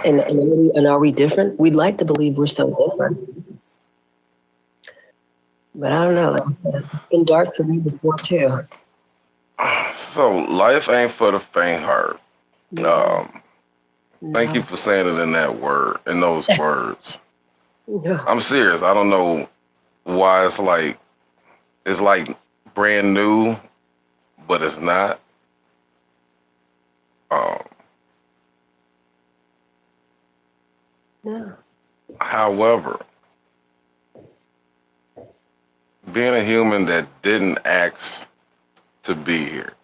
And are we different? We'd like to believe we're so different, but I don't know. Like I said, it's been dark for me before too. So life ain't for the faint heart. No, Um, Thank you no, for saying it in that word, in those words. no. I'm serious. I don't know why it's like brand new, but it's not. Um, No. However, being a human that didn't ask to be here,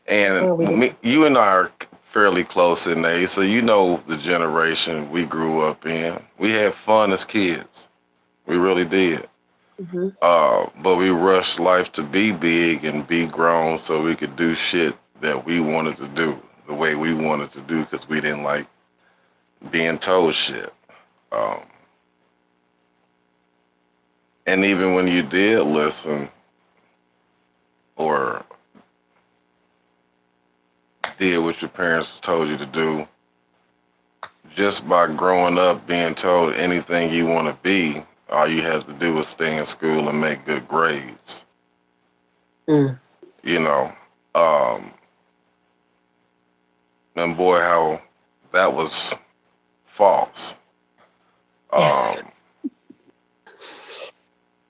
and Oh, we did. you and I are fairly close in age, so you know the generation we grew up in. We had fun as kids. We really did. Hmm. But we rushed life to be big and be grown so we could do shit that we wanted to do the way we wanted to do because we didn't like being told shit. Um, and even when you did listen or did what your parents told you to do, just by growing up being told anything you want to be, all you have to do is stay in school and make good grades. Mm. You know, um, and boy, how that was false. Um,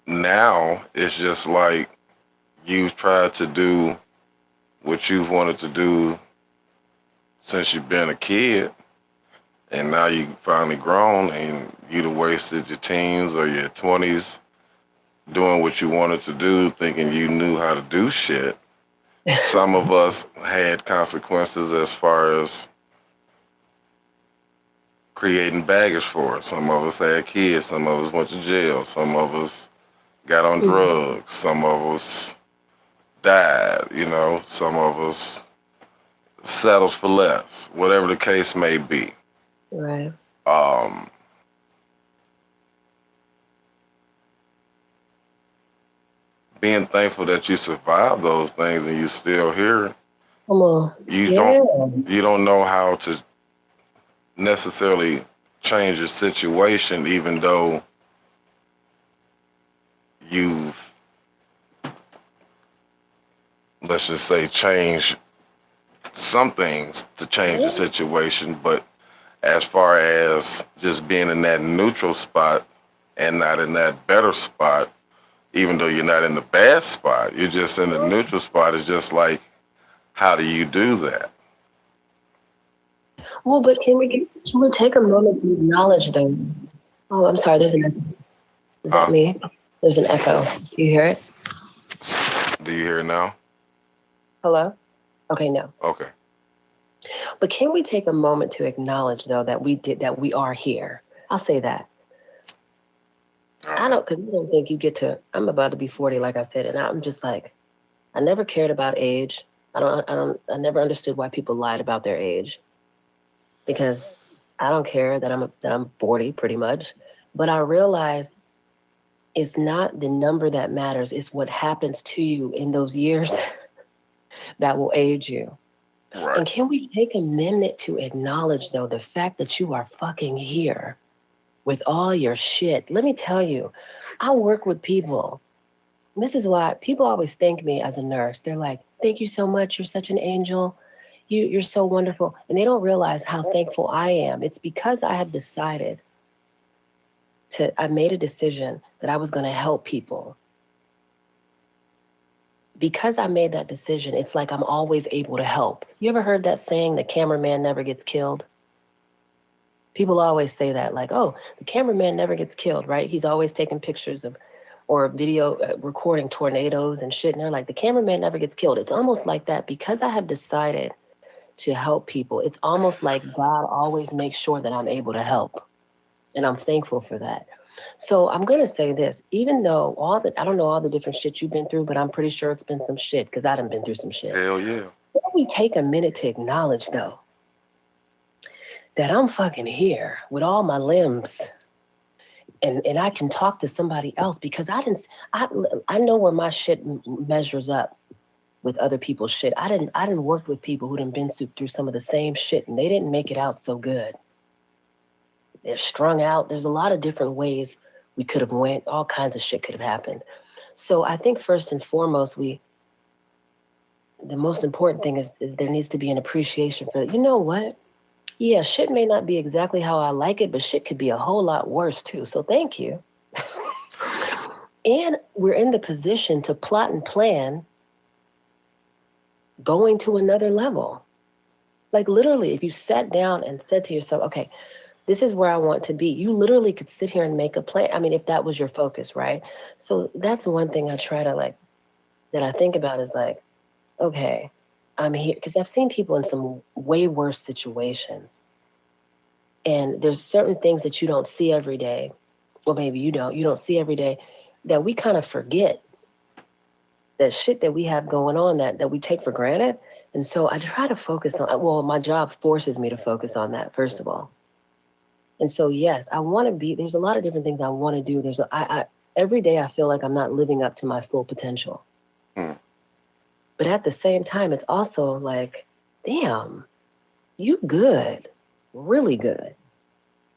Now it's just like you've tried to do what you've wanted to do since you've been a kid, and now you finally grown and you'd have wasted your teens or your 20s doing what you wanted to do, thinking you knew how to do shit. Some of us had consequences as far as creating baggage for it. Some of us had kids, some of us went to jail, some of us got on Mm. drugs, some of us died, some of us settles for less, whatever the case may be. Right. Um, Being thankful that you survived those things and you still here, Come on. you don't Yeah. you don't know how to necessarily change your situation, even though you've, let's just say, changed some things to change the Yeah. situation. But as far as just being in that neutral spot and not in that better spot, even though you're not in the bad spot, you're just in the neutral spot. It's just like, how do you do that? Well, but can we take a moment to acknowledge them? Oh, I'm sorry. There's an echo. Is that Huh? me? There's an echo. Do you hear it? Do you hear it now? Hello? Okay, no. Okay. But can we take a moment to acknowledge though that we are here? I'll say that. All I right. don't because I don't think you get to. I'm about to be 40, like I said, and I'm just like I never cared about age. I never understood why people lied about their age because I don't care that I'm 40 pretty much. But I realize it's not the number that matters, it's what happens to you in those years that will age you. Right. And can we take a minute to acknowledge though the fact that you are fucking here with all your shit? Let me tell you, I work with people. This is why people always thank me as a nurse. They're like, "Thank you so much. You're such an angel. You're so wonderful." And they don't realize how thankful I am. It's because I have decided I made a decision that I was going to help people. Because I made that decision, it's like I'm always able to help. You ever heard that saying, the cameraman never gets killed? People always say that, like, oh, the cameraman never gets killed, right? He's always taking pictures of or video recording tornadoes and shit. And they're like, the cameraman never gets killed. It's almost like that because I have decided to help people. It's almost like God always makes sure that I'm able to help. And I'm thankful for that. So I'm gonna say this, even though I don't know all the different shit you've been through, but I'm pretty sure it's been some shit because I done been through some shit. Hell yeah. Can we take a minute to acknowledge though that I'm fucking here with all my limbs and I can talk to somebody else because I I know where my shit measures up with other people's shit. I didn't work with people who didn't been through some of the same shit and they didn't make it out so good. they're strung out. There's a lot of different ways we could have went. All kinds of shit could have happened. So I think first and foremost, the most important thing is there needs to be an appreciation for, you know what? Yeah, shit may not be exactly how I like it, but shit could be a whole lot worse too. So thank you. And we're in the position to plot and plan going to another level. Like literally, if you sat down and said to yourself, okay, this is where I want to be, you literally could sit here and make a plan. I mean, if that was your focus, right? So that's one thing I try to like, that I think about is like, okay, I'm here because I've seen people in some way worse situations. And there's certain things that you don't see every day. Well, maybe you don't see every day that we kind of forget that shit that we have going on that we take for granted. And so I try to focus on, well, my job forces me to focus on that, first of all. And so, yes, I want to be, there's a lot of different things I want to do. Every day I feel like I'm not living up to my full potential. Mm. But at the same time, it's also like, damn, you good, really good.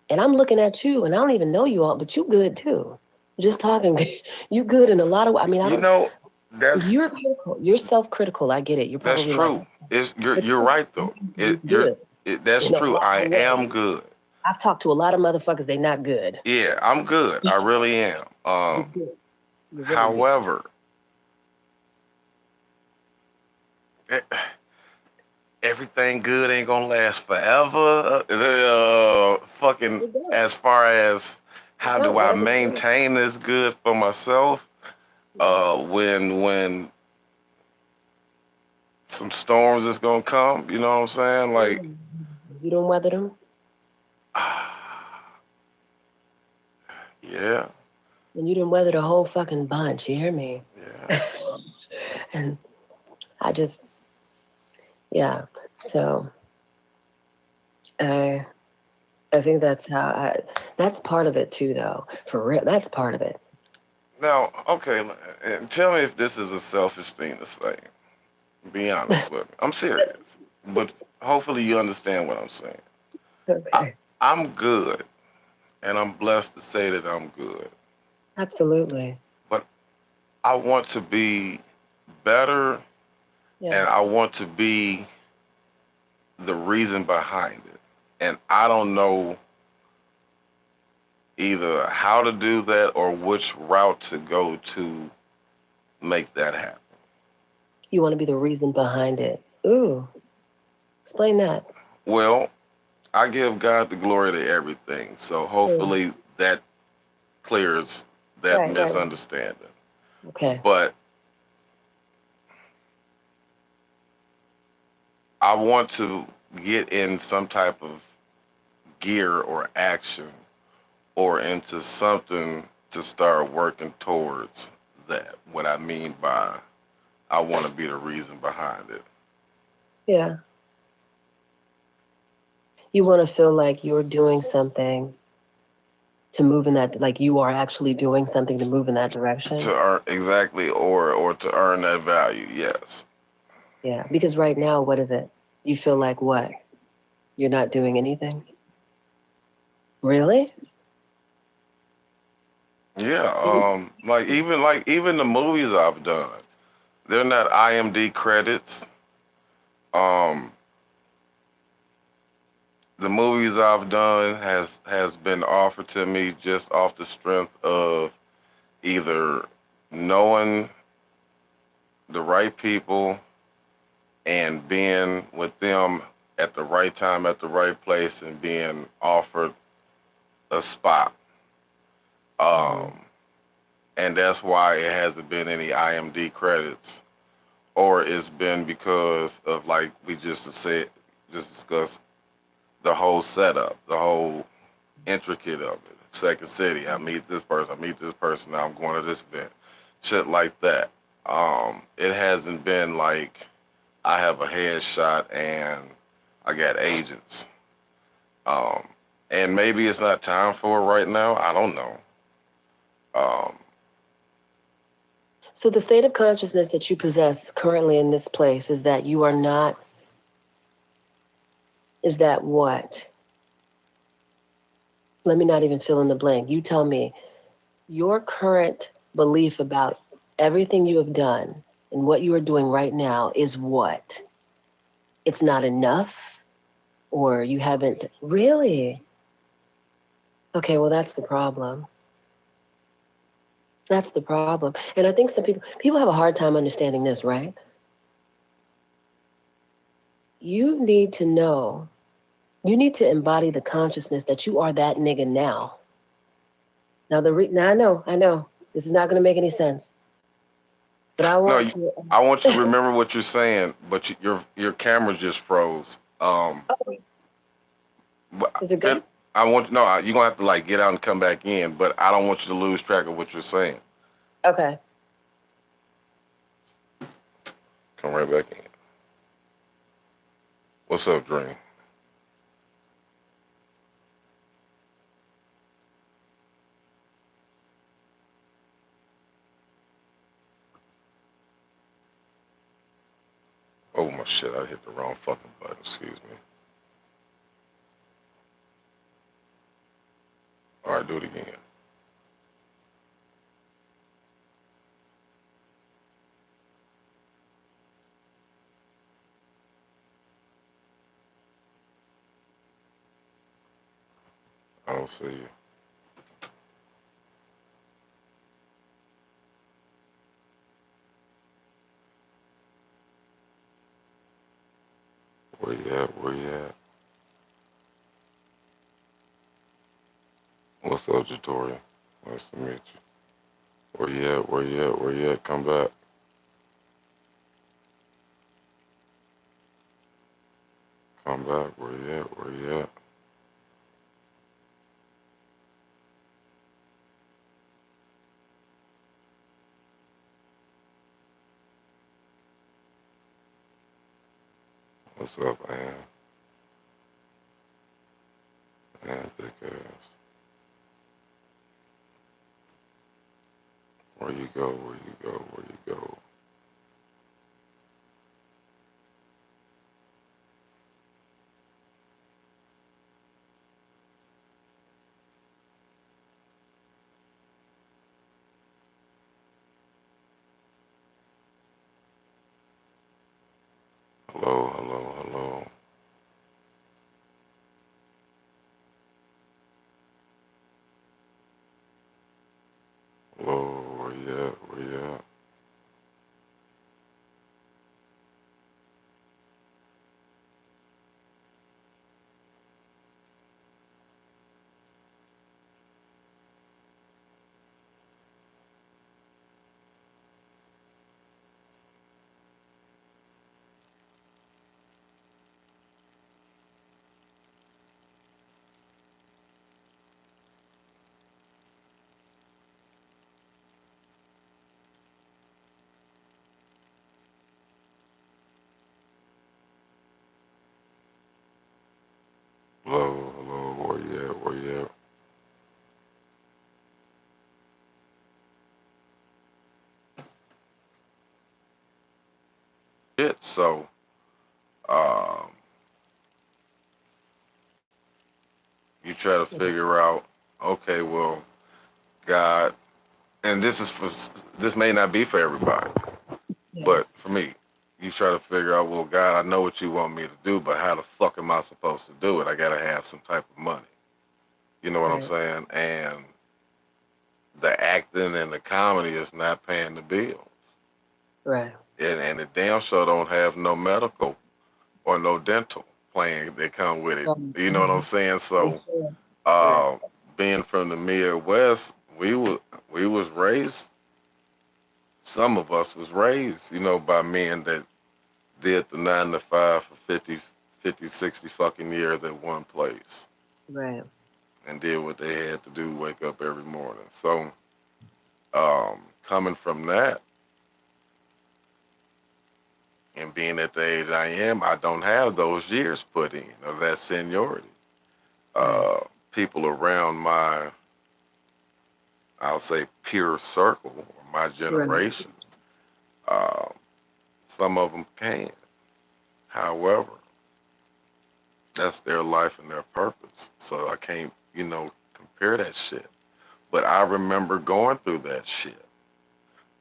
And I'm looking at you and I don't even know you all, but you good too. Just talking to you good in a lot of, I mean, I You don't, know, that's you're critical, you're self-critical. I get it. You're that's probably like, true. It's but you're right though. you're good That's in a true. lot I of ways. am good. I've talked to a lot of motherfuckers, they not good. Yeah, I'm good. I really am. You're good. You're really good. However, eh, everything good ain't gonna last forever. Fucking as far as how do I maintain this good for myself? When some storms is gonna come, you know what I'm saying? Like, you don't weather them. yeah. And you didn't weather the whole fucking bunch. You hear me? Yeah. And I just, yeah. So I think that's that's part of it too, though. For real, that's part of it. Now, okay, and tell me if this is a selfish thing to say. Be honest with me. I'm serious, but hopefully you understand what I'm saying. Okay. I'm good, and I'm blessed to say that I'm good. Absolutely. But I want to be better, Yeah. and I want to be the reason behind it. And I don't know either how to do that or which route to go to make that happen. You want to be the reason behind it. Ooh. Explain that. Well, I give God the glory to everything. So hopefully that clears that Right. misunderstanding. Okay. But I want to get in some type of gear or action or into something to start working towards that. What I mean by I want to be the reason behind it. Yeah. You want to feel like you're doing something to move in that, like you are actually doing something to move in that direction. To earn exactly, or to earn that value, yes. Yeah, because right now, what is it? You feel like what? You're not doing anything? Really? Yeah, like even the movies I've done, they're not IMD credits. Um, the movies I've done has been offered to me just off the strength of either knowing the right people and being with them at the right time at the right place and being offered a spot. And that's why it hasn't been any IMD credits, or it's been because of like we just discussed the whole setup, the whole intricate of it. Second City, I meet this person, now I'm going to this event, shit like that. It hasn't been like I have a headshot and I got agents. And maybe it's not time for it right now. I don't know. So the state of consciousness that you possess currently in this place is that you are not, is that what? Let me not even fill in the blank. You tell me your current belief about everything you have done and what you are doing right now is what? It's not enough, or you haven't really? Okay, well, that's the problem. That's the problem. And I think some people have a hard time understanding this, right? You need to know, you need to embody the consciousness that you are that nigga now. Now I know, this is not going to make any sense, but I No, want to. I want you to remember what you're saying, but your camera just froze. Oh, But is it good? I want no. You're gonna have to like get out and come back in, but I don't want you to lose track of what you're saying. Okay. Come right back in. What's up, Dream? Oh my shit! I hit the wrong fucking button. Excuse me. All right, do it again. I don't see you. Where you at? Where you at? What's up, Jatoria? Nice to meet you. Where you at? Where you at? Where you at? Come back. Come back. Where you at? Where you at? What's up, man? Man, thick ass. Where you go? Where you go? Where you go? Hello, hello, hello. Hello, where you at? Where you at? Hello, hello, where you at? Where you at? Shit, so, um, you try to figure out, okay, well, God, and this may not be for everybody, Yeah. but for me, you try to figure out, well, God, I know what you want me to do, but how the fuck am I supposed to do it? I gotta have some type of money. You know what I'm Right. saying? And the acting and the comedy is not paying the bills. Right. And the damn show don't have no medical or no dental plan that come with it. You know what I'm saying? So, Sure. Right. uh, being from the Midwest, we was raised. Some of us was raised, by men that did the 9 to 5 for 50, 50, 60 fucking years at one place Right. and did what they had to do, wake up every morning. So, coming from that and being at the age I am, I don't have those years put in or that seniority. Right. Uh, People around my, I'll say, peer circle or my Right. generation, uh, some of them can. However, that's their life and their purpose. So I can't, prepare that shit. But I remember going through that shit.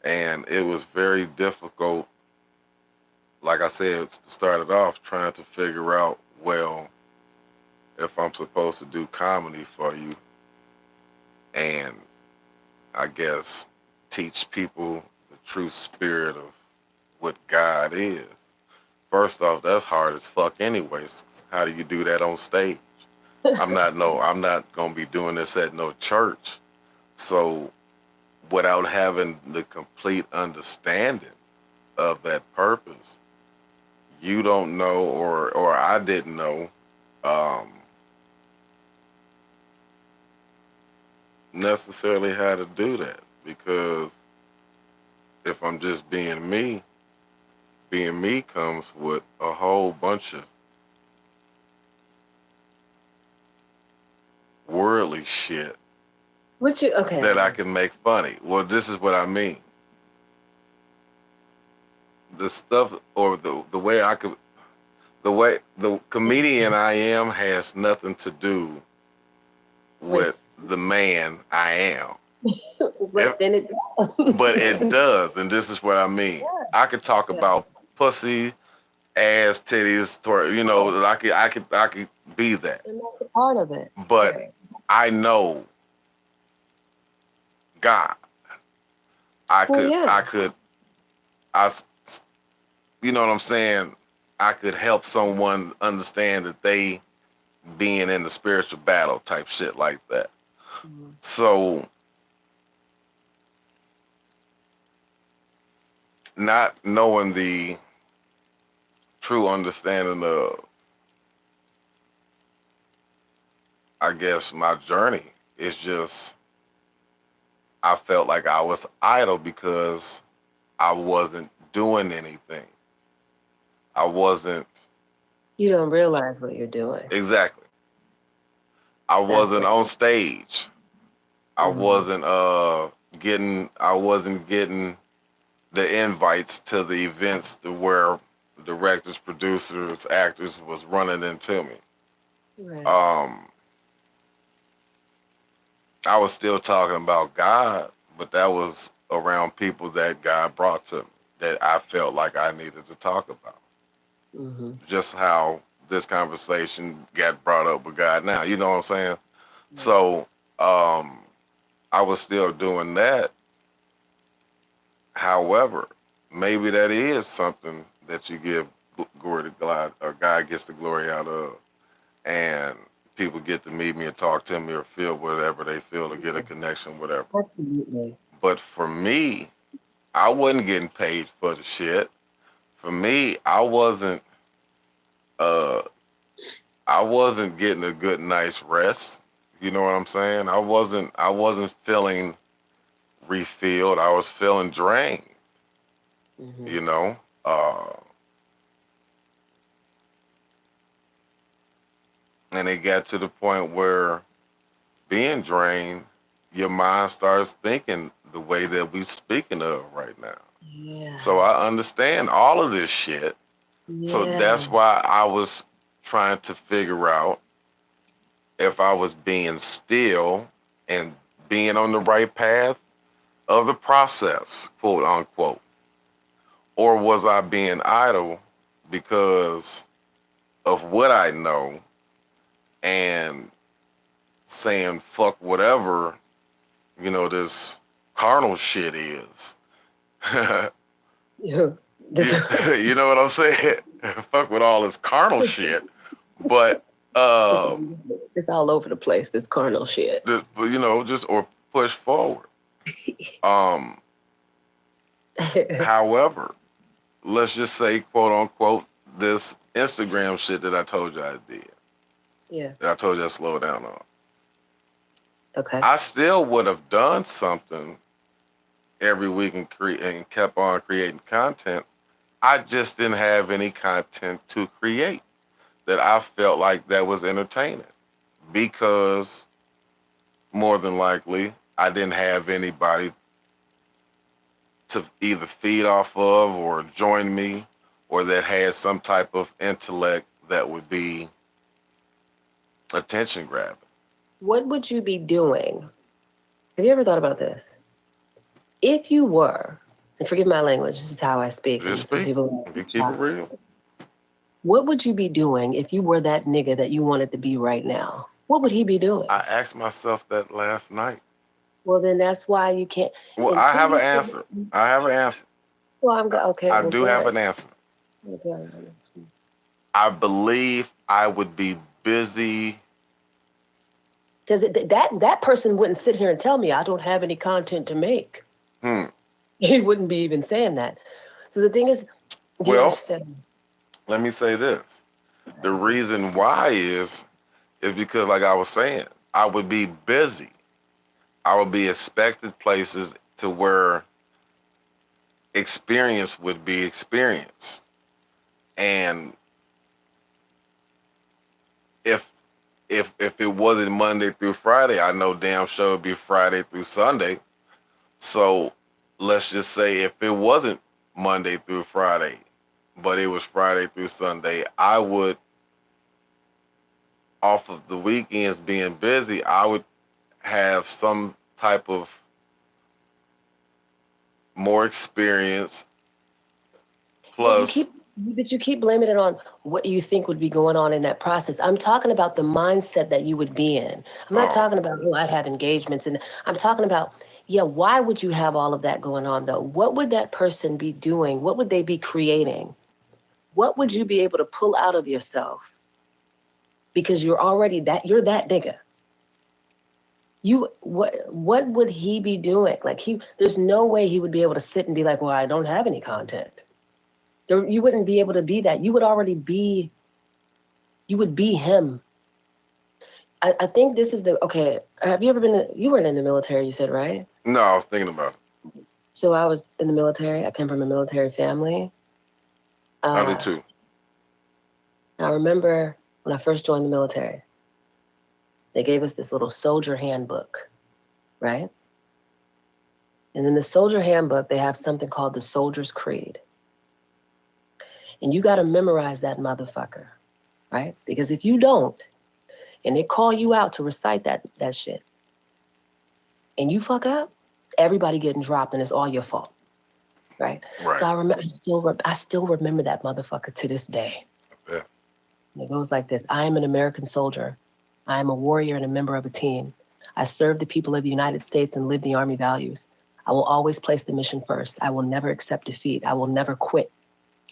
And it was very difficult, like I said, started off trying to figure out, well, if I'm supposed to do comedy for you and I guess teach people the true spirit of what God is. First off, that's hard as fuck anyways. How do you do that on stage? I'm not gonna be doing this at no church. So without having the complete understanding of that purpose, you don't know or I didn't know um, necessarily how to do that, because if I'm just being me comes with a whole bunch of worldly shit Okay. that I can make funny. Well, this is what I mean. The stuff or the way the comedian I am has nothing to do with the man I am. But then it But it does, and this is what I mean. Yeah. I could talk Yeah. about pussy, ass, titties, I could be that. And that's a part of it. But Right. I know God. I you know what I'm saying? I could help someone understand that they being in the spiritual battle type shit like that. Mhm. So not knowing the true understanding of, I guess, my journey, is just I felt like I was idle because I wasn't doing anything. I wasn't You don't realize what you're doing. exactly. I wasn't on stage. I Mhm. wasn't getting the invites to the events to where directors, producers, actors was running into me. Right. I was still talking about God, but that was around people that God brought to me that I felt like I needed to talk about. Mm-hmm. Just how this conversation got brought up with God now, you know what I'm saying? Right. So I was still doing that. However, maybe that is something that you give glory to God, or God gets the glory out of, and people get to meet me and talk to me or feel whatever they feel to get a connection, whatever. Absolutely. But for me, I wasn't getting paid for the shit. For me, uh I wasn't getting a good nice rest. You know what I'm saying? I wasn't feeling refilled. I was feeling drained, Mm-hmm. you know? And it got to the point where being drained, your mind starts thinking the way that we speaking of right now. Yeah. So I understand all of this shit. Yeah. So that's why I was trying to figure out if I was being still and being on the right path of the process, quote unquote, or was I being idle because of what I know and saying fuck whatever, you know, this carnal shit is. Yeah. You know what I'm saying? Fuck with all this carnal shit. But it's all over the place, this carnal shit. you know, just or push forward. Um, however, let's just say, quote unquote, this Instagram shit that I told you I did. Yeah. That I told you I slowed down on. Okay. I still would have done something every week and kept on creating content. I just didn't have any content to create that I felt like that was entertaining, because more than likely I didn't have anybody to either feed off of or join me, or that had some type of intellect that would be attention grabbing. What would you be doing? Have you ever thought about this? If you were, and forgive my language, this is how I speak, Just and some speak. people, You keep it real. what would you be doing if you were that nigga that you wanted to be right now? What would he be doing? I asked myself that last night. Well, then that's why you can't, Well, I until have an you, answer. I have an answer. well, okay, I well, do go have ahead. an answer. Okay. I believe I would be busy. Because that person wouldn't sit here and tell me I don't have any content to make. He wouldn't be even saying that. So the thing is, do you Well, understand? let me say this. The reason why is because, like I was saying, I would be busy. I would be expected places to where experience would be experienced. And if if it wasn't Monday through Friday, I know damn sure it'd be Friday through Sunday. So let's just say if it wasn't Monday through Friday, but it was Friday through Sunday, I would, off of the weekends being busy, I would have some type of more experience. Plus, But you keep blaming it on what you think would be going on in that process. I'm talking about the mindset that you would be in. I'm not talking about, oh, I'd have engagements. And I'm talking about, yeah, why would you have all of that going on, though? What would that person be doing? What would they be creating? What would you be able to pull out of yourself? Because you're already you're that nigga. What would he be doing? Like there's no way he would be able to sit and be like, well, I don't have any content. You wouldn't be able to be that. You would already be, you would be him. I think this is okay, have you ever you weren't in the military, you said, right? No, I was thinking about it. So I was in the military. I came from a military family. I did too. I remember when I first joined the military, they gave us this little soldier handbook, right? And in the soldier handbook, they have something called the Soldier's Creed. And you got to memorize that motherfucker, right? Because if you don't, and they call you out to recite that shit, and you fuck up, everybody getting dropped, and it's all your fault, right? Right. So I still remember that motherfucker to this day. Yeah. And it goes like this: I am an American soldier. I am a warrior and a member of a team. I serve the people of the United States and live the Army values. I will always place the mission first. I will never accept defeat. I will never quit.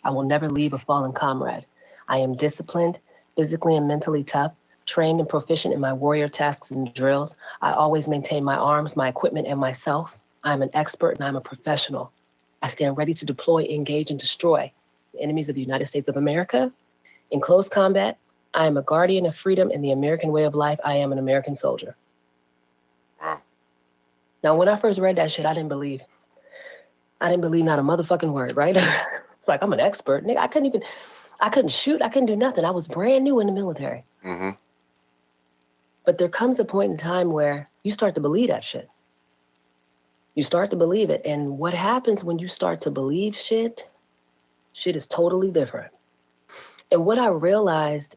I will never leave a fallen comrade. I am disciplined, physically and mentally tough, trained and proficient in my warrior tasks and drills. I always maintain my arms, my equipment, and myself. I'm an expert and I'm a professional. I stand ready to deploy, engage, and destroy the enemies of the United States of America. In close combat, I am a guardian of freedom and the American way of life. I am an American soldier. Wow. Now, when I first read that shit, I didn't believe not a motherfucking word, right? It's like, I'm an expert. Nigga, I couldn't shoot. I couldn't do nothing. I was brand new in the military. Mm-hmm. But there comes a point in time where you start to believe that shit. You start to believe it. And what happens when you start to believe shit is totally different. And what I realized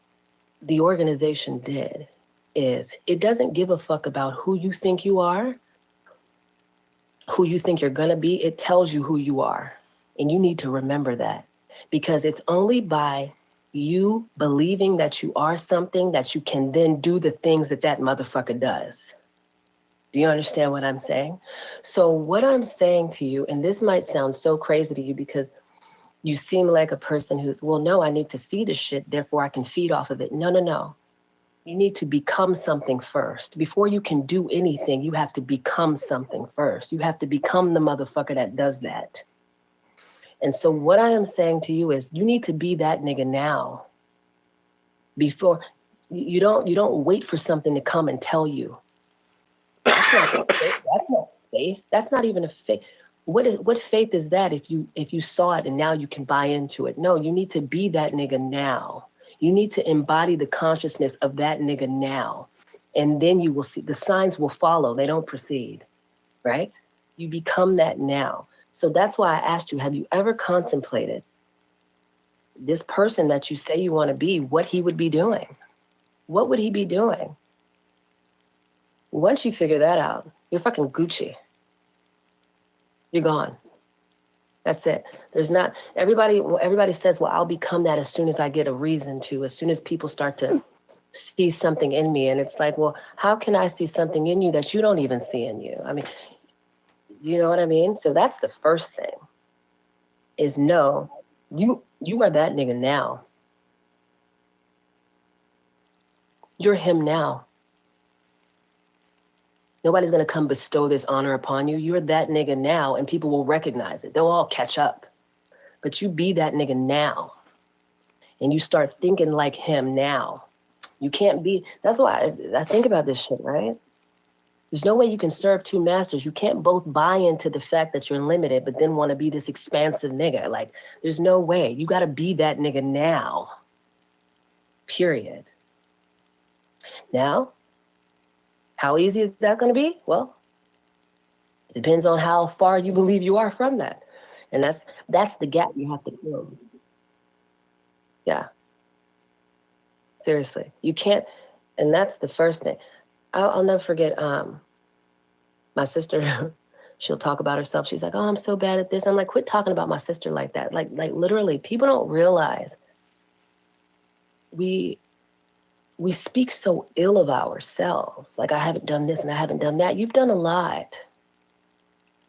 the organization did is it doesn't give a fuck about who you think you are, who you think you're gonna be. It tells you who you are. And you need to remember that, because it's only by you believing that you are something that you can then do the things that motherfucker does. Do you understand what I'm saying? So what I'm saying to you, and this might sound so crazy to you because you seem like a person who's, well, no, I need to see the shit, therefore I can feed off of it. No. You need to become something first. Before you can do anything, you have to become something first. You have to become the motherfucker that does that. And so what I am saying to you is you need to be that nigga now. Before you don't wait for something to come and tell you. That's not faith. That's not even a faith. What faith is that if you saw it and now you can buy into it? No, you need to be that nigga now. You need to embody the consciousness of that nigga now. And then you will see the signs will follow. They don't precede, right? You become that now. So that's why I asked you, have you ever contemplated this person that you say you want to be, what he would be doing? What would he be doing? Once you figure that out, you're fucking Gucci. You're gone. That's it. There's not everybody says, well, I'll become that as soon as I get a reason to, as soon as people start to see something in me. And it's like, well, how can I see something in you that you don't even see in you? I mean, you know what I mean? So that's the first thing is no, you are that nigga now. You're him now. Nobody's gonna come bestow this honor upon you. You're that nigga now, and people will recognize it. They'll all catch up. But you be that nigga now. And you start thinking like him now. You can't be, that's why I think about this shit, right? There's no way you can serve two masters. You can't both buy into the fact that you're limited, but then want to be this expansive nigga. Like, there's no way. You got to be that nigga now. Period. Now, how easy is that going to be? Well, it depends on how far you believe you are from that. And that's the gap you have to fill. Yeah. Seriously. You can't, and that's the first thing. I'll never forget my sister, she'll talk about herself. She's like, oh, I'm so bad at this. I'm like, quit talking about my sister like that. Like literally, people don't realize we speak so ill of ourselves. Like, I haven't done this and I haven't done that. You've done a lot.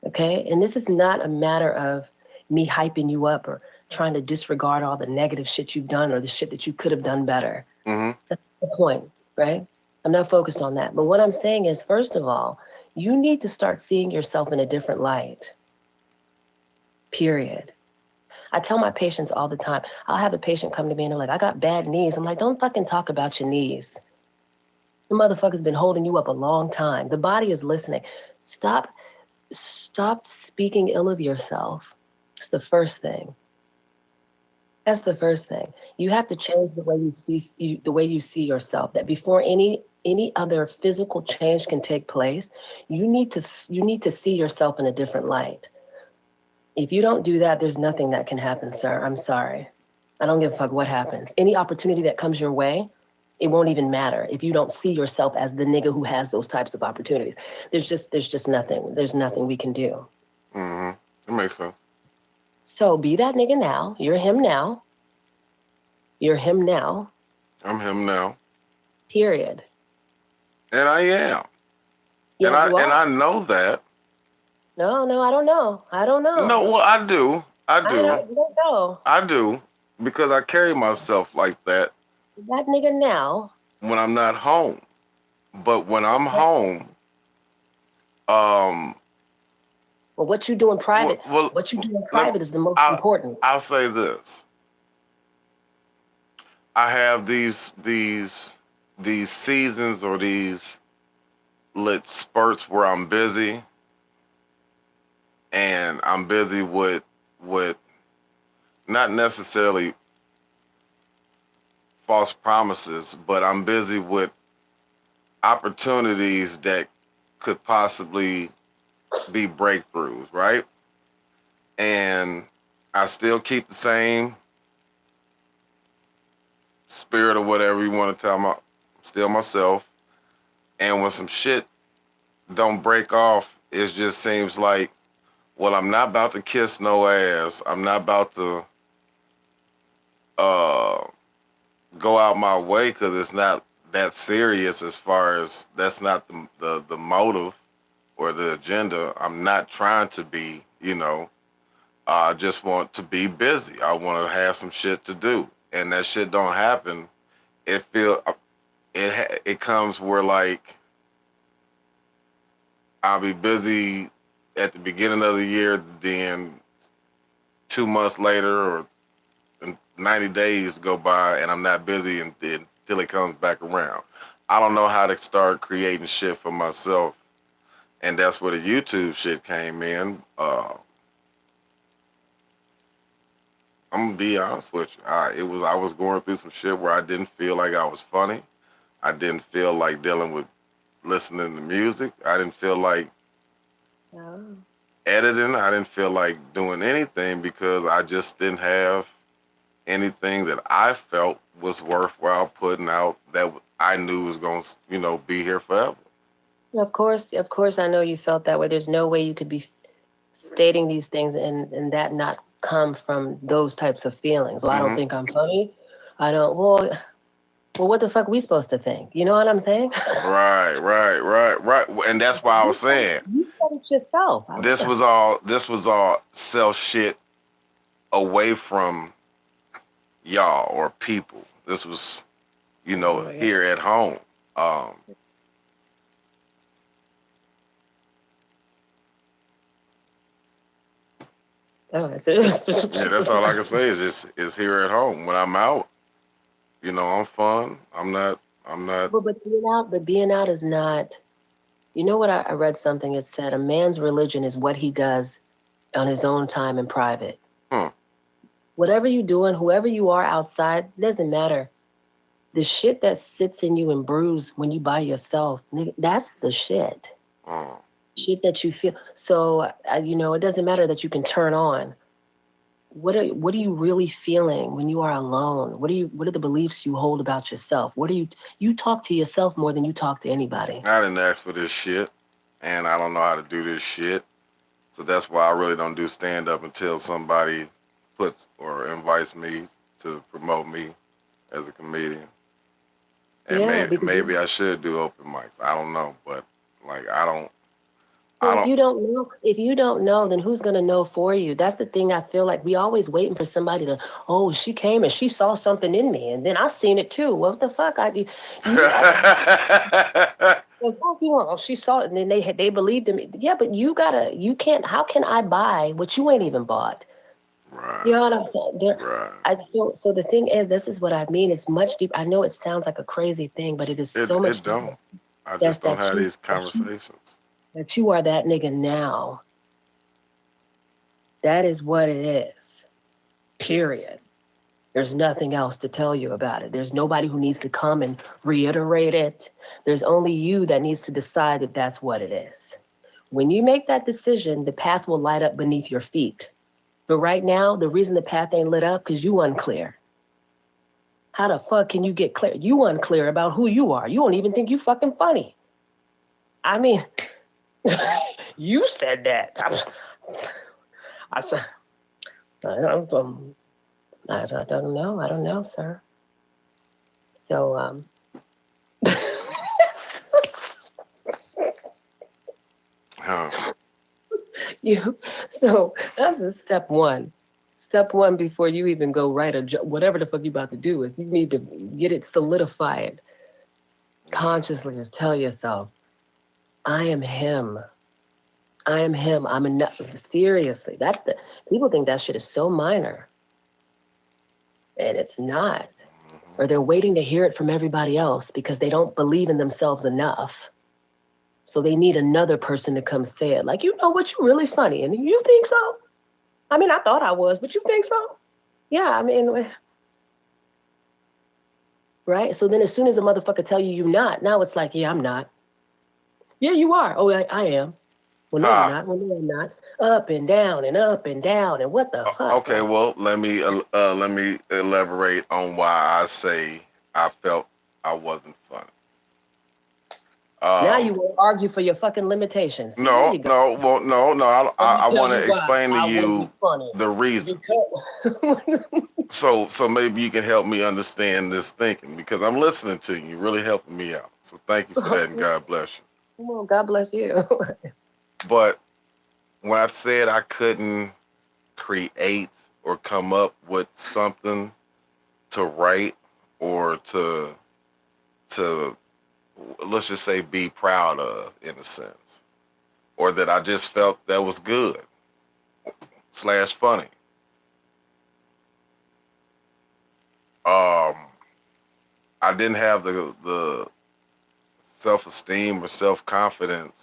Okay? And this is not a matter of me hyping you up or trying to disregard all the negative shit you've done or the shit that you could have done better. Mm-hmm. That's the point, right? I'm not focused on that. But what I'm saying is, first of all, you need to start seeing yourself in a different light. Period. I tell my patients all the time, I'll have a patient come to me and they're like, I got bad knees. I'm like, don't fucking talk about your knees. The motherfucker's been holding you up a long time. The body is listening. Stop speaking ill of yourself. It's the first thing. That's the first thing. You have to change the way you see yourself. That before any other physical change can take place, you need to see yourself in a different light. If you don't do that, there's nothing that can happen, sir. I'm sorry. I don't give a fuck what happens. Any opportunity that comes your way, it won't even matter if you don't see yourself as the nigga who has those types of opportunities. There's just nothing. There's nothing we can do. Mm-hmm. That makes sense. So be that nigga now. You're him now. You're him now. I'm him now. Period. And I am. Yeah, and I know that. No, I don't know. I don't know. No, well, I do. I don't know. I do. Because I carry myself like that. That nigga now. When I'm not home. But when I'm home, well, what you do in private, what you do in private is the most important. I'll say this. I have these seasons or these lit spurts where I'm busy, and I'm busy with not necessarily false promises, but I'm busy with opportunities that could possibly be breakthroughs, right? And I still keep the same spirit or whatever you want to tell me, still myself. And when some shit don't break off, it just seems like, well, I'm not about to kiss no ass. I'm not about to go out my way because it's not that serious as far as that's not the motive or the agenda. I'm not trying to be, I just want to be busy. I want to have some shit to do. And that shit don't happen. It comes where like I'll be busy at the beginning of the year, then 2 months later or 90 days go by and I'm not busy until it comes back around. I don't know how to start creating shit for myself. And that's where the YouTube shit came in. I'm gonna be honest with you. I was going through some shit where I didn't feel like I was funny. I didn't feel like dealing with listening to music. I didn't feel like editing. I didn't feel like doing anything because I just didn't have anything that I felt was worthwhile putting out that I knew was gonna, be here forever. Of course, I know you felt that way. There's no way you could be stating these things and that not come from those types of feelings. Well, I don't Hmm. think I'm funny. I don't. Well, what the fuck we supposed to think? You know what I'm saying? Right. And that's why I was saying You said it yourself. I what the? this was all self shit away from y'all or people. This was, Oh, yeah. here at home. Um, Oh, that's it. yeah, that's all I can say is just is here at home. When I'm out, I'm fun. I'm not. But being out is not. You know what? I read something. It said a man's religion is what he does on his own time in private. Hmm. Whatever you doing, whoever you are outside, doesn't matter. The shit that sits in you and brews when you by yourself, nigga, that's the shit. Oh. Shit that you feel. So, it doesn't matter that you can turn on. What are you really feeling when you are alone? What are the beliefs you hold about yourself? You talk to yourself more than you talk to anybody. I didn't ask for this shit, and I don't know how to do this shit. So that's why I really don't do stand up until somebody puts or invites me to promote me as a comedian. And Yeah, maybe I should do open mics. I don't know, but like I well, don't. if you don't know, then who's gonna know for you? That's the thing. I feel like we always waiting for somebody to. Oh, she came and she saw something in me, and then I seen it too. What the fuck? The fuck you want? Oh, she saw it, and then they believed in me. Yeah, but you can't. How can I buy what you ain't even bought? You Right, know what I'm saying? right. I feel, so the thing is, this is what I mean. It's much deep. I know it sounds like a crazy thing, but it is so It much don't. deeper. I That's just don't have these conversations. that you are that nigga now. That is what it is. Period. There's nothing else to tell you about it. There's nobody who needs to come and reiterate it. There's only you that needs to decide that that's what it is. When you make that decision, the path will light up beneath your feet. But right now, the reason the path ain't lit up because you unclear. How the fuck can you get clear? You unclear about who you are. You don't even think you fucking funny. I mean, you said that. I said, I don't, I don't know. I don't know, sir. So, Huh. you, so that's a step one. Step one before you even go write a job, whatever the fuck you about to do is you need to get it solidified consciously. Is tell yourself, I am him. I am him. I'm enough. Seriously, that's the people think that shit is so minor, and it's not. Mhm. Or they're waiting to hear it from everybody else because they don't believe in themselves enough. So they need another person to come say it. Like, you know what, you're really funny. And you think so? I mean, I thought I was, but you think so? Yeah, I mean, right? So then as soon as a motherfucker tell you you're not, now it's like, yeah, I'm not. Yeah, you are. Oh, I am. Well, no, I'm Ha. not. Well, no, I'm not. Up and down and up and down. And what the fuck? Okay, well, let me elaborate on why I say I felt I wasn't funny. Now you Um, will argue for your fucking limitations. See, there no, you go. no, well, no. Let me I tell want to you why explain to I you wasn't funny. the reason. Because So maybe you can help me understand this thinking because I'm listening to you. You're really helping me out. So thank you for that, and God bless you. well, God bless you. But when I said I couldn't create or come up with something to write or to let's just say be proud of in a sense, or that I just felt that was good slash funny. Um, I didn't have the self esteem or self confidence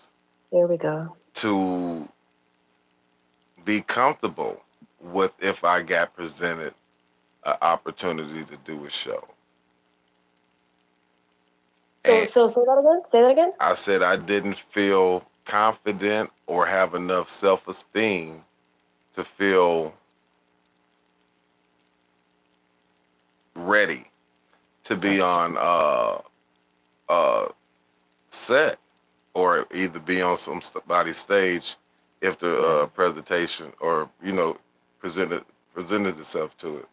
There we go. to be comfortable with if I got presented an opportunity to do a show. So And so say that again. Say that again. I said I didn't feel confident or have enough self esteem to feel ready to be That's on uh set. or either be on somebody's stage if the presentation or presented itself to it.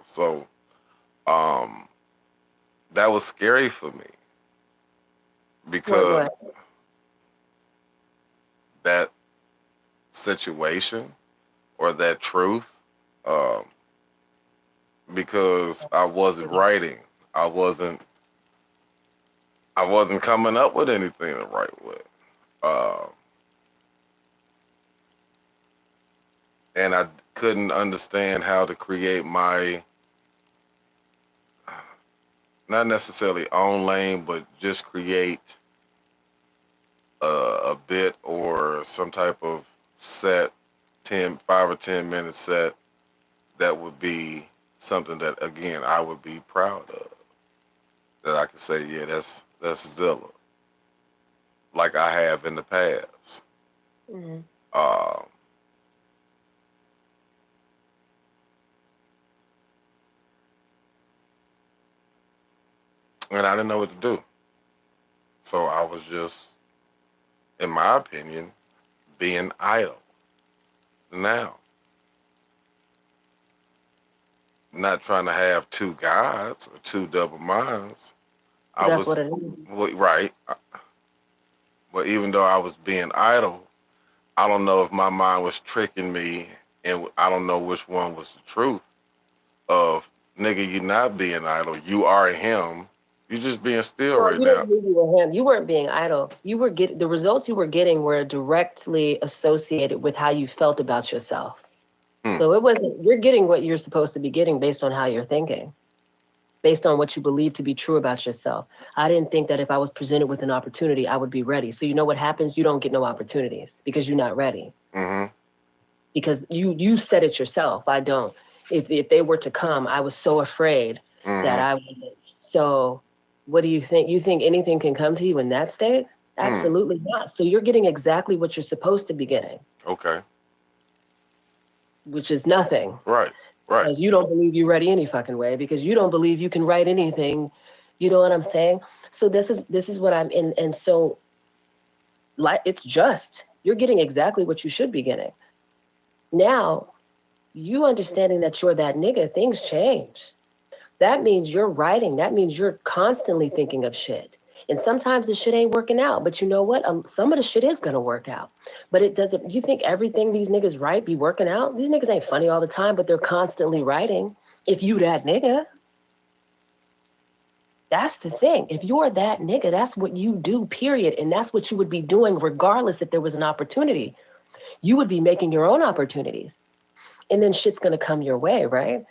So that was scary for me because that situation or that truth, because I wasn't writing, I wasn't coming up with anything to write with. And I couldn't understand how to create my, not necessarily own lane, but just create a bit or some type of set, 5 or 10 minute set that would be something that, again, I would be proud of. That I could say, yeah, that's Zilla, like I have in the past. Mm-hmm. And I didn't know what to do. So I was just, in my opinion, being idle. Now, not trying to have two gods or two double minds. That's what it is. Right. But even though I was being idle, I don't know if my mind was tricking me, and I don't know which one was the truth. Of, nigga, you not being idle. You are him. You just being still right now. You were him. You weren't being idle. You were getting the results you were getting were directly associated with how you felt about yourself. So it wasn't, you're getting what you're supposed to be getting based on how you're thinking, based on what you believe to be true about yourself. I didn't think that if I was presented with an opportunity, I would be ready. So you know what happens? You don't get no opportunities because you're not ready. Mm-hmm. Because you said it yourself. I don't. If they were to come, I was so afraid that I wouldn't. So what do you think? You think anything can come to you in that state? Absolutely not. So you're getting exactly what you're supposed to be getting. Okay. Which is nothing. Right. Because you don't believe you're ready any fucking way, because you don't believe you can write anything. You know what I'm saying? So this is what I'm in. And so like, it's just, you're getting exactly what you should be getting. Now, you understanding that you're that nigga, things change. That means you're writing. That means you're constantly thinking of shit. And sometimes the shit ain't working out. But you know what? Some of the shit is going to work out. But it doesn't, you think everything these niggas write be working out? These niggas ain't funny all the time, but they're constantly writing. If you that nigga, that's the thing. If you're that nigga, that's what you do, period. And that's what you would be doing regardless if there was an opportunity. You would be making your own opportunities. And then shit's going to come your way, right?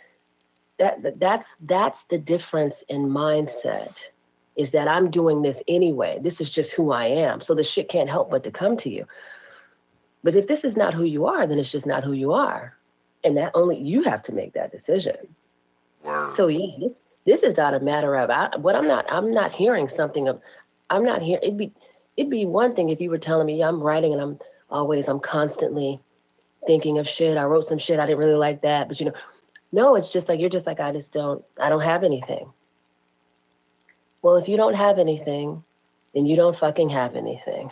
That's the difference in mindset, is that I'm doing this anyway. This is just who I am. So the shit can't help but to come to you. But if this is not who you are, then it's just not who you are. And that only you have to make that decision. Word. So yeah, this is not a matter of I'm not hearing something of, I'm not here. It'd be one thing if you were telling me, yeah, I'm writing and I'm constantly thinking of shit. I wrote some shit, I didn't really like that, but no, it's just like, you're just like, I don't have anything. Well, if you don't have anything, then you don't fucking have anything.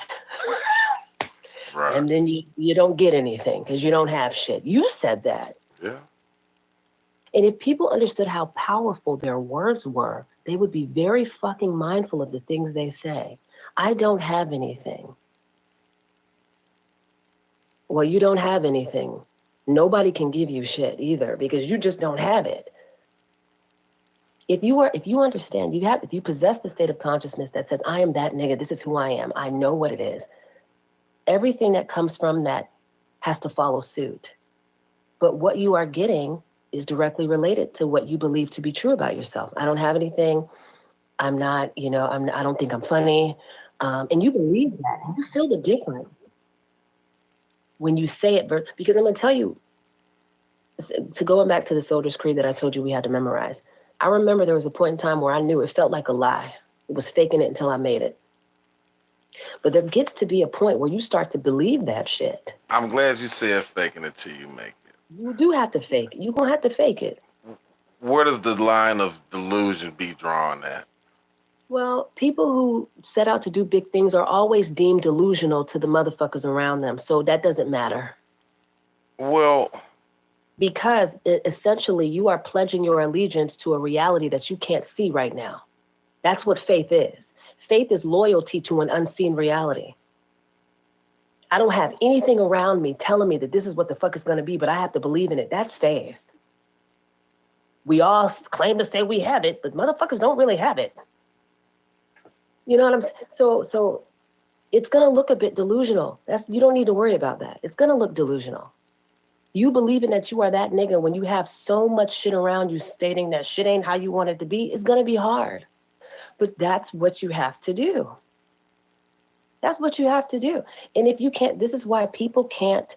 Right. And then you don't get anything because you don't have shit. You said that. Yeah. And if people understood how powerful their words were, they would be very fucking mindful of the things they say. I don't have anything. Well, you don't have anything. Nobody can give you shit either because you just don't have it. If you understand, if you possess the state of consciousness that says, I am that nigga, this is who I am, I know what it is, everything that comes from that has to follow suit. But what you are getting is directly related to what you believe to be true about yourself. I don't have anything. I'm not, I don't think I'm funny. And you believe that. You feel the difference when you say it, because I'm going to tell you, to going back to the Soldier's Creed that I told you we had to memorize, I remember there was a point in time where I knew it felt like a lie. It was faking it until I made it. But there gets to be a point where you start to believe that shit. I'm glad you said faking it till you make it. You do have to fake it. You're going to have to fake it. Where does the line of delusion be drawn at? Well, people who set out to do big things are always deemed delusional to the motherfuckers around them. So that doesn't matter. Well, Because essentially you are pledging your allegiance to a reality that you can't see right now. That's what faith is. Faith is loyalty to an unseen reality. I don't have anything around me telling me that this is what the fuck is going to be, but I have to believe in it. That's faith. We all claim to say we have it, but motherfuckers don't really have it. You know what I'm saying? So it's going to look a bit delusional. You don't need to worry about that. It's going to look delusional. You believing that you are that nigga when you have so much shit around you stating that shit ain't how you want it to be is going to be hard. But that's what you have to do. That's what you have to do. And if you can't, this is why people can't,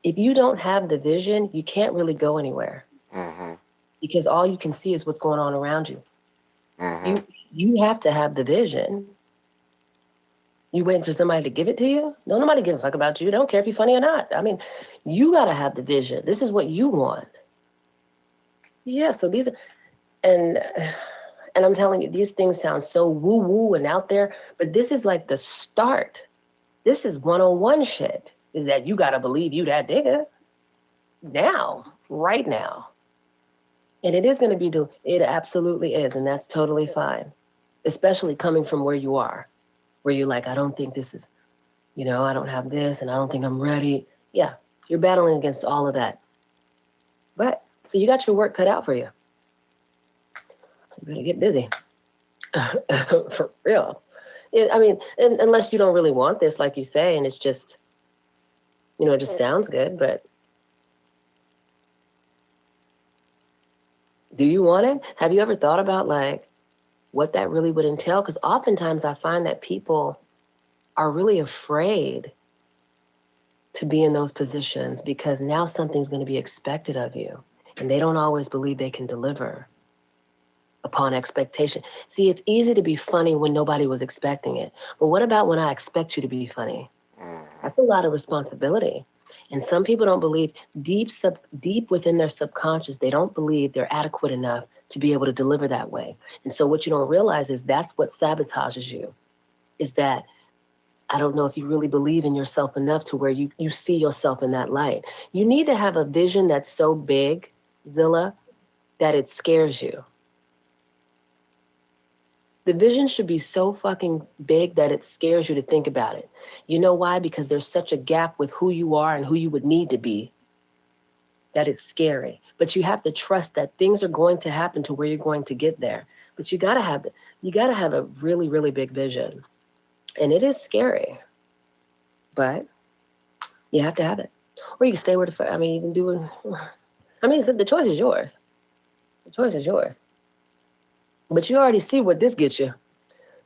if you don't have the vision, you can't really go anywhere. mm-hmm, Because all you can see is what's going on around you. mm-hmm. You have to have the vision. You waiting for somebody to give it to you? No, nobody give a fuck about you. They don't care if you're funny or not. I mean, you gotta have the vision. This is what you want. Yeah, so these are, and I'm telling you, these things sound so woo-woo and out there, but this is like the start. This is 101 shit. Is that you gotta believe you that nigga now, right now. And it is gonna be, it absolutely is, and that's totally fine. Especially coming from where you are, where you're like, I don't think this is, I don't have this and I don't think I'm ready. Yeah, you're battling against all of that. But, so you got your work cut out for you. You better get busy. For real. I mean, unless you don't really want this, like you say, and it's just, it just sounds good, but do you want it? Have you ever thought about like what that really would entail? Because oftentimes I find that people are really afraid to be in those positions because now something's going to be expected of you and they don't always believe they can deliver upon expectation. See, it's easy to be funny when nobody was expecting it. But what about when I expect you to be funny? That's a lot of responsibility. And some people don't believe deep within their subconscious, they don't believe they're adequate enough to be able to deliver that way. And so what you don't realize is that's what sabotages you, is that I don't know if you really believe in yourself enough to where you see yourself in that light. You need to have a vision that's so big, Zilla, that it scares you. The vision should be so fucking big that it scares you to think about it. You know why? Because there's such a gap with who you are and who you would need to be that it's scary. But you have to trust that things are going to happen to where you're going to get there. But you gotta have a really, really big vision. And it is scary. But you have to have it. Or you can stay where you can do it. The choice is yours. The choice is yours. But you already see what this gets you.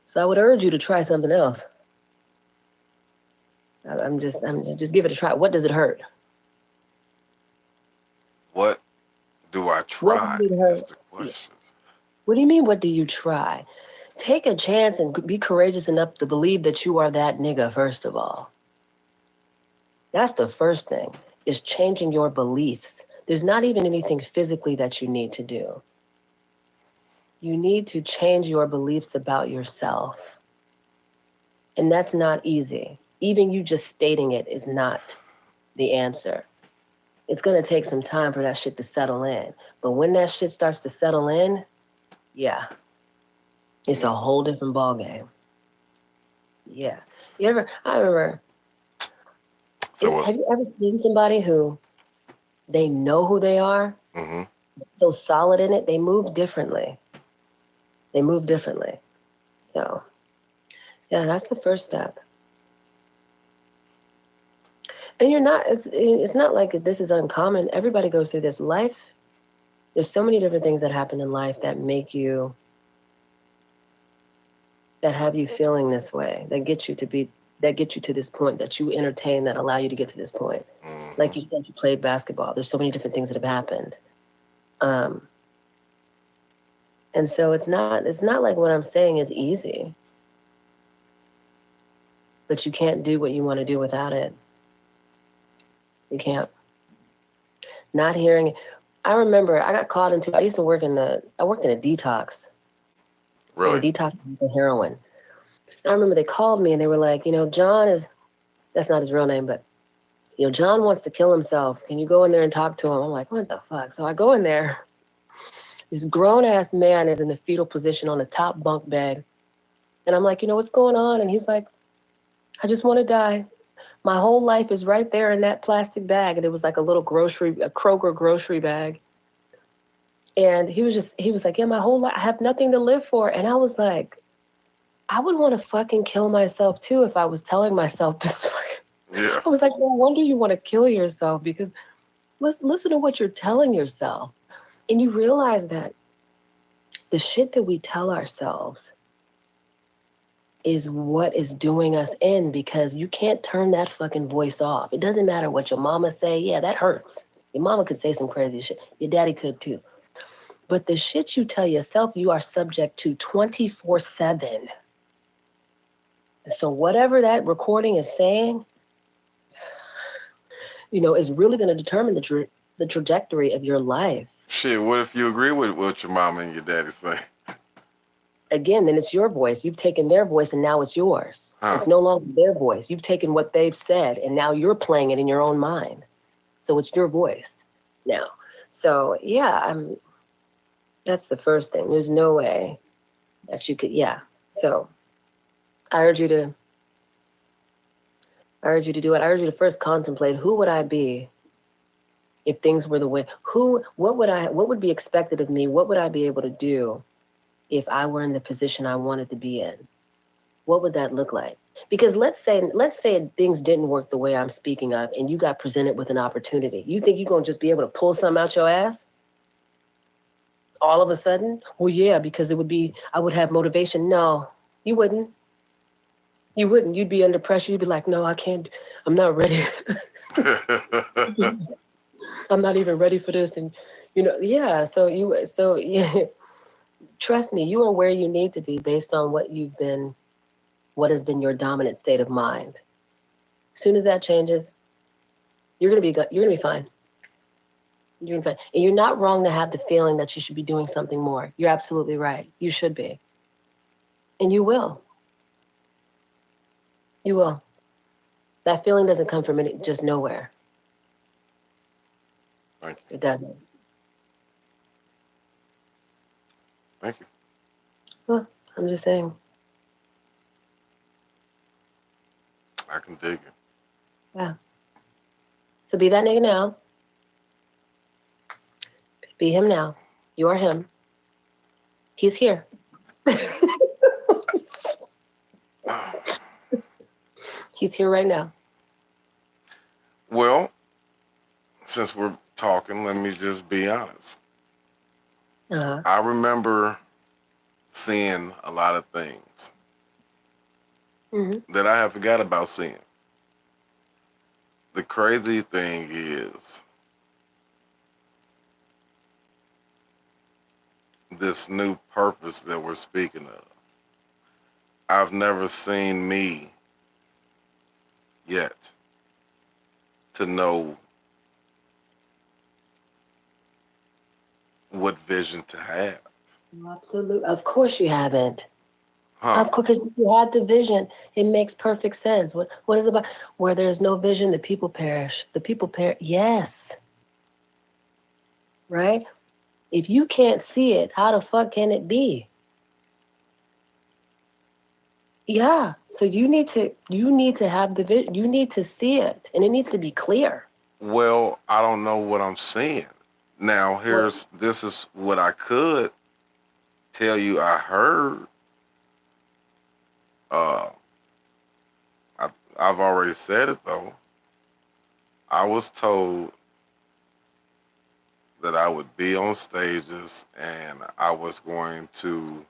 So I would urge you to try something else. I'm just give it a try. What does it hurt? What do I try? Is the question. What do you mean, what do you try? Take a chance and be courageous enough to believe that you are that nigga, first of all. That's the first thing, is changing your beliefs. There's not even anything physically that you need to do. You need to change your beliefs about yourself. And that's not easy. Even you just stating it is not the answer. It's going to take some time for that shit to settle in. But when that shit starts to settle in, yeah, it's a whole different ballgame. Yeah. I remember, have you ever seen somebody who they know who they are, so solid in it, they move differently. So, yeah, that's the first step. And it's not like this is uncommon. Everybody goes through this. Life, there's so many different things that happen in life that have you feeling this way, that get you to this point, that you entertain, that allow you to get to this point. Like you said, you played basketball. There's so many different things that have happened. And so it's not like what I'm saying is easy, but you can't do what you want to do without it. You can't. Not hearing. I remember I got called into, I worked in a detox. They were Really? detoxing the heroin. I remember they called me and they were like, John is, that's not his real name, but, John wants to kill himself. Can you go in there and talk to him? I'm like, what the fuck? So I go in there. This grown ass man is in the fetal position on the top bunk bed. And I'm like, what's going on? And he's like, I just want to die. My whole life is right there in that plastic bag. And it was like a little a Kroger grocery bag. And he was like, yeah, my whole life, I have nothing to live for. And I was like, I would want to fucking kill myself too if I was telling myself this. Yeah. I was like, no wonder you want to kill yourself, because listen to what you're telling yourself. And you realize that the shit that we tell ourselves is what is doing us in, because you can't turn that fucking voice off. It doesn't matter what your mama say. Yeah, that hurts. Your mama could say some crazy shit. Your daddy could too. But the shit you tell yourself, you are subject to 24/7. So whatever that recording is saying, is really going to determine the trajectory of your life. Shit, what if you agree with what your mama and your daddy say? Again, then it's your voice. You've taken their voice and now it's yours. Huh. It's no longer their voice. You've taken what they've said and now you're playing it in your own mind. So it's your voice now. So yeah, that's the first thing. There's no way that you could, yeah. So I urge you to do it. I urge you to first contemplate, who would I be if things were the way, what would be expected of me? What would I be able to do if I were in the position I wanted to be in? What would that look like? Because let's say things didn't work the way I'm speaking of and you got presented with an opportunity. You think you're going to just be able to pull something out your ass? All of a sudden? Well, yeah, because I would have motivation. No, you wouldn't. You wouldn't. You'd be under pressure. You'd be like, no, I can't. I'm not ready. I'm not even ready for this. And, yeah. So yeah, trust me, you are where you need to be based on what has been your dominant state of mind. As soon as that changes, you're gonna be fine. You're gonna be fine. And you're not wrong to have the feeling that you should be doing something more. You're absolutely right. You should be. And you will. You will. That feeling doesn't come from just nowhere. Thank you. It doesn't. Thank you. Well, I'm just saying. I can dig it. Yeah. So be that nigga now. Be him now. You are him. He's here. He's here right now. Well, since we're talking, let me just be honest. Uh-huh. I remember seeing a lot of things that I have forgot about seeing. The crazy thing is, this new purpose that we're speaking of. I've never seen me yet to know what vision to have. Absolutely. Of course you haven't. Huh. Of course, because if you had the vision, it makes perfect sense. What is it about? Where there is no vision, the people perish. The people perish. Yes. Right? If you can't see it, how the fuck can it be? Yeah. So you need to have the vision. You need to see it, and it needs to be clear. Well, I don't know what I'm seeing. Now, this is what I could tell you I heard. I've already said it though. I was told that I would be on stages and I was going to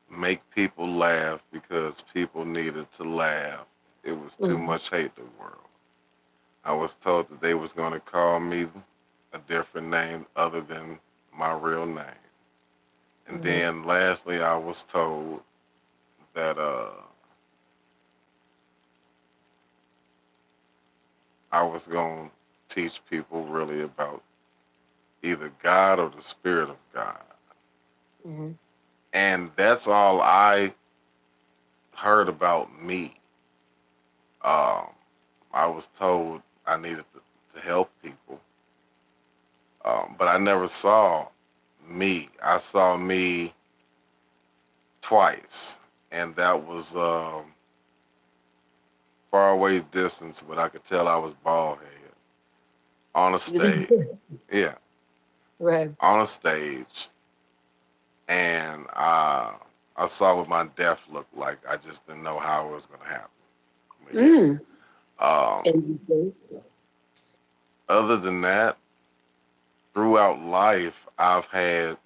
make people laugh because people needed to laugh. It was too much hate in the world. I was told that they was going to call me a different name other than my real name. And then lastly, I was told that I was going to teach people really about either God or the Spirit of God. And that's all I heard about me. Um, I was told I needed to help people, but I never saw me. I saw me twice, and that was far away distance, but I could tell I was bald headed on a stage. Yeah, Right. on a stage, and I saw what my death looked like. I just didn't know how it was gonna happen. But yeah. Mm. Um, And you think? other than that, throughout life, I've had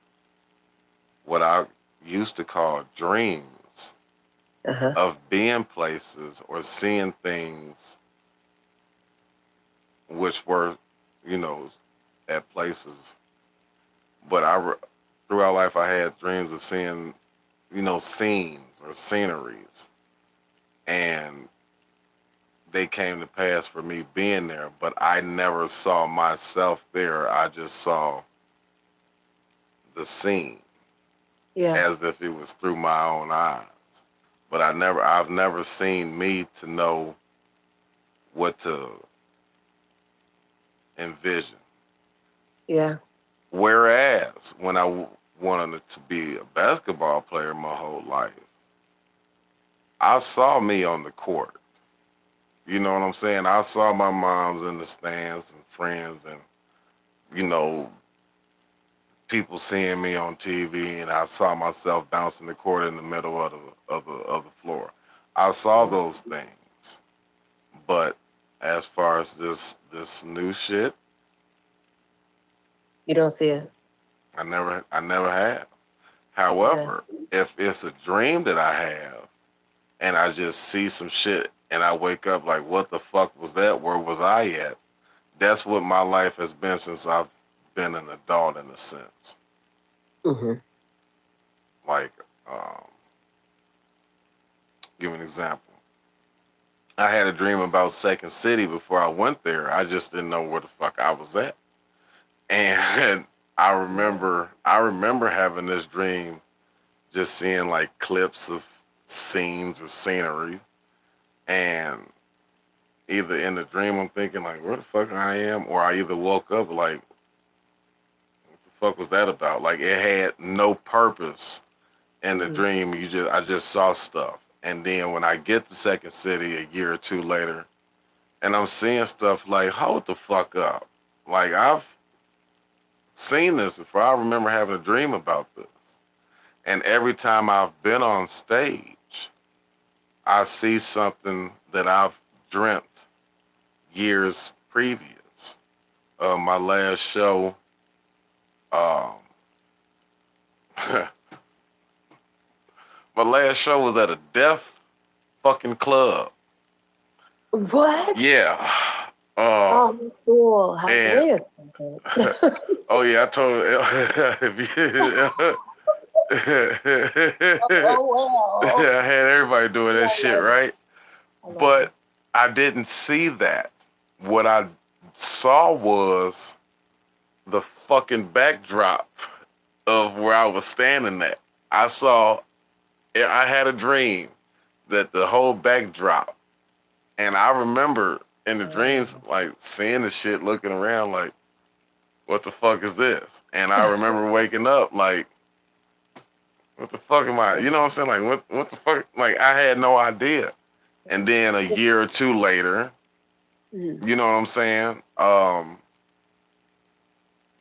what I used to call dreams Uh-huh. of being places or seeing things which were, you know, at places. But throughout life, I had dreams of seeing, scenes or sceneries, and they came to pass for me being there. But I never saw myself there. I just saw the scene Yeah. as if it was through my own eyes. But I've never seen me to know what to envision. Yeah. Whereas when wanted to be a basketball player my whole life, I saw me on the court. You know what I'm saying? I saw my moms in the stands and friends and, you know, people seeing me on TV, and I saw myself bouncing the court in the middle of the floor. I saw Yeah. those things. But as far as this new shit, You don't see it. I never have. Yeah. However, if it's a dream that I have and I just see some shit and I wake up like, what the fuck was that? Where was I at? That's what my life has been since I've been an adult in a sense. Mm-hmm. Like, um, give an example. I had a dream about Second City before I went there. I just didn't know where the fuck I was at. And I remember having this dream, just seeing like clips of scenes or scenery, and either in the dream I'm thinking like where the fuck I am, or I either woke up like what the fuck was that about? Like it had no purpose in the Mm-hmm. dream. I just saw stuff, and then when I get to Second City a year or two later, and I'm seeing stuff like hold the fuck up, like I've seen this before. I remember having a dream about this. And every time I've been on stage, I see something that I've dreamt years previous. My last show, um, my last show was at a deaf fucking club. What? Yeah. Oh, cool. And Wait a second. oh yeah, I told Oh, I had everybody doing wow. that I shit, love it. right? I love it. But I didn't see that. What I saw was the fucking backdrop of where I was standing at. I had a dream that the whole backdrop, and I remember in the dreams like seeing the shit, looking around like, what the fuck is this? And I remember waking up like, what the fuck am I? You know what I'm saying? Like, what the fuck? Like, I had no idea. And then a year or two later, Mm. you know what I'm saying?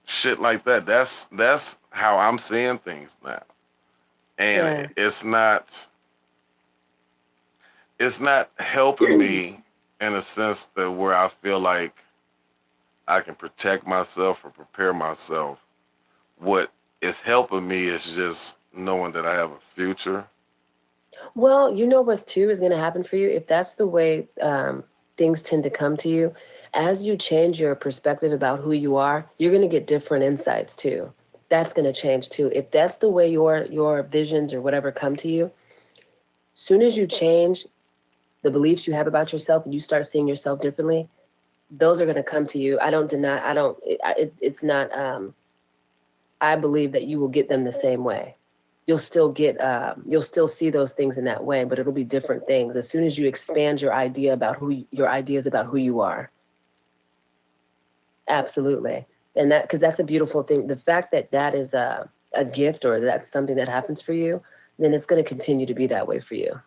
Shit like that. That's how I'm seeing things now. Yeah. And it's not helping me in a sense that where I feel like I can protect myself or prepare myself. What is helping me is just knowing that I have a future. Well, you know what's too is going to happen for you if that's the way things tend to come to you. As you change your perspective about who you are, you're going to get different insights too. That's going to change too. If that's the way your visions or whatever come to you, soon as you change the beliefs you have about yourself and you start seeing yourself differently, those are going to come to you. I don't deny. I don't. It's not. I believe that you will get them the same way. you'll still get you'll still see those things in that way, but it'll be different things as soon as you expand your ideas about who you are. Absolutely. And that, because that's a beautiful thing. The fact that that is a gift, or that's something that happens for you, then it's going to continue to be that way for you.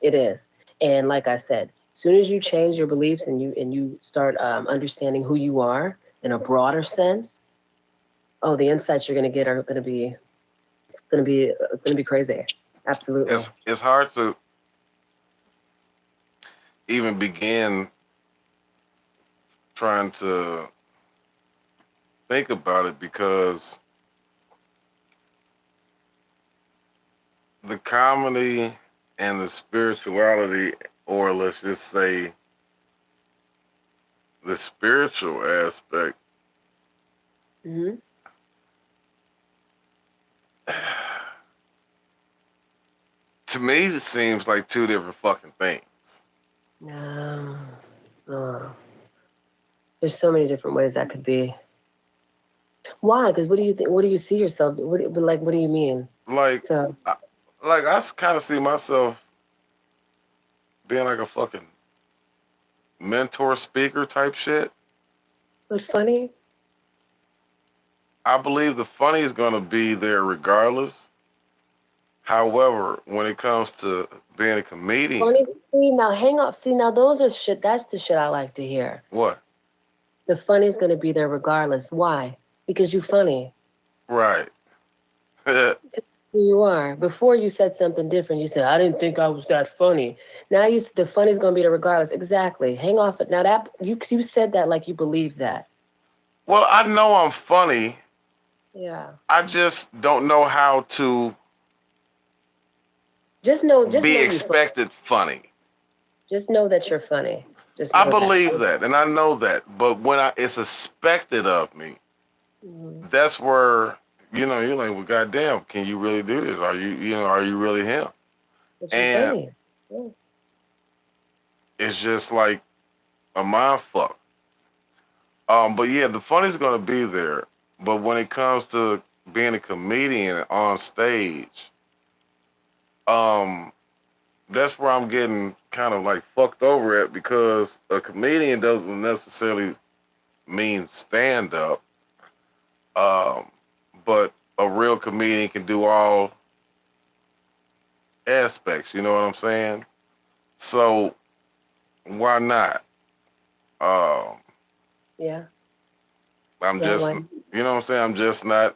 It is. And like I said, as soon as you change your beliefs and you start understanding who you are in a broader sense, oh, the insights you're going to get are going to be, it's going to be crazy. Absolutely. It's hard to even begin trying to think about it, because the comedy and the spirituality, or let's just say the spiritual aspect, Hmm. to me, it seems like two different fucking things. No. Oh. There's so many different ways that could be. Why? Because what do you think? What do you see yourself? What do you mean? Like, So, I kind of see myself being like a fucking mentor speaker type shit. but funny. I believe the funny is going to be there regardless. However, when it comes to being a comedian, Funny. See now, hang up. See now, those are shit. That's the shit I like to hear. what? The funny's gonna be there regardless. Why? Because you funny. Right. Who you are. Before you said something different. You said I didn't think I was that funny. Now the funny's gonna be there regardless. Exactly. Hang off it. Now that you said that like you believe that. Well, I know I'm funny. Yeah. I just don't know how to Just know be you're funny. expected funny. Just know that you're funny. Just I know believe that, and I know that. But when it's expected of me, that's where, you're like, well, goddamn, can you really do this? Are you really him? But you're And funny. Yeah. it's just like a mind fuck. But yeah, the funny's gonna be there. But when it comes to being a comedian on stage, um, that's where I'm getting kind of like fucked over at, because a comedian doesn't necessarily mean stand up. Um, but a real comedian can do all aspects. You know what I'm saying? So why not? Um, Yeah. I'm Yeah. just, Why? you know what I'm saying? I'm just not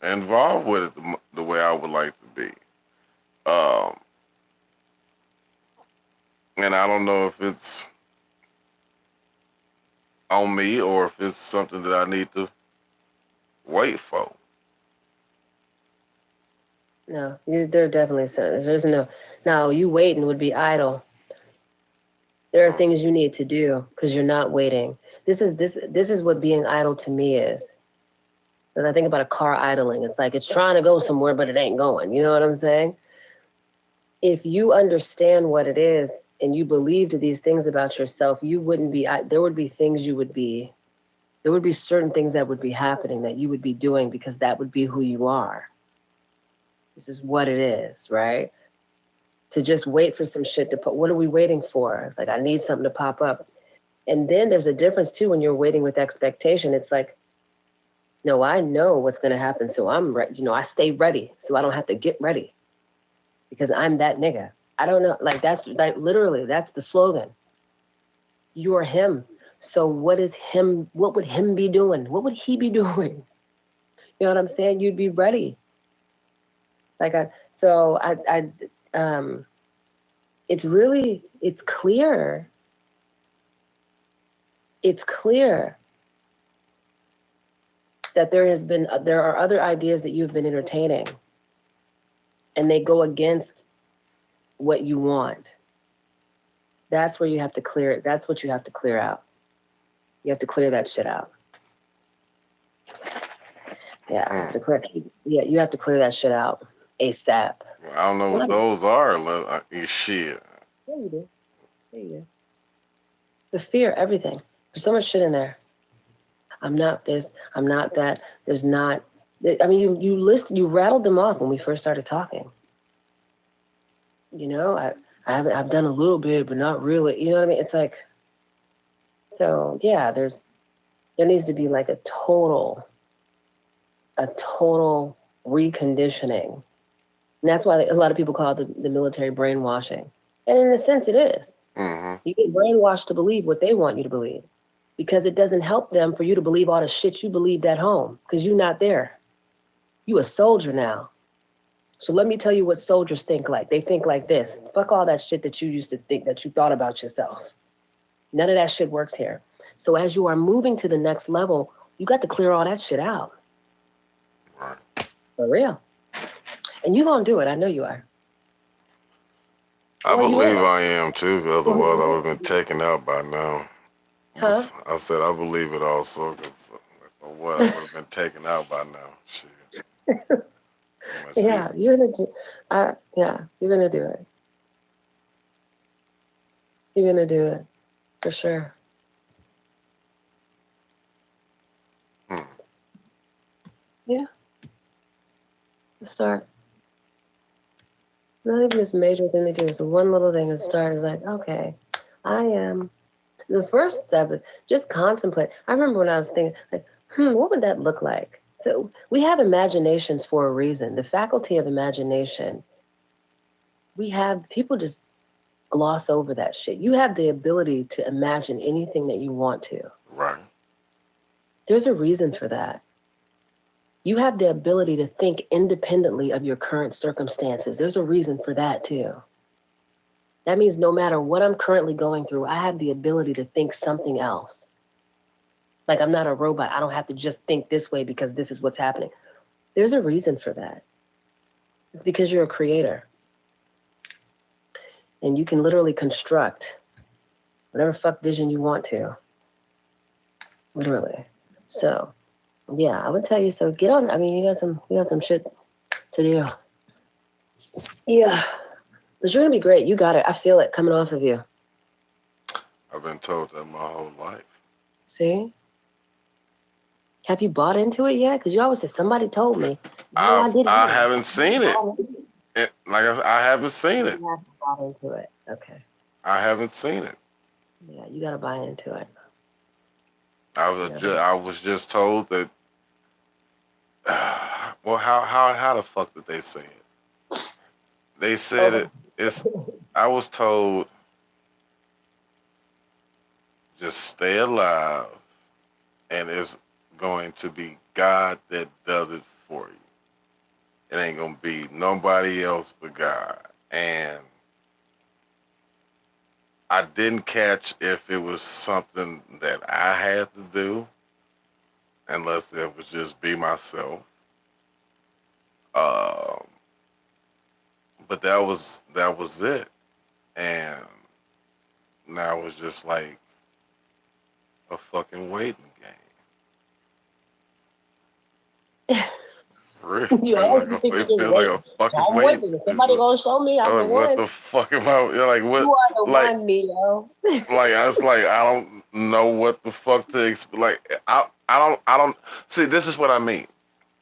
involved with it the way I would like to be. Um, and I don't know if it's on me or if it's something that I need to wait for. No. There definitely there's no. Now you waiting would be idle. There are things you need to do because you're not waiting. This is what being idle to me is. Because I think about a car idling. It's like it's trying to go somewhere, but it ain't going. You know what I'm saying? If you understand what it is and you believed these things about yourself, you wouldn't be, there would be things there would be certain things that would be happening that you would be doing because that would be who you are. This is what it is, right? To just wait for some shit to put, what are we waiting for? It's like, I need something to pop up. And then there's a difference too when you're waiting with expectation. It's like, no, I know what's going to happen. So I'm ready. I stay ready so I don't have to get ready because I'm that nigga. I don't know. Like, that's like literally, that's the slogan. You're him. So what is him? What would him be doing? What would he be doing? You know what I'm saying? You'd be ready. Like, it's really, it's clear that there are other ideas that you've been entertaining and they go against what you want. That's where you have to clear it. That's what you have to clear out. You have to clear that shit out. Yeah, you have to clear that shit out ASAP. I don't know what those are. Shit. Yeah, you do. Yeah, you do. The fear, everything. There's so much shit in there. I'm not this. I'm not that. There's not. I mean, you rattled them off when we first started talking. You know, I've done a little bit, but not really. You know what I mean? It's like, so yeah, there needs to be like a total reconditioning. And that's why a lot of people call it the military brainwashing. And in a sense, it is. Mm-hmm. You get brainwashed to believe what they want you to believe because it doesn't help them for you to believe all the shit you believed at home because you're not there. You a soldier now. So let me tell you what soldiers think like. They think like this. Fuck all that shit that you used to think that you thought about yourself. None of that shit works here. So as you are moving to the next level, you got to clear all that shit out. Right. For real. And you're going to do it. I know you are. I Well, you believe will. I am too, 'cause otherwise I would have been taken out by now. Huh? I said I believe it also, 'cause what I would have been taken out by now. Shit. Much Yeah, easier. you're going to do yeah, you're going to do it. You're going to do it. For sure. Hmm. Yeah. Start. Not even this major thing to do. It's one little thing to start. Is like, okay, I am. The first step is just contemplate. I remember when I was thinking, like, what would that look like? So we have imaginations for a reason. The faculty of imagination, we have people just gloss over that shit. You have the ability to imagine anything that you want to. Right. There's a reason for that. You have the ability to think independently of your current circumstances. There's a reason for that too. That means no matter what I'm currently going through, I have the ability to think something else. Like I'm not a robot. I don't have to just think this way because this is what's happening. There's a reason for that. It's because you're a creator and you can literally construct whatever fuck vision you want to. Literally. So, yeah, I would tell you. So get on. I mean, you got some shit to do. Yeah, but you're gonna be great. You got it. I feel it coming off of you. I've been told that my whole life. See? Have you bought into it yet? Because you always say somebody told me. No, I didn't. I haven't seen it. Like I haven't seen it. You have to buy into it. Okay. I haven't seen it. Yeah, you gotta buy into it. I was just told that. Well, how the fuck did they say it? They said it. It's. I was told just stay alive, and it's going to be God that does it for you. It ain't gonna be nobody else but God. And I didn't catch if it was something that I had to do, unless it was just be myself. Um, but that was it, and now it's just like a fucking waiting game. For real, You always think it you just feels like wait. a fucking I'm waiting. waiting. Somebody gonna show me I'm the Like what one. the fuck am I? You're like what? You are the Like one, Neo. I was like I don't know what the fuck to like. I don't see. This is what I mean.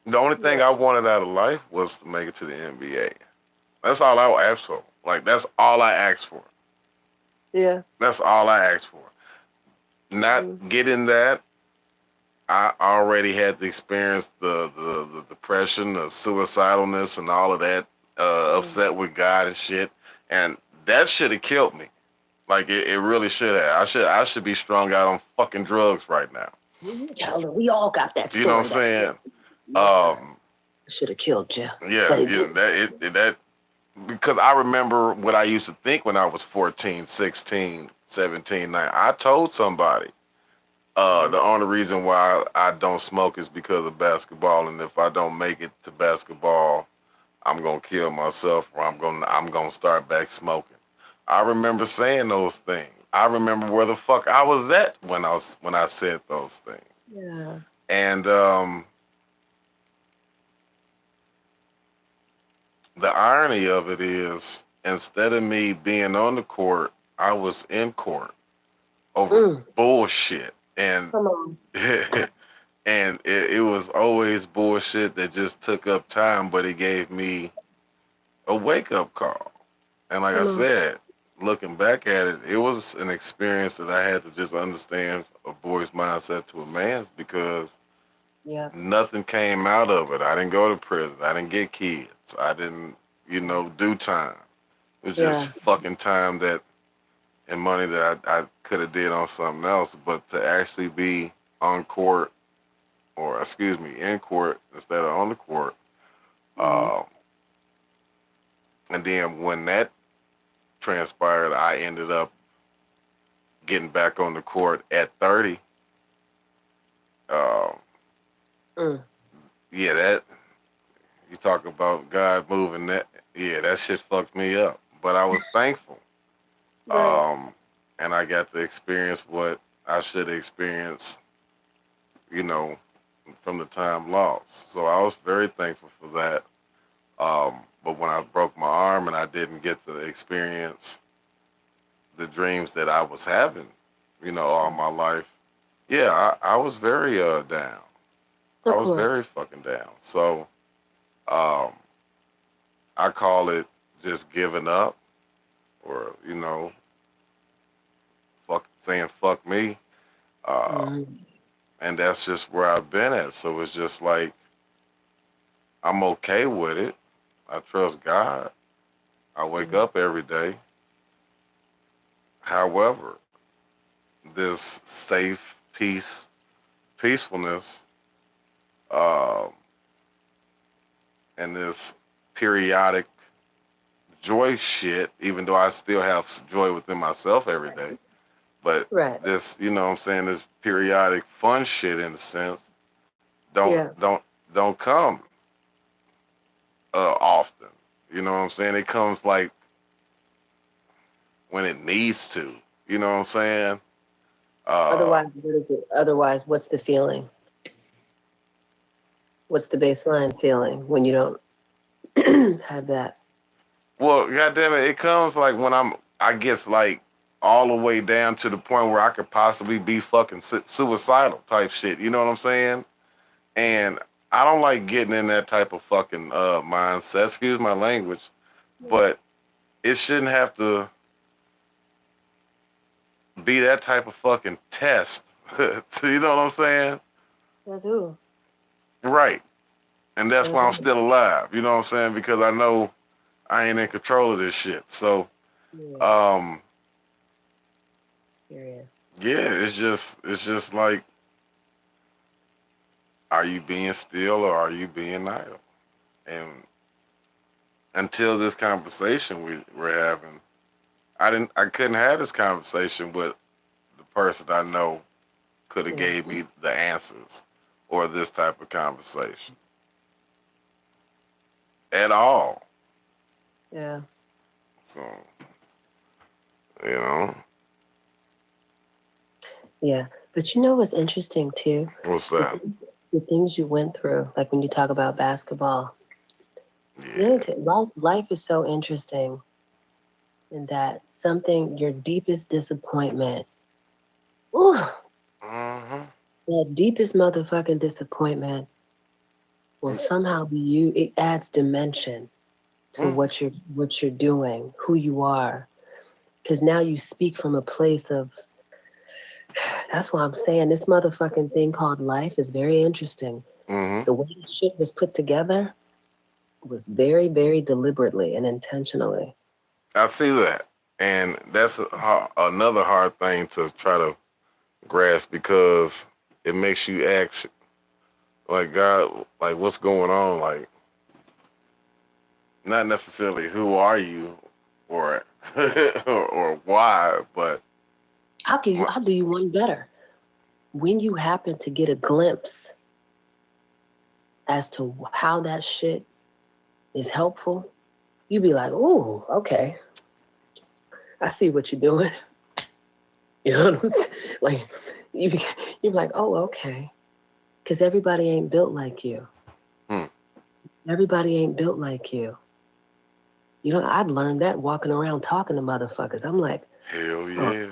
The only thing I wanted out of life was to make it to the NBA. That's all I asked for. Like that's all I asked for. Yeah. That's all I asked for. Not getting that. I already had to experience the depression, the suicidalness, and all of that. Upset with God and shit, and that should have killed me. Like it really should have. I should be strung out on fucking drugs right now. We all got that story. You know what I'm saying? Should have killed you. Yeah, But it yeah, didn't. that because I remember what I used to think when I was 14, 16, 17, 9. I told somebody the only reason why I don't smoke is because of basketball, and if I don't make it to basketball, I'm gonna kill myself, or I'm gonna start back smoking. I remember saying those things. I remember where the fuck I was at when I said those things. Yeah. And the irony of it is, instead of me being on the court, I was in court over bullshit. And Come on. and And it was always bullshit that just took up time, but it gave me a wake up call. And like I Come on. said, looking back at it, it was an experience that I had to just understand a boy's mindset to a man's because Yeah. nothing came out of it. I didn't go to prison. I didn't get kids. I didn't, do time. It was just Yeah. fucking time that and money that I could have did on something else. But to actually be on court, or excuse me, in court instead of on the court, Mm-hmm. uh, and then when that transpired, I ended up getting back on the court at 30. Uh, Mm. yeah, that you talk about God moving that. Yeah, that shit fucked me up. But I was thankful. Right. And I got to experience what I should experience, you know, from the time lost. So I was very thankful for that. But when I broke my arm and I didn't get to experience the dreams that I was having, all my life, yeah, I was very down. I Of was course. very fucking down. So um, I call it just giving up, or saying fuck me. Uh, Mm-hmm. and that's just where I've been at. So it's just like I'm okay with it. I trust God. I wake up every day. However, this safe peacefulness, uh, and this periodic joy shit, even though I still have joy within myself every day, but Right. this, what I'm saying, this periodic fun shit in a sense, don't Yeah. don't don't come often. You know what I'm saying? It comes like when it needs to. You know what I'm saying? Uh, Otherwise, what is it? Otherwise, what's the feeling? What's the baseline feeling when you don't have that? well, goddamn it, it comes like when I guess like all the way down to the point where I could possibly be fucking suicidal type shit. You know what I'm saying? And I don't like getting in that type of fucking mindset. Excuse my language, but it shouldn't have to be that type of fucking test. You know what I'm saying? That's who. Right. And that's why I'm Okay. still alive. You know what I'm saying? Because I know I ain't in control of this shit. So, Yeah. um, Period. yeah, it's just like, are you being still or are you being idle? And until this conversation we're having, I couldn't have this conversation with the person I know could have Yeah. gave me the answers or this type of conversation at all. Yeah. So, you know, Yeah. But you know what's interesting too? what's The, that? th- the things you went through, like when you talk about basketball. Yeah. Life is so interesting in that something, your deepest disappointment, ooh, Mm-hmm. that deepest motherfucking disappointment will somehow be you. It adds dimension to Mm-hmm. what you're doing, who you are. Because now you speak from a place of, that's why I'm saying this motherfucking thing called life is very interesting. Mm-hmm. The way the shit was put together was very, very deliberately and intentionally. I see that, and that's another hard thing to try to grasp because it makes you ask, like, God, like, what's going on? Like, not necessarily who are you, or or why, but I'll do you one better. When you happen to get a glimpse as to how that shit is helpful, you be like, "Oh, okay, I see what you're doing." You know what I'm saying? Like, you you're like, "Oh, okay," because everybody ain't built like you. hmm, Everybody ain't built like you. You know, I'd learned that walking around talking to motherfuckers. I'm like, hell oh, yeah,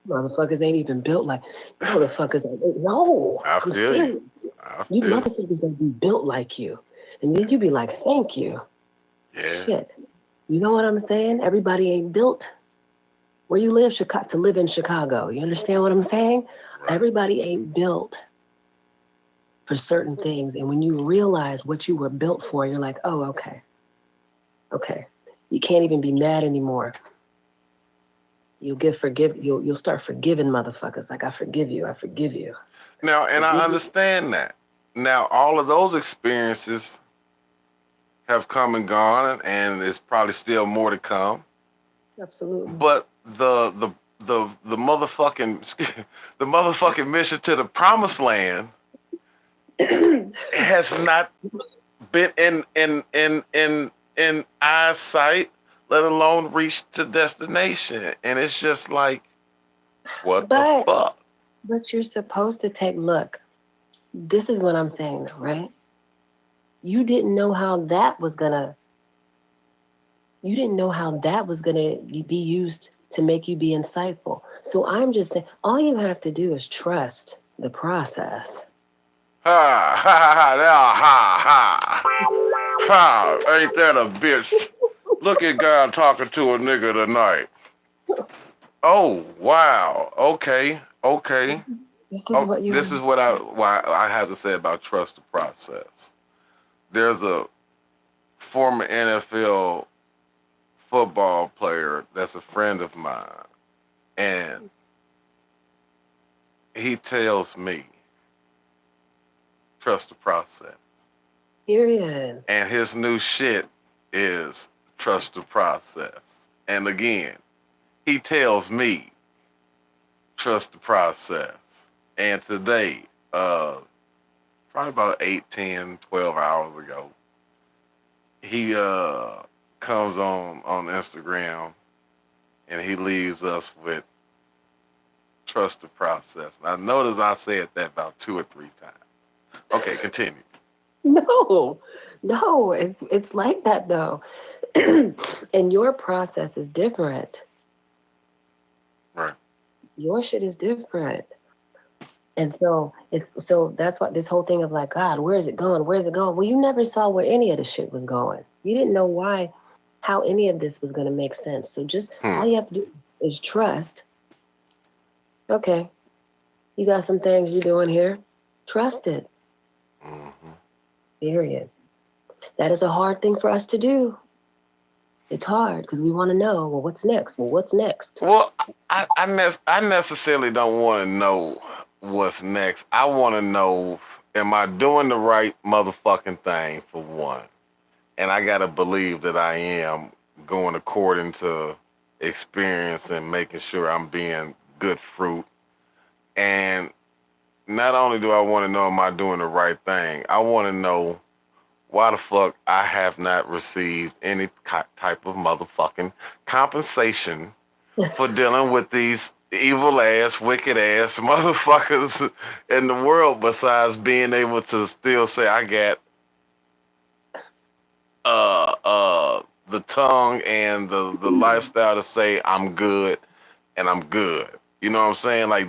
motherfuckers ain't even built like motherfuckers. No, I I'm feel you. serious. I You feel it. motherfuckers gonna be built like you. And then you be like, thank you. Yeah. Shit. You know what I'm saying? Everybody ain't built where you live Chicago to live in Chicago. You understand what I'm saying? Right. Everybody ain't built for certain things. And when you realize what you were built for, you're like, oh, okay. Okay. You can't even be mad anymore. You'll start forgiving motherfuckers. Like, I forgive you, I forgive you. Now, and I Forgive you. understand that. Now, all of those experiences have come and gone, and there's probably still more to come. Absolutely. But the motherfucking the motherfucking mission to the promised land has not been in eyesight, let alone reached to destination. And it's just like, what the but fuck? but you're supposed to look, this is what I'm saying though, right? You didn't know how that was gonna be used to make you be insightful. So I'm just saying, all you have to do is trust the process. Ha ha ha ha ha! Ain't that a bitch? Look at God talking to a nigga tonight. Oh wow. Okay. Okay. This is Oh, what you this is what why I have to say about trust the process. There's a former NFL football player that's a friend of mine, and he tells me trust the process. period. And his new shit is trust the process. And again, he tells me trust the process. And today, probably about 8, 10, 12 hours ago, he comes on Instagram and he leaves us with trust the process. Now notice I said that about 2 or 3 times. Okay, continue. No, no, it's like that though. And your process is different. Right. Your shit is different. And so that's what this whole thing of like, God, where is it going? Where is it going? Well, you never saw where any of the shit was going. You didn't know how any of this was gonna make sense. So just Hmm. all you have to do is trust. Okay, you got some things you're doing here. Trust it. Mm-hmm. Period. That is a hard thing for us to do. It's hard because we want to know, well, what's next? Well, what's next? Well, I necessarily don't want to know what's next. I want to know, am I doing the right motherfucking thing for one? And I gotta believe that I am going according to experience and making sure I'm being good fruit. And not only do I want to know, am I doing the right thing? I want to know why the fuck I have not received any type of motherfucking compensation for dealing with these evil ass, wicked ass motherfuckers in the world, besides being able to still say I got the tongue and the lifestyle to say I'm good and I'm good. You know what I'm saying? Like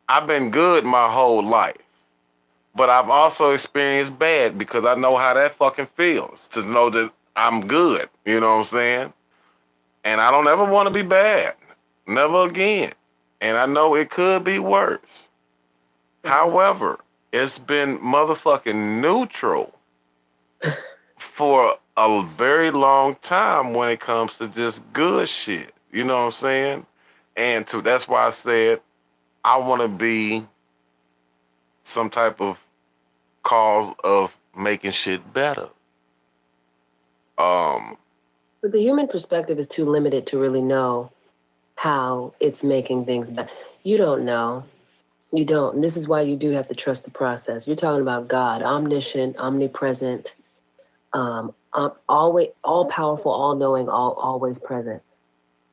I've been good my whole life. But I've also experienced bad because I know how that fucking feels to know that I'm good. You know what I'm saying? And I don't ever want to be bad. Never again. And I know it could be worse. However, it's been motherfucking neutral for a very long time when it comes to just good shit. You know what I'm saying? And that's why I said I want to be some type of cause of making shit better. But the human perspective is too limited to really know how it's making things better. You don't know. You don't. And this is why you do have to trust the process. You're talking about God, omniscient, omnipresent, always all powerful, all knowing, always present.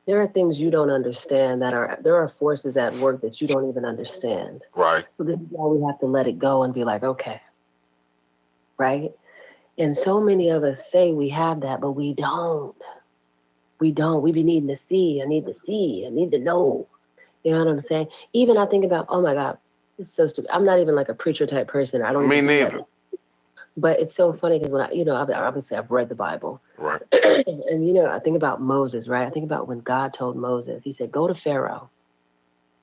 There are things you don't understand there are forces at work that you don't even understand. Right. So this is why we have to let it go and be like, okay, right? And so many of us say we have that, but we don't. We don't. We be needing to see. I need to see. I need to know. You know what I'm saying? Even I think about, oh my God, It's so stupid. I'm not even like a preacher type person. I don't Me even do neither. that. But it's so funny because when obviously I've read the Bible, Right. and I think about Moses, right? I think about when God told Moses, He said, "Go to Pharaoh.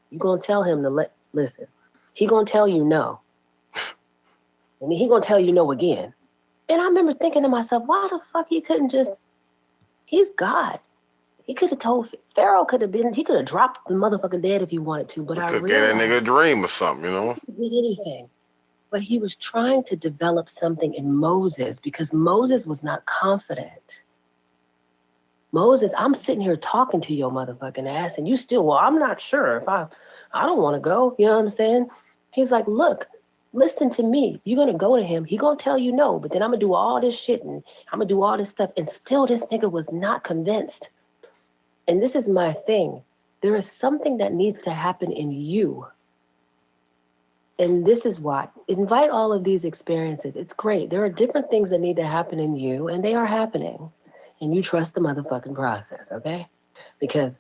You gonna tell him to listen. He gonna tell you no, and he gonna tell you no again." And I remember thinking to myself, why the fuck he couldn't just? He's God. He could have told Pharaoh could have been. He could have dropped the motherfucker dead if he wanted to. But We I could get that nigga realized a dream or something, you know? he did anything. But he was trying to develop something in Moses because Moses was not confident. Moses, I'm sitting here talking to your motherfucking ass, and you still, well, I'm not sure if I don't want to go. You know what I'm saying? He's like, look, listen to me. You're gonna go to him. He gonna tell you no, but then I'm gonna do all this shit and I'm gonna do all this stuff, and still this nigga was not convinced. And this is my thing. There is something that needs to happen in you. And this is why. Invite all of these experiences. It's great. There are different things that need to happen in you, and they are happening. And you trust the motherfucking process, okay? Because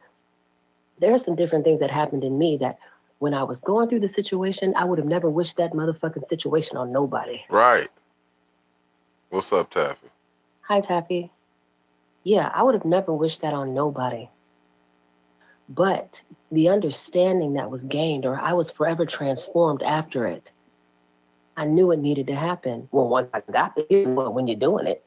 there are some different things that happened in me that when I was going through the situation, I would have never wished that motherfucking situation on nobody. Right. What's up, Taffy? Hi, Taffy. Yeah, I would have never wished that on nobody. But the understanding that was gained, or I was forever transformed after it, I knew it needed to happen. Well, once I got there, you know it when you're doing it.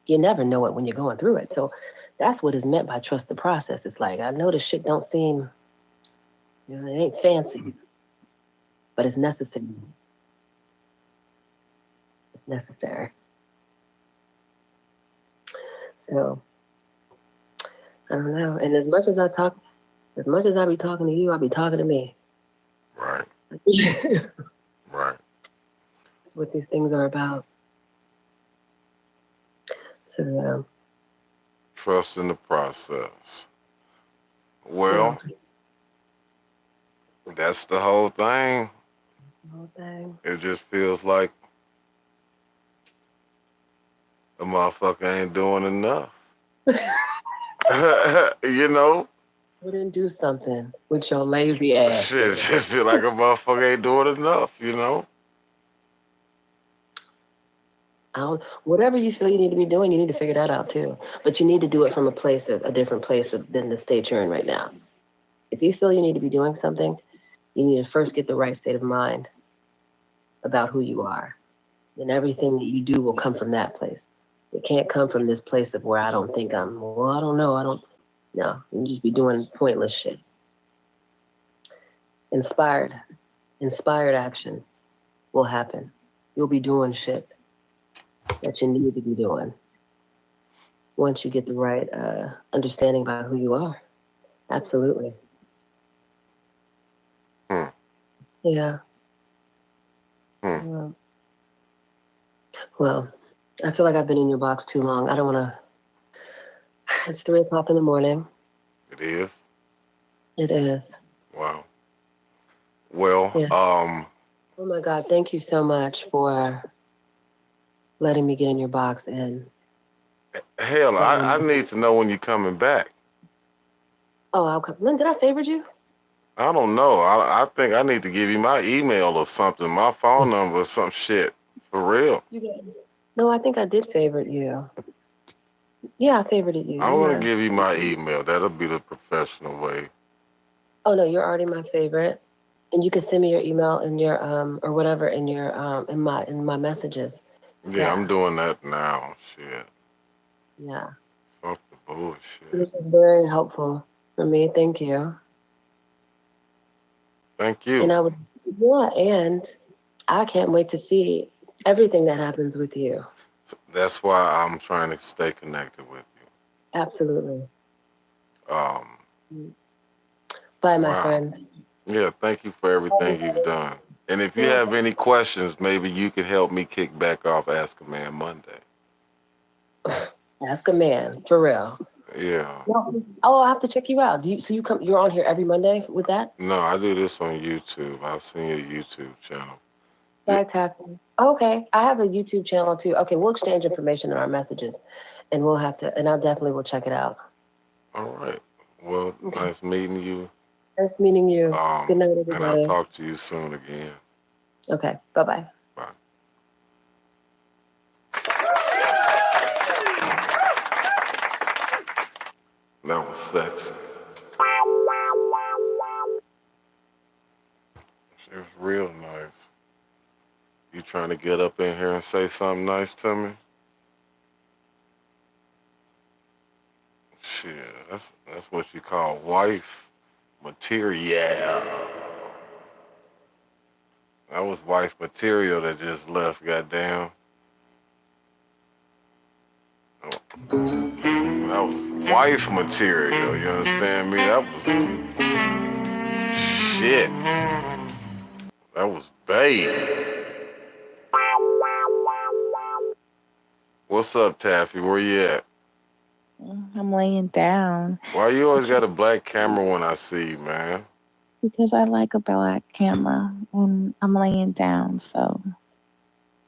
You never know it when you're going through it. So that's what is meant by trust the process. It's like, I know this shit don't seem, it ain't fancy, but it's necessary. It's necessary. So I don't know. And as much as I be talking to you, I be talking to me. Right. That's Right. what these things are about. So Trust in the process. yeah, Well, that's the whole thing. the whole thing. It just feels like the motherfucker ain't doing enough. You know? Wouldn't do something with your lazy ass. Shit, just feel like a motherfucker ain't doing enough, you know? Whatever you feel you need to be doing, you need to figure that out too. But you need to do it from a different place than the state you're in right now. If you feel you need to be doing something, you need to first get the right state of mind about who you are. Then everything that you do will come from that place. It can't come from this place of where I don't think well, I don't know. No, you just be doing pointless shit. Inspired action will happen. You'll be doing shit that you need to be doing once you get the right understanding about who you are. Absolutely. Yeah. Well, I feel like I've been in your box too long. I don't want to. It's 3:00 in the morning. It is? It is. Wow. Well, Yeah. Oh my God! Thank you so much for letting me get in your box. And hell, I need to know when you're coming back. oh, I'll come. Lynn, did I favor you? I don't know. I think I need to give you my email or something, my phone number or some shit. For real. No, I think I did favorite you. Yeah, I favorited you. I'm going to give you my email. That'll be the professional way. Oh, no, you're already my favorite. And you can send me your email and your or whatever in your in my messages. Yeah, I'm doing that now. Shit. Yeah. Fuck the bullshit. This was very helpful for me. Thank you. Thank you. And and I can't wait to see everything that happens with you. That's why I'm trying to stay connected with you. Absolutely. Bye, wow. my friend. Yeah, thank you for everything you've done. And if you have any questions, maybe you could help me kick back off Ask a Man Monday. Ask a Man, for real. Yeah. No, I'll have to check you out. You're on here every Monday with that? No, I do this on YouTube. I've seen your YouTube channel. Fact tapping. Okay, I have a YouTube channel too. Okay, we'll exchange information in our messages, and and I definitely will check it out. All right. Well, nice meeting you. Nice meeting you. Good night, And I'll everybody. talk to you soon again. Okay. Bye-bye. Bye. That was sexy. She was real nice. You trying to get up in here and say something nice to me? Shit, that's what you call wife material. That was wife material that just left, goddamn. That was wife material, you understand me? That was shit. That was babe. What's up, Taffy? Where you at? I'm laying down Why you always got a black camera when I see you, man? because I like a black camera and I'm laying down, so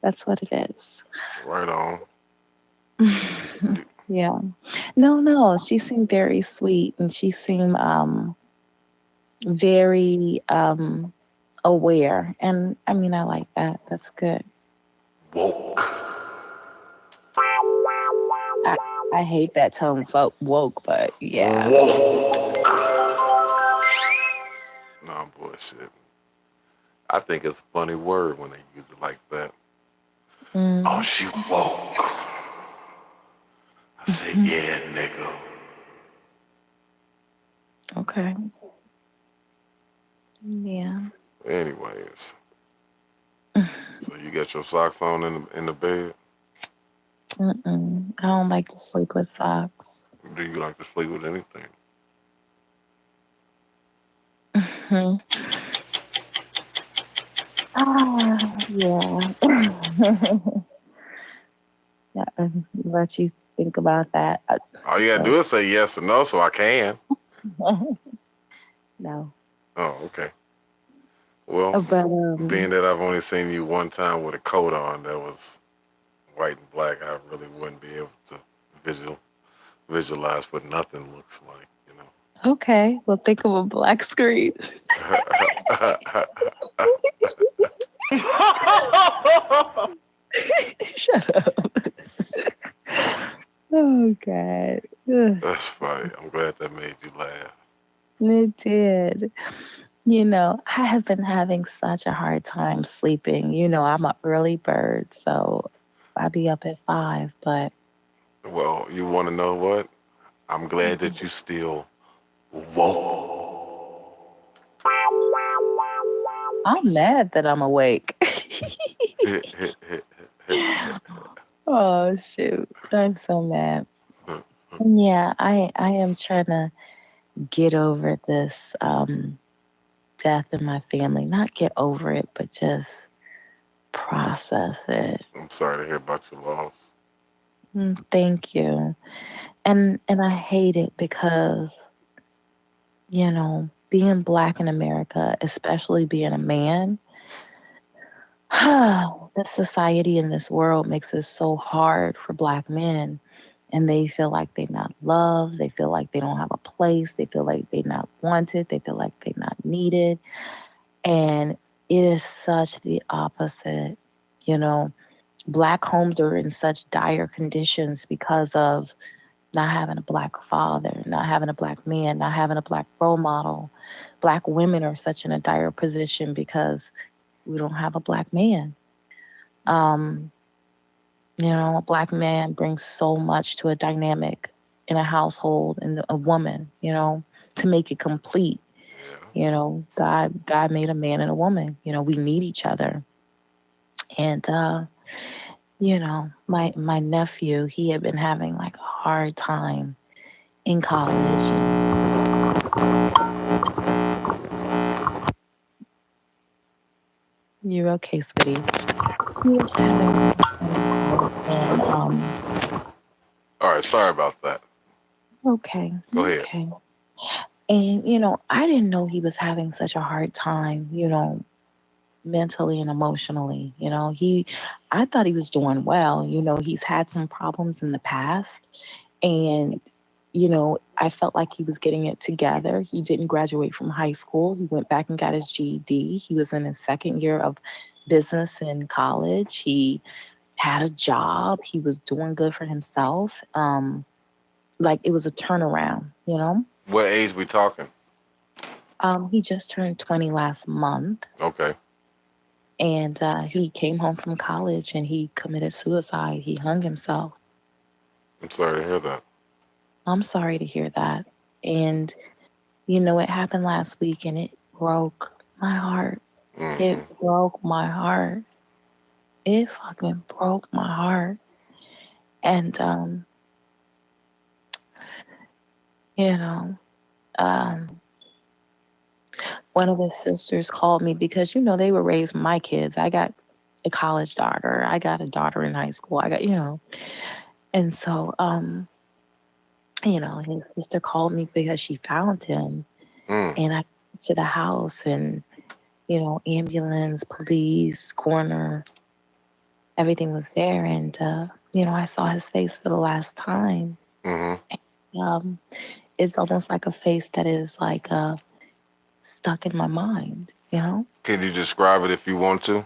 that's what it is. Right on. Yeah. No, she seemed very sweet and she seemed very aware. And I mean I like that. That's good. Woke. I, I hate that term woke, but yeah. Woke. No, I'm bullshit. I think it's a funny word when they use it like that. Oh, she woke. I said, yeah, nigga. Okay. Yeah. Anyways, so you got your socks on in the bed? I don't like to sleep with socks. Do you like to sleep with anything? Yeah. Yeah, let you think about that. All you gotta do is say yes or no, so I can. No. Oh, okay. Well, But being that I've only seen you one time with a coat on that was white and black, I really wouldn't be able to visualize what nothing looks like, you know. okay, well, think of a black screen. Shut up. Oh God. Ugh, That's funny. I'm glad that made you laugh. it did. I have been having such a hard time sleeping. I'm an early bird, so I be up at 5, but Well, you want to know what? I'm glad that you still woke. I'm mad that I'm awake. Oh shoot. I'm so mad. Yeah, I am trying to get over this death in my family. Not get over it, but just process it. I'm sorry to hear about your loss. Thank you. And I hate it because, being black in America, especially being a man, this society in this world makes it so hard for black men. And they feel like they're not loved. They feel like they don't have a place. They feel like they're not wanted. They feel like they're not needed. And it is such the opposite. Black homes are in such dire conditions because of not having a black father, not having a black man, not having a black role model. Black women are such in a dire position because we don't have a black man. Um, a black man brings so much to a dynamic in a household and a woman, to make it complete. God made a man and a woman. We need each other. And my nephew, he had been having like a hard time in college. You're okay, sweetie. He was having and All right, sorry about that. okay. Go ahead. Okay. And I didn't know he was having such a hard time, mentally and emotionally. I thought he was doing well. He's had some problems in the past, and I felt like he was getting it together. He didn't graduate from high school. He went back and got his GED. He was in his second year of business in college. He had a job. He was doing good for himself. Like it was a turnaround. What age we talking? He just turned 20 last month, Okay. and he came home from college and he committed suicide. He hung himself. I'm sorry to hear that. I'm sorry to hear that. And, it happened last week and it broke my heart. Mm-hmm. It broke my heart. It fucking broke my heart. And, you know, um, one of his sisters called me because, they were raising my kids. I got a college daughter. I got a daughter in high school. And so, his sister called me because she found him. And I went to the house and, ambulance, police, coroner, everything was there. And, I saw his face for the last time. Mm-hmm. It's almost like a face that is like stuck in my mind. Can you describe it if you want to?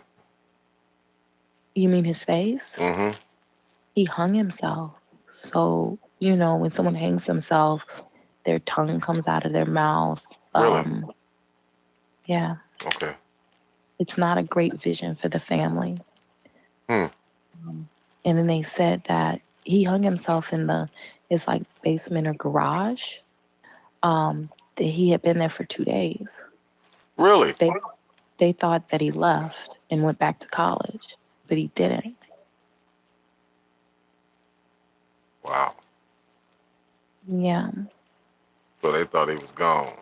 You mean his face? Mm-hmm. He hung himself. So, when someone hangs themselves, their tongue comes out of their mouth. Really? Yeah. Okay. It's not a great vision for the family. Hmm. And then they said that he hung himself in his like basement or garage. That he had been there for 2 days. Really? They thought that he left and went back to college, but he didn't. Wow. Yeah. So they thought he was gone.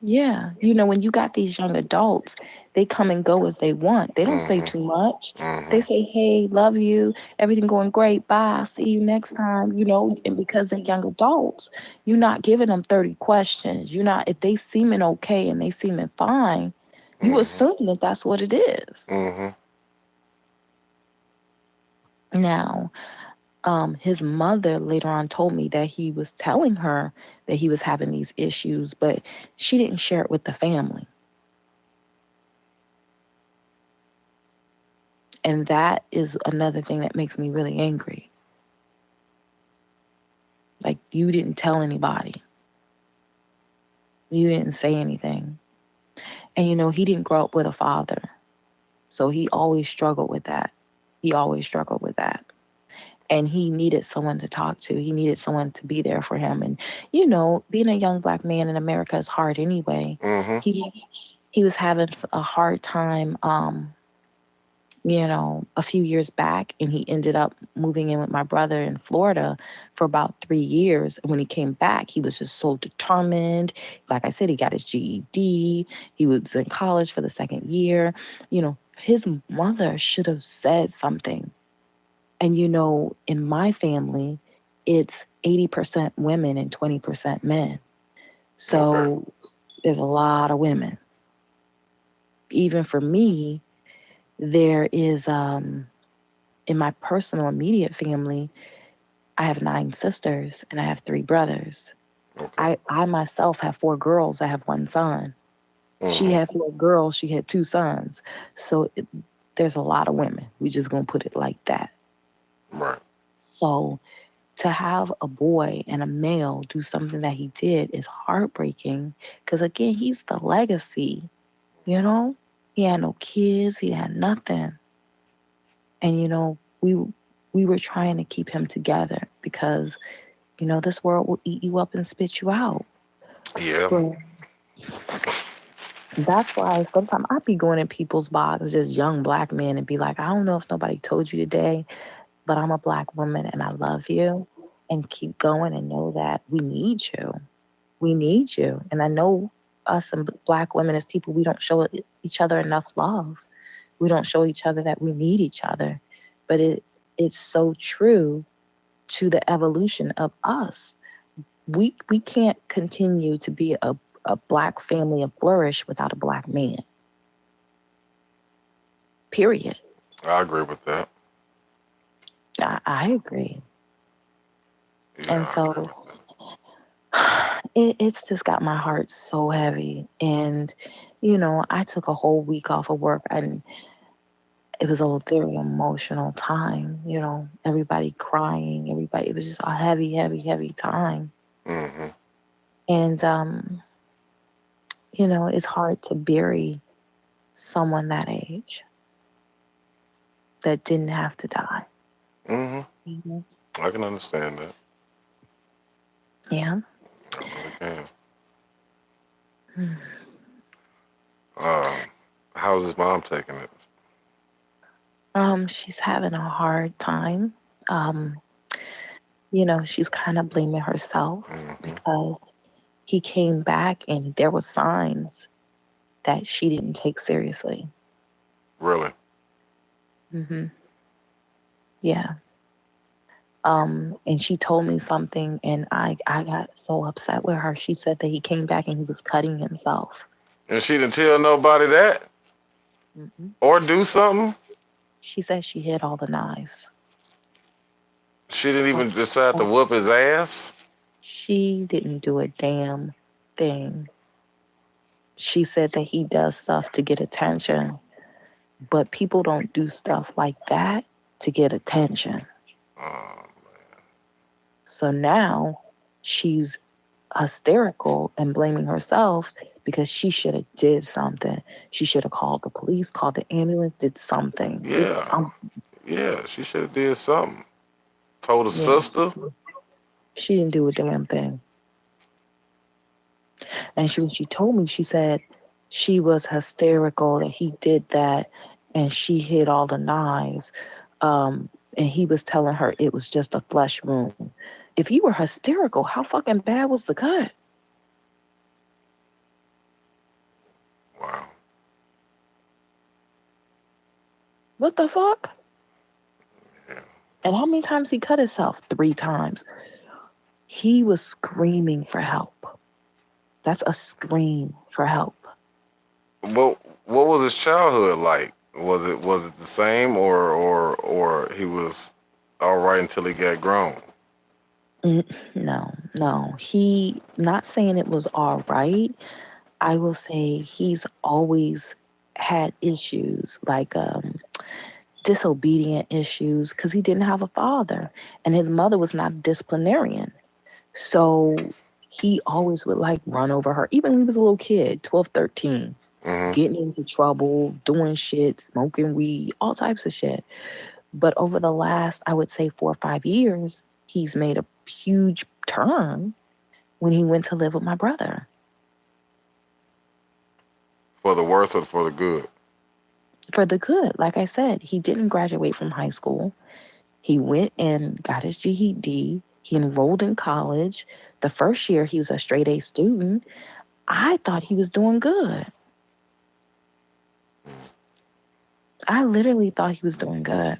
Yeah. When you got these young adults, they come and go as they want. They don't say too much. They say, hey, love you. Everything going great. Bye. See you next time. And because they're young adults, you're not giving them 30 questions. If they seeming okay and they seeming fine, you assume that that's what it is. Now, his mother later on told me that he was telling her that he was having these issues, but she didn't share it with the family. And that is another thing that makes me really angry. Like, you didn't tell anybody. You didn't say anything. And, he didn't grow up with a father. So he always struggled with that. And he needed someone to talk to. He needed someone to be there for him. And, being a young Black man in America is hard anyway. He was having a hard time, a few years back, and he ended up moving in with my brother in Florida for about 3 years. And when he came back, he was just so determined. Like I said, he got his GED. He was in college for the second year. His mother should have said something. And, in my family, it's 80% women and 20% men. So there's a lot of women. Even for me, there is, in my personal immediate family, I have 9 sisters and I have 3 brothers. I myself have 4 girls. I have 1 son. She had 4 girls. She had 2 sons. So there's a lot of women. We just gonna put it like that. Right. So to have a boy and a male do something that he did is heartbreaking because, again, he's the legacy, He had no kids. He had nothing. And, we were trying to keep him together because, this world will eat you up and spit you out. Yeah. So that's why sometimes I be going in people's boxes, just young Black men, and be like, I don't know if nobody told you today, but I'm a Black woman and I love you, and keep going and know that we need you. We need you. And I know us and Black women as people, we don't show each other enough love. We don't show each other that we need each other. But it's so true to the evolution of us. We can't continue to be a Black family and flourish without a Black man. Period. I agree with that. I agree. Yeah, And so It's just got my heart so heavy. And, I took a whole week off of work and it was a very emotional time, everybody crying, everybody, it was just a heavy, heavy, heavy time. Mm-hmm. And, it's hard to bury someone that age that didn't have to die. Mm-hmm. Mhm. I can understand that. Yeah. I really can. Mm. Um, how's his mom taking it? She's having a hard time. Um, she's kind of blaming herself Mm-hmm. because he came back and there were signs that she didn't take seriously. Really? Hmm. Yeah. And she told me something, and I got so upset with her. She said that he came back and he was cutting himself. And she didn't tell nobody that? Hmm. Or do something? She said she hid all the knives. She didn't Well, even decide to whoop his ass? she didn't do a damn thing. She said that he does stuff to get attention, but people don't do stuff like that to get attention. Oh, So now she's hysterical and blaming herself because she should have did something. She should have called the police, called the ambulance, did something. Did yeah. something. Yeah, she should have did something. Told her Yeah. sister? She didn't do a damn thing. And when she told me, she said she was hysterical that he did that and she hid all the knives. And he was telling her it was just a flesh wound. If you were hysterical, how fucking bad was the cut? Wow. What the fuck? Yeah. And how many times he cut himself? 3 times. He was screaming for help. That's a scream for help. What was his childhood like? Was it the same or he was all right until he got grown? No, no. He, not saying it was all right. I will say he's always had issues like disobedient issues because he didn't have a father and his mother was not a disciplinarian. So he always would like run over her, even when he was a little kid, 12, 13, Mm-hmm. getting into trouble, doing shit, smoking weed, all types of shit. But over the last, I would say 4 or 5 years, he's made a huge turn when he went to live with my brother. For the worse or for the good? For the good, like I said, he didn't graduate from high school. He went and got his GED. He enrolled in college. The first year, he was a straight A student. I thought he was doing good. I literally thought he was doing good.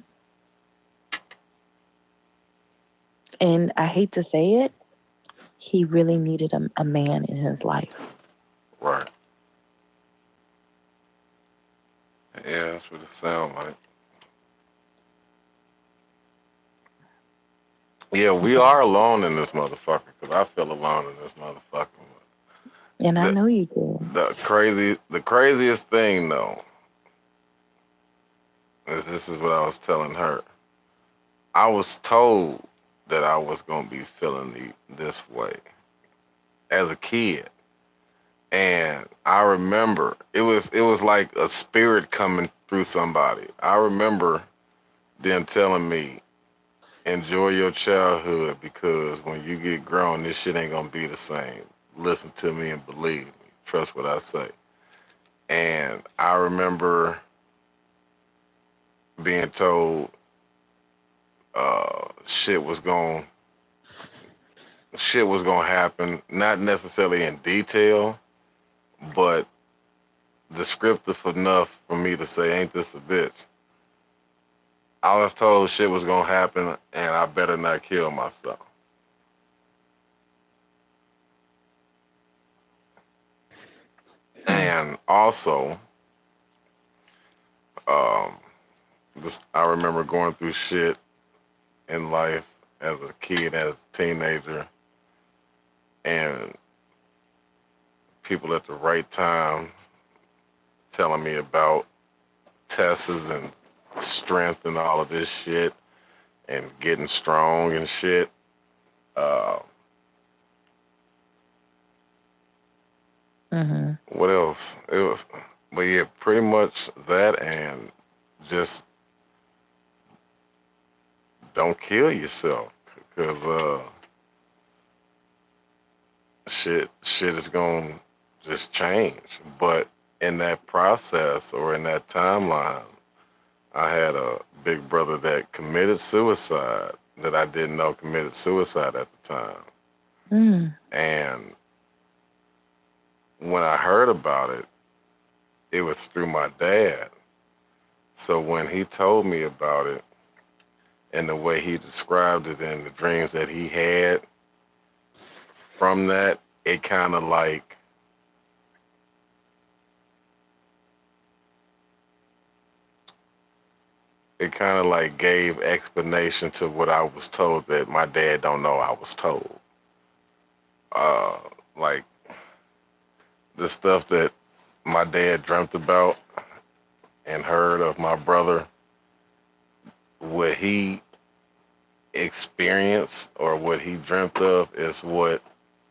And I hate to say it, he really needed a man in his life. Right. Yeah, that's what it sounds like. Yeah, we are alone in this motherfucker because I feel alone in this motherfucker. And I The know you do. the craziest thing though is this is what I was telling her. I was told that I was gonna be feeling this way as a kid, and I remember it was like a spirit coming through somebody. I remember them telling me, "Enjoy your childhood because when you get grown, this shit ain't gonna be the same. Listen to me and believe me. Trust what I say." And I remember being told shit was going shit was gonna happen, not necessarily in detail, but descriptive enough for me to say, "Ain't this a bitch?" I was told shit was gonna happen, and I better not kill myself. And also, um, I remember going through shit in life as a kid, as a teenager, and people at the right time telling me about tests and strength and all of this shit and getting strong and shit. Uh, what else? It was, but yeah, pretty much that, and just don't kill yourself, because shit is gonna just change. But in that process or in that timeline, I had a big brother that committed suicide that I didn't know committed suicide at the time. And when I heard about it, it was through my dad. So when he told me about it and the way he described it and the dreams that he had from that, it kind of like gave explanation to what I was told that my dad don't know I was told. Like the stuff that my dad dreamt about and heard of my brother, what he experienced or what he dreamt of is what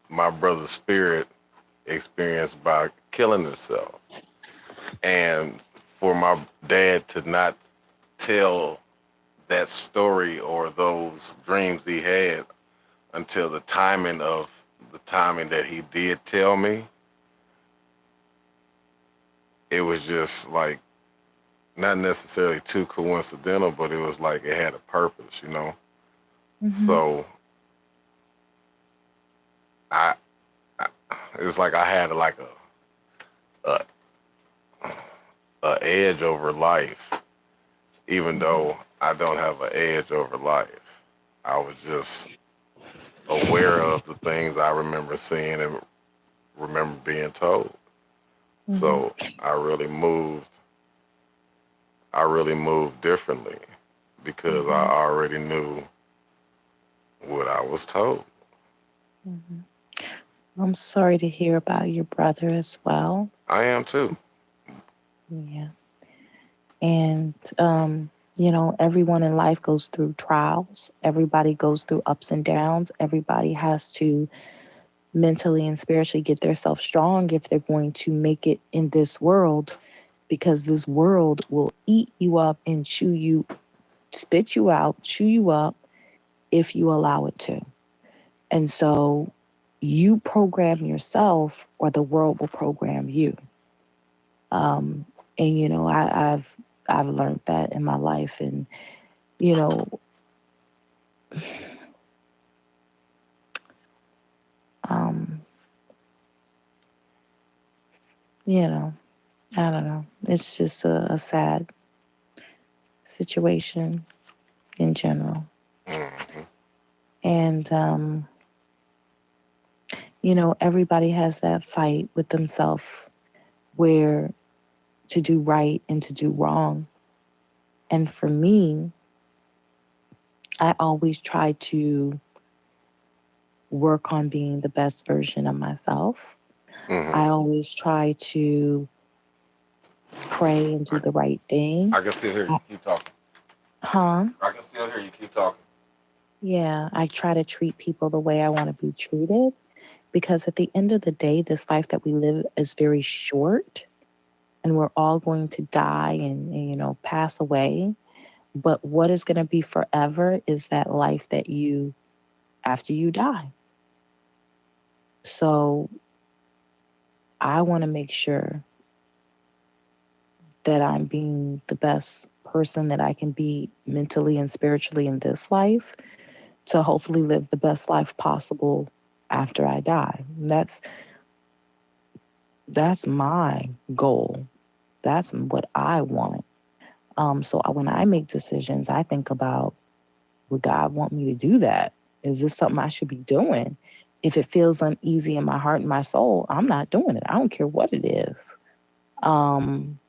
my brother's spirit experienced by killing himself. And for my dad to not tell that story or those dreams he had until the timing that he did tell me, it was just like not necessarily too coincidental, but it was like it had a purpose, you know. So I it was like I had like a edge over life, even though I don't have an edge over life. I was just aware of the things I remember seeing and remember being told. So I really moved differently because I already knew what I was told. I'm sorry to hear about your brother as well. I am too. Yeah. And, you know, everyone in life goes through trials. Everybody goes through ups and downs. Everybody has to mentally and spiritually get themselves strong if they're going to make it in this world, because this world will eat you up and chew you, spit you out, chew you up if you allow it to. And so you program yourself or the world will program you. And you know, I've learned that in my life, and you know, um, you know, I don't know. It's just a sad situation in general, and you know, everybody has that fight with themselves where to do right and to do wrong. And for me, I always try to work on being the best version of myself. I always try to pray and do the right thing. I can still hear you. Keep talking. Huh? I can still hear you. Keep talking. Yeah, I try to treat people the way I want to be treated, because at the end of the day, this life that we live is very short and we're all going to die and you know, pass away. But what is going to be forever is that life that you, after you die. So I want to make sure that I'm being the best person that I can be mentally and spiritually in this life to hopefully live the best life possible after I die. That's my goal. That's what I want. So when I make decisions, I think about, would God want me to do that? Is this something I should be doing? If it feels uneasy in my heart and my soul, I'm not doing it. I don't care what it is. I'm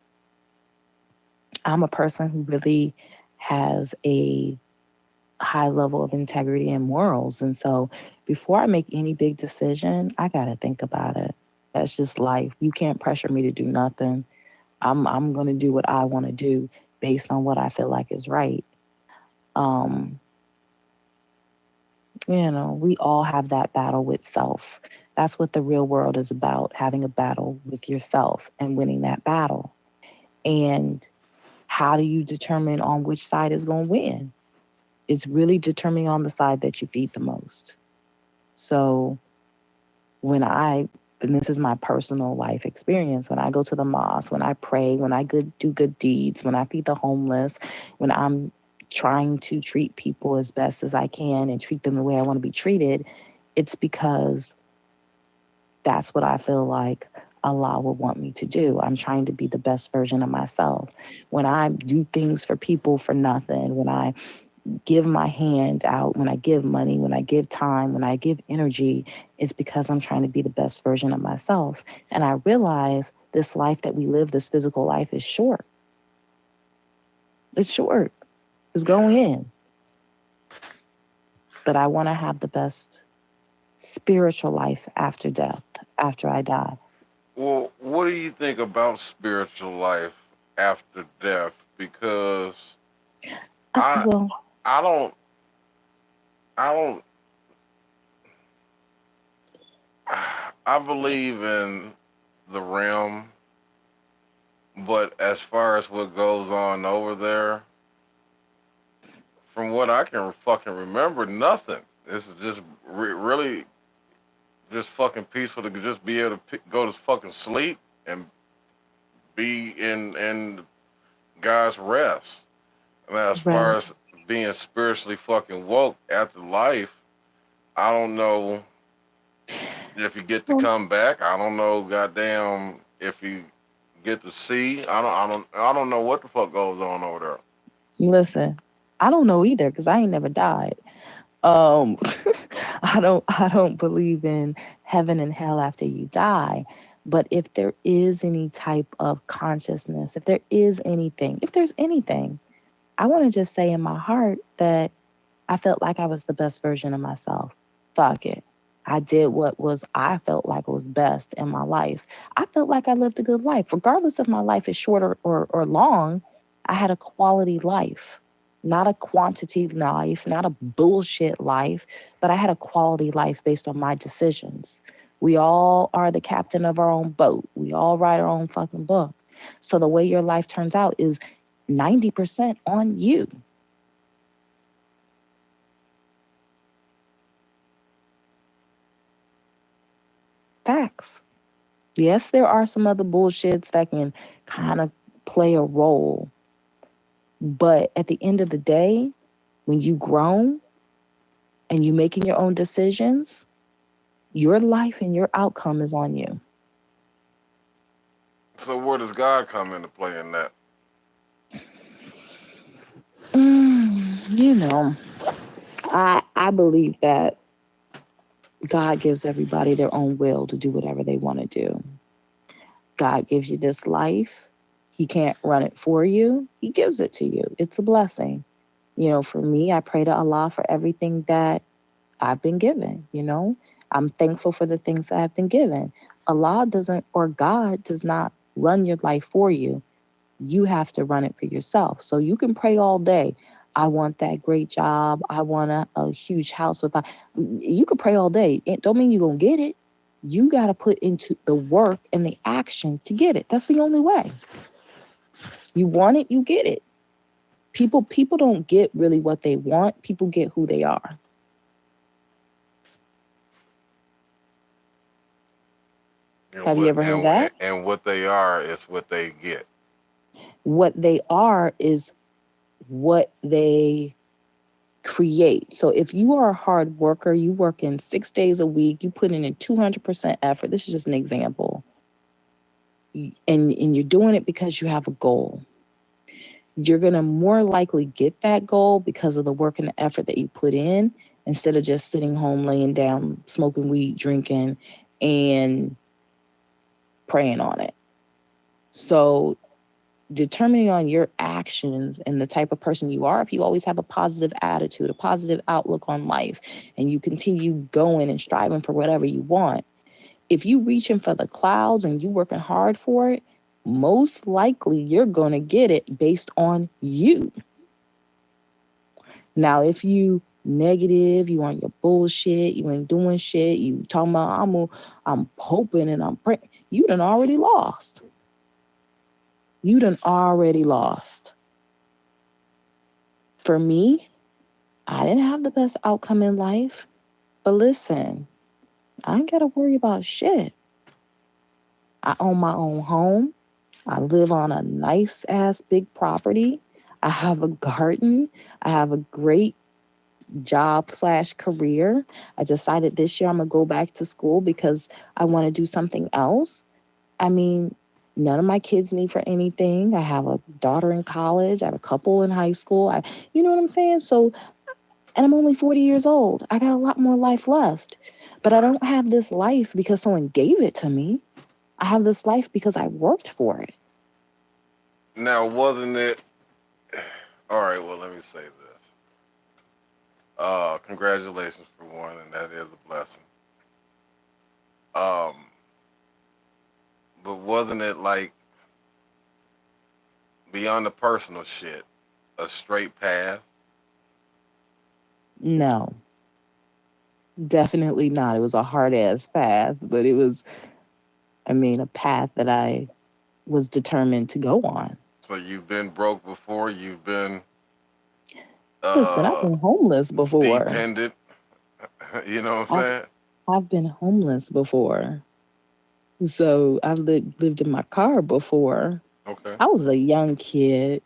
a person who really has a high level of integrity and morals. And so before I make any big decision, I gotta think about it. That's just life. You can't pressure me to do nothing. I'm gonna do what I want to do based on what I feel like is right. Um, we all have that battle with self. That's what the real world is about, having a battle with yourself and winning that battle. And how do you determine on which side is going to win? It's really determining on the side that you feed the most. So and this is my personal life experience, when I go to the mosque, when I pray, when I do good deeds, when I feed the homeless, when I'm trying to treat people as best as I can and treat them the way I want to be treated, it's because that's what I feel like Allah would want me to do. I'm trying to be the best version of myself. When I do things for people for nothing, when I give my hand out, when I give money, when I give time, when I give energy, it's because I'm trying to be the best version of myself. And I realize this life that we live, this physical life, is short. It's short. It's going in. But I want to have the best spiritual life after death, after I die. Well, what do you think about spiritual life after death? Because I Well, I don't I don't I believe in the realm, but as far as what goes on over there, from what I can fucking remember, nothing. This is just really just fucking peaceful to just be able to go to fucking sleep and be in God's rest. I mean, as far right. as being spiritually fucking woke after life, I don't know if you get to Well, come back. I don't know, goddamn, if you get to see. I don't know what the fuck goes on over there. listen, I don't know either because I ain't never died. Um, I don't believe in heaven and hell after you die. But if there is any type of consciousness, if there's anything, I want to just say in my heart that I felt like I was the best version of myself. Fuck it. I did what was I felt like was best in my life. I felt like I lived a good life. Regardless if my life is short or long, I had a quality life. Not a quantity life, not a bullshit life, but I had a quality life based on my decisions. We all are the captain of our own boat. We all write our own fucking book. So the way your life turns out is 90% on you. Facts. Yes, there are some other bullshits that can kind of play a role. But at the end of the day, when you grown and you making your own decisions, your life and your outcome is on you. So where does God come into play in that? You know, I believe that God gives everybody their own will to do whatever they want to do. God gives you this life. He can't run it for you. He gives it to you. It's a blessing. For me, I pray to Allah for everything that I've been given. I'm thankful for the things that I've been given. Allah doesn't, or God does not run your life for you. You have to run it for yourself. So you can pray all day. I want that great job. I want a huge house with you can pray all day. It don't mean you're going to get it. You got to put into the work and the action to get it. That's the only way. You want it, you get it. People don't get really what they want. People get who they are. Have you ever heard that? And what they are is what they get. What they are is what they create. So if you are a hard worker, you work in 6 days a week, you put in a 200% effort. This is just an example. And you're doing it because you have a goal. You're going to more likely get that goal because of the work and the effort that you put in instead of just sitting home, laying down, smoking weed, drinking, and praying on it. So determining on your actions and the type of person you are, if you always have a positive attitude, a positive outlook on life, and you continue going and striving for whatever you want, if you reaching for the clouds and you working hard for it, most likely you're going to get it based on you. Now, if you negative, you on your bullshit, you ain't doing shit, you talking about I'm hoping and I'm praying, you done already lost. You done already lost. For me, I didn't have the best outcome in life, but listen, I ain't got to worry about shit. I own my own home. I live on a nice ass big property. I have a garden. I have a great job slash career. I decided this year I'm gonna go back to school because I want to do something else. I mean, none of my kids need for anything. I have a daughter in college. I have a couple in high school. You know what I'm saying? So, and I'm only 40 years old. I got a lot more life left. But I don't have this life because someone gave it to me. I have this life because I worked for it. Now, wasn't it? All right. Well, let me say this. Congratulations for one, and that is a blessing. Um, but wasn't it like beyond the personal shit, a straight path? No, definitely not. It was a hard ass path, but it was, I mean, a path that I was determined to go on. So you've been broke before. You've been Listen, I've uh, been homeless before. dependent. You know what I'm I've, saying? I've been homeless before. So I've lived in my car before. Okay. I was a young kid,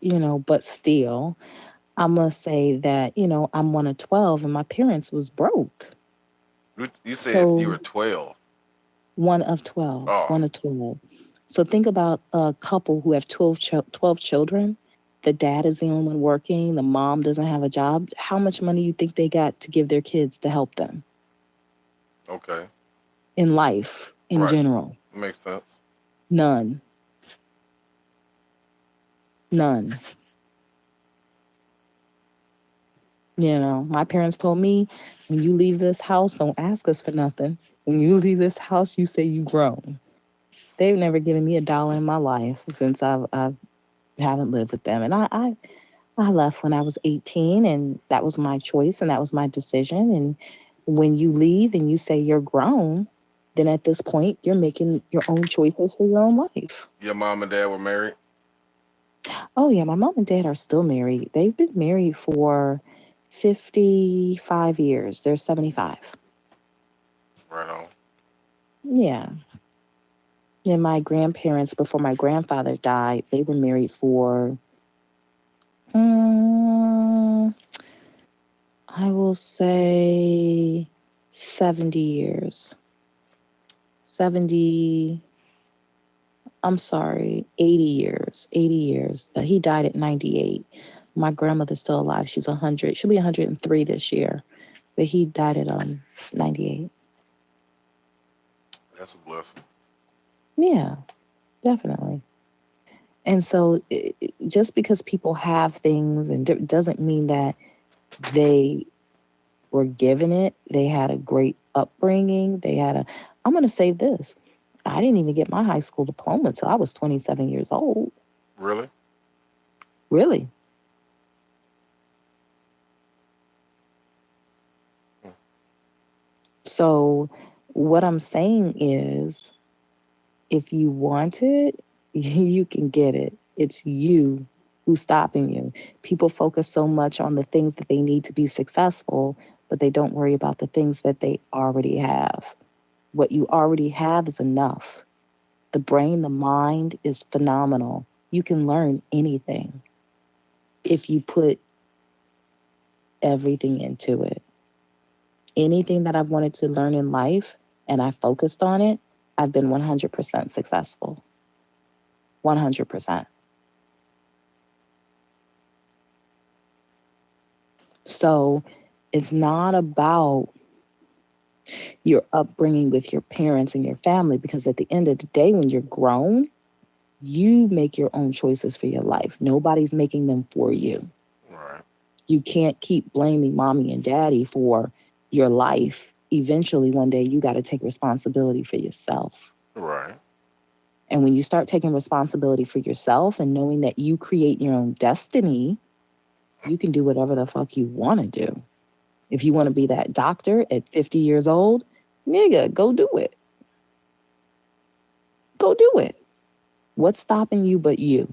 but still, I must say that, I'm one of 12 and my parents was broke. You said you So were 12. one of 12, Oh, one of 12. So think about a couple who have 12 children. The dad is the only one working. The mom doesn't have a job. How much money you think they got to give their kids to help them okay. in life in Right. general? Makes sense. None. None. My parents told me, when you leave this house, don't ask us for nothing. When you leave this house, you say you grown. They've never given me a dollar in my life since I haven't lived with them. And I left when I was 18, and that was my choice and that was my decision. And when you leave and you say you're grown, then at this point, you're making your own choices for your own life. Your mom and dad were married? Oh, yeah, my mom and dad are still married. They've been married for 55 years. They're 75. Right on. Yeah. And my grandparents, before my grandfather died, they were married for, mm, I will say 70 years. 70, I'm sorry, 80 years. 80 years. He died at 98. My grandmother's still alive. She's 100. She'll be 103 this year. But he died at 98. That's a blessing. Yeah, definitely. And so just because people have things and doesn't mean that they were given it. They had a great upbringing. I'm going to say this. I didn't even get my high school diploma until I was 27 years old. Really? Really. Hmm. So what I'm saying is, if you want it, you can get it. It's you who's stopping you. People focus so much on the things that they need to be successful, but they don't worry about the things that they already have. What you already have is enough. The brain, the mind is phenomenal. You can learn anything if you put everything into it. Anything that I've wanted to learn in life and I focused on it, I've been 100% successful. 100%. So it's not about your upbringing with your parents and your family, because at the end of the day, when you're grown, You make your own choices for your life. Nobody's making them for you. Right. You can't keep blaming mommy and daddy for your life. Eventually, one day, you got to take responsibility for yourself. Right. And when you start taking responsibility for yourself and knowing that you create your own destiny, you can do whatever the fuck you want to do. If you want to be that doctor at 50 years old, nigga, go do it. Go do it. What's stopping you but you?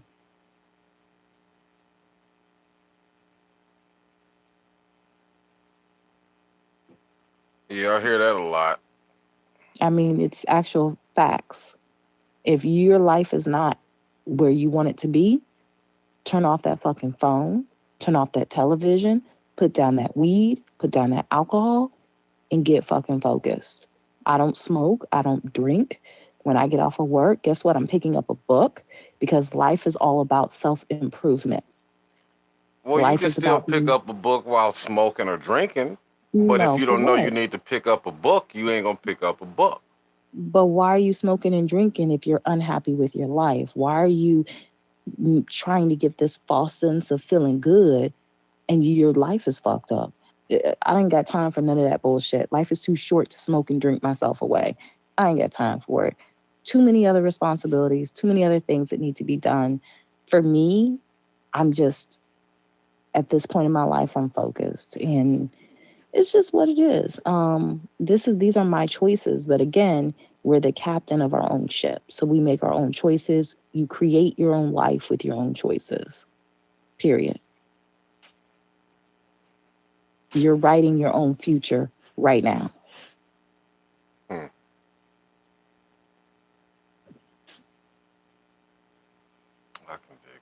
Yeah, I hear that a lot. I mean, it's actual facts. If your life is not where you want it to be, turn off that fucking phone, turn off that television, put down that weed, put down that alcohol, and get fucking focused. I don't smoke, I don't drink. When I get off of work, guess what? I'm picking up a book because life is all about self improvement. Well, you Life can is still about pick being, up a book while smoking or drinking, but if no, you for don't know you what? need to pick up a book, you ain't gonna pick up a book. But why are you smoking and drinking if you're unhappy with your life? Why are you trying to get this false sense of feeling good and your life is fucked up? I ain't got time for none of that bullshit. Life is too short to smoke and drink myself away. I ain't got time for it. Too many other responsibilities, too many other things that need to be done. For me, I'm just at this point in my life, I'm focused, and it's just what it is. These are my choices, but again, we're the captain of our own ship, so we make our own choices. You create your own life with your own choices. Period. You're writing your own future right now. Hmm. I can dig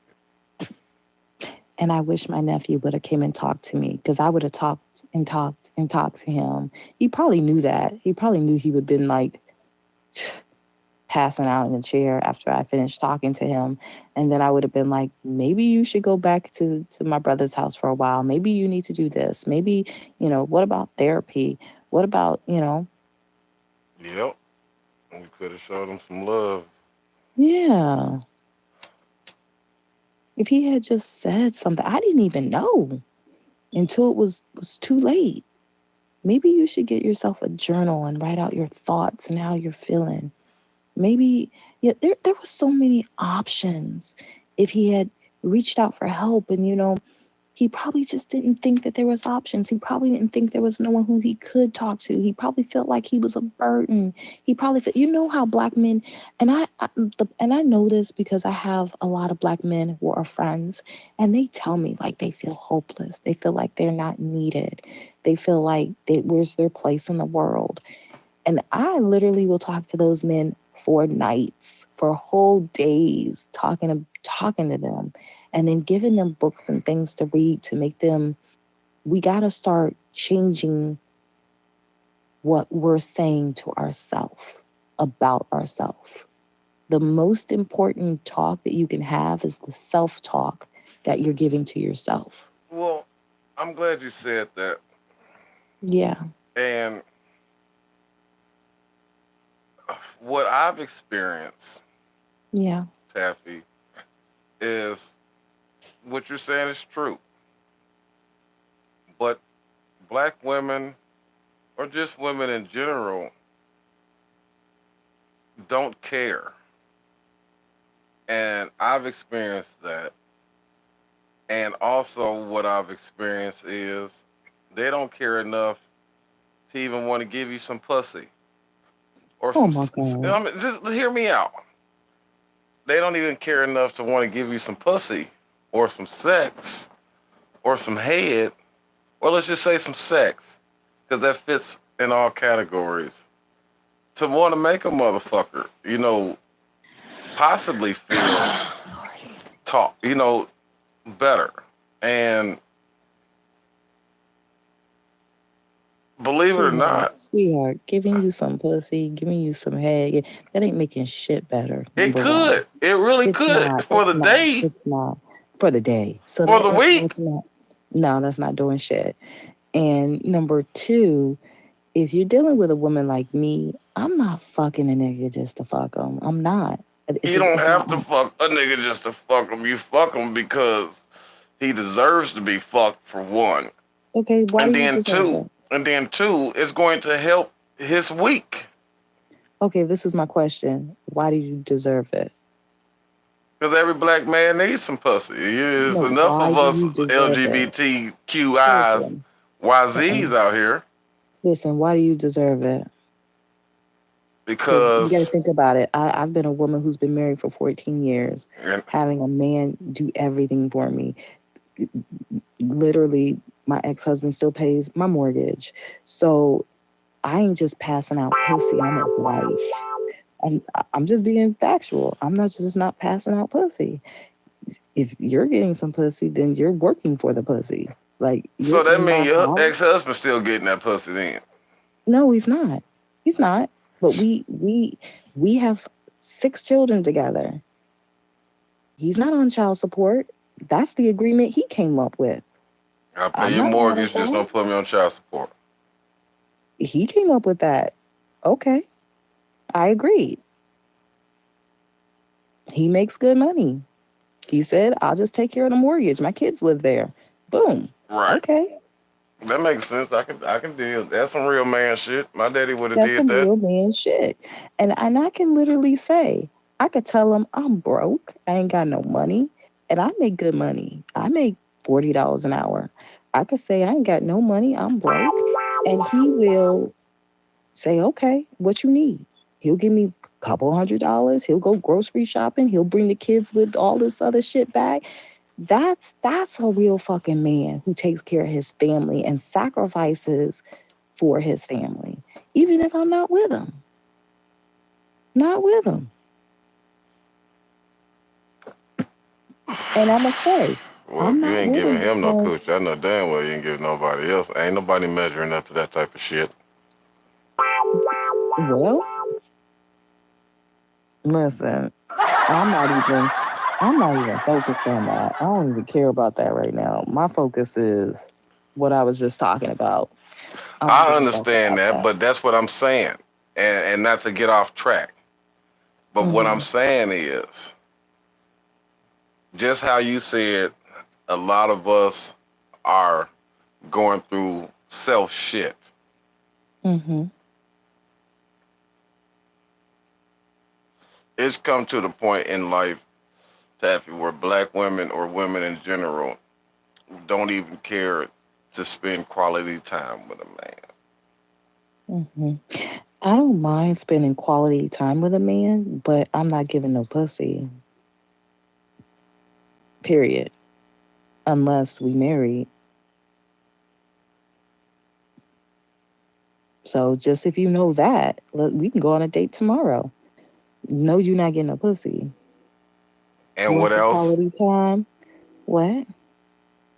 And I wish my nephew would have came and talked to me because I would have talked and talked and talked to him. He probably knew that. He probably knew he would have been like passing out in the chair after I finished talking to him. And then I would have been like, maybe you should go back to my brother's house for a while. Maybe you need to do this. Maybe, what about therapy? What about, it. Yep. We could have showed them some love. yeah. If he had just said something, I didn't even know until it was too late. Maybe you should get yourself a journal and write out your thoughts and how you're feeling. Maybe, yeah, there was so many options. If he had reached out for help and, he probably just didn't think that there was options. He probably didn't think there was no one who he could talk to. He probably felt like he was a burden. He probably felt, how black men, and I know this because I have a lot of black men who are friends, and they tell me like they feel hopeless. They feel like they're not needed. They feel like where's their place in the world? And I literally will talk to those men for nights, for whole days, talking to them, and then giving them books and things to read to make them. We got to start changing what we're saying to ourselves about ourselves. The most important talk that you can have is the self-talk that you're giving to yourself. Well, I'm glad you said that. Yeah. And what I've experienced, Yeah. Taffy, is what you're saying is true. But black women, or just women in general, don't care. And I've experienced that. And also, what I've experienced is they don't care enough to even want to give you some pussy or Oh some. my God. I mean, just hear me out. They don't even care enough to want to give you some pussy or some sex or some head, or let's just say some sex, because that fits in all categories. To want to make a motherfucker, possibly feel talk, better. And believe it or not, Sweetheart, giving you some pussy, giving you some head, that ain't making shit better. it Number one, could. It really it's could not. for the It's not. day, It's not for the day. So for the that's week. not. No, that's not doing shit. And number two, if you're dealing with a woman like me, I'm not fucking a nigga just to fuck him. I'm not. You don't It's have not to fuck a nigga just to fuck him. You fuck him because he deserves to be fucked, for one. okay. Why And do you then deserve two, it? it's going to help his week. Okay, this is my question. Why do you deserve it? Because every black man needs some pussy. There's No, enough why of do us you deserve it? LGBTQIs, Listen, YZs listen, out here listen. Why do you deserve it? Because you got to because think about it. I've been a woman who's been married for 14 years, and having a man do everything for me. Literally, my ex-husband still pays my mortgage. So I ain't just passing out pussy. I'm a wife. I'm just being factual. I'm not just not passing out pussy. If you're getting some pussy, then you're working for the pussy. Like you're so that in my means your house. ex-husband still getting that pussy then. No, he's not. He's not. But we have 6 children together. He's not on child support. That's the agreement he came up with. I pay I'm your not mad at mortgage, just that. don't put me on child support. He came up with that. Okay, I agreed. He makes good money. He said, I'll just take care of the mortgage. My kids live there. Boom. Right. Okay. That makes sense. I can deal. That's some real man shit. My daddy would have That's did some that. real man shit. And I can literally say, I could tell him I'm broke. I ain't got no money. And I make good money. I make $40 an hour. I could say I ain't got no money. I'm broke. And he will say, okay, what you need? He'll give me a couple $100. He'll go grocery shopping. He'll bring the kids with all this other shit back. That's a real fucking man who takes care of his family and sacrifices for his family, even if I'm not with him. Not with him. And I'm gonna say, Well, I'm if you not ain't with giving him him no because cooch, I know damn well you ain't giving nobody else. Ain't nobody measuring up to that type of shit. well, listen, I'm not even focused on that. I don't even care about that right now. My focus is what I was just talking about. I don't I give a fuck understand about that, that. but that's what I'm saying. And not to get off track. But what I'm Hmm. saying is, just how you said, a lot of us are going through self shit. Hmm. It's come to the point in life, Taffy, where black women or women in general don't even care to spend quality time with a man. Hmm. I don't mind spending quality time with a man, but I'm not giving no pussy. Period. Unless we married. So just if you know that, we can go on a date tomorrow. No, you're not getting a pussy. You And want what some else? quality time? What?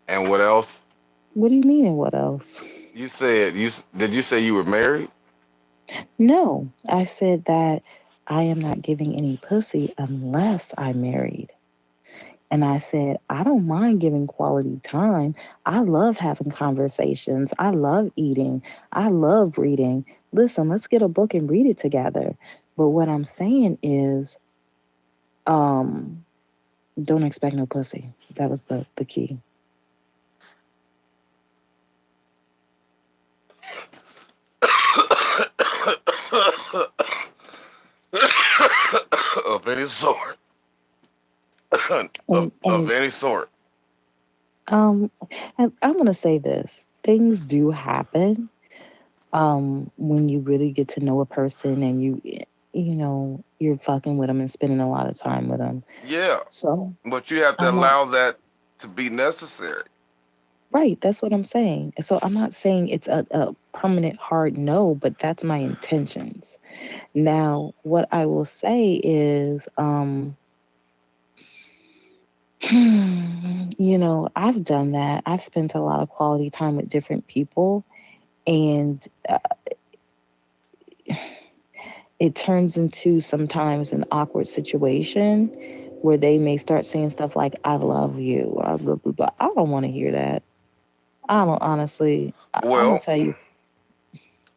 And what else? What do you mean? And what else? You said did you say you were married? No, I said that I am not giving any pussy unless I'm married. And I said, I don't mind giving quality time. I love having conversations. I love eating. I love reading. Listen, let's get a book and read it together. But what I'm saying is, um, don't expect no pussy. That was the key. Of any sort. of, And of and any sort. um, and I'm gonna say this: things do happen. When you really get to know a person and you know, you're fucking with them and spending a lot of time with them. Yeah. So But you have to I'm not allow that to be necessary. right. That's what I'm saying. So I'm not saying it's a permanent hard no, but that's my intentions. Now, what I will say is, you know, I've done that. I've spent a lot of quality time with different people, and it turns into sometimes an awkward situation where they may start saying stuff like, I love you, or blah, blah, blah. I don't want to hear that. I don't honestly, I'm going Well, to tell you,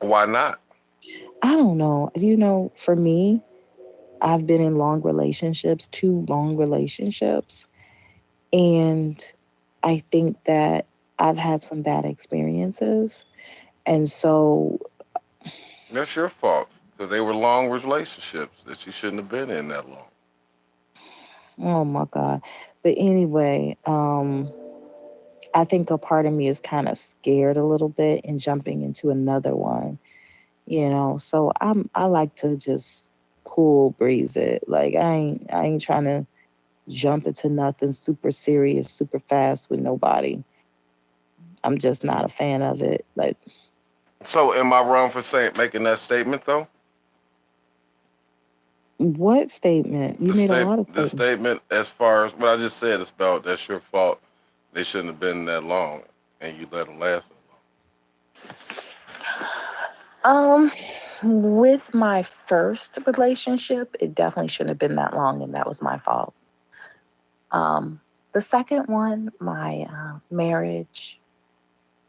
why not? I don't know. You know, for me, I've been in long relationships, 2 long relationships, and I think that I've had some bad experiences. And so, That's your fault because they were long relationships that you shouldn't have been in that long. oh my God. But anyway, I think a part of me is kind of scared a little bit in jumping into another one, you know. So I like to just cool breeze it. Like I ain't trying to jump into nothing super serious, super fast with nobody. I'm just not a fan of it. Like, So, am I wrong for saying making that statement though? what statement? You made a lot of The statements. statement as far as what I just said is about that's your fault. They shouldn't have been that long, and you let them last that long. With my first relationship, it definitely shouldn't have been that long, and that was my fault. Um, the second one, my marriage,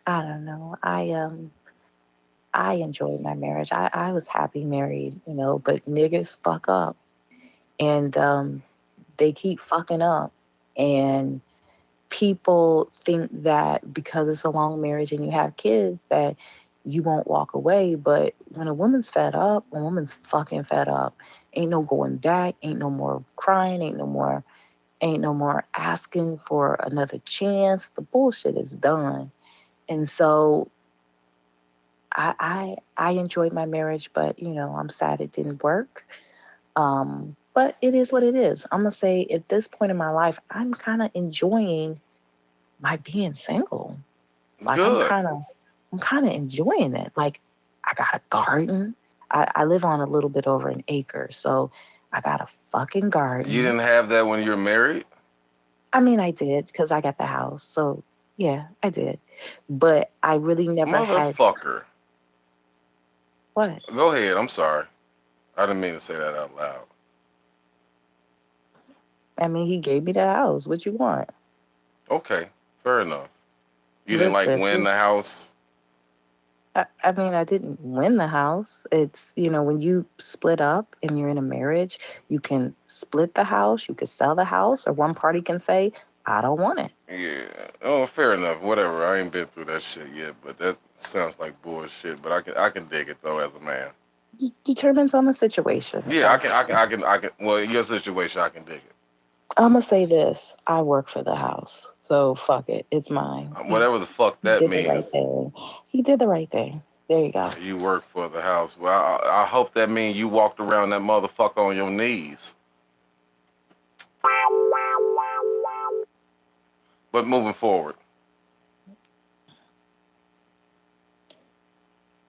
I don't know. I enjoyed my marriage. I was happy married, you know, but niggas fuck up, and they keep fucking up, and people think that because it's a long marriage and you have kids that you won't walk away. But when a woman's fed up, a woman's fucking fed up. Ain't no going back, ain't no more crying, ain't no more asking for another chance. The bullshit is done. And so I enjoyed my marriage, but you know, I'm sad it didn't work. But it is what it is. I'm gonna say at this point in my life, I'm kind of enjoying my being single. Like Good. I'm kind of enjoying it. Like I got a garden. I live on a little bit over an acre, so I got a fucking garden. You didn't have that when you were married? I mean, I did because I got the house. So yeah, I did. But I really never had. Motherfucker. What? Go ahead. I'm sorry. I didn't mean to say that out loud. I mean, he gave me the house. What you want? Okay. Fair enough. You didn't like Listen, win the house? I mean, I didn't win the house. It's, you know, when you split up and you're in a marriage, you can split the house, you can sell the house, or one party can say, I don't want it. Yeah. Oh, fair enough. Whatever. I ain't been through that shit yet, but that sounds like bullshit. But I can dig it though as a man. Determines on the situation. Yeah, I can. Well, in your situation, I can dig it. I'm going to say this. I work for the house. So fuck it. It's mine. Whatever the fuck He that did means. the right thing. He did the right thing. There you go. You work for the house. Well, I hope that means you walked around that motherfucker on your knees. But moving forward.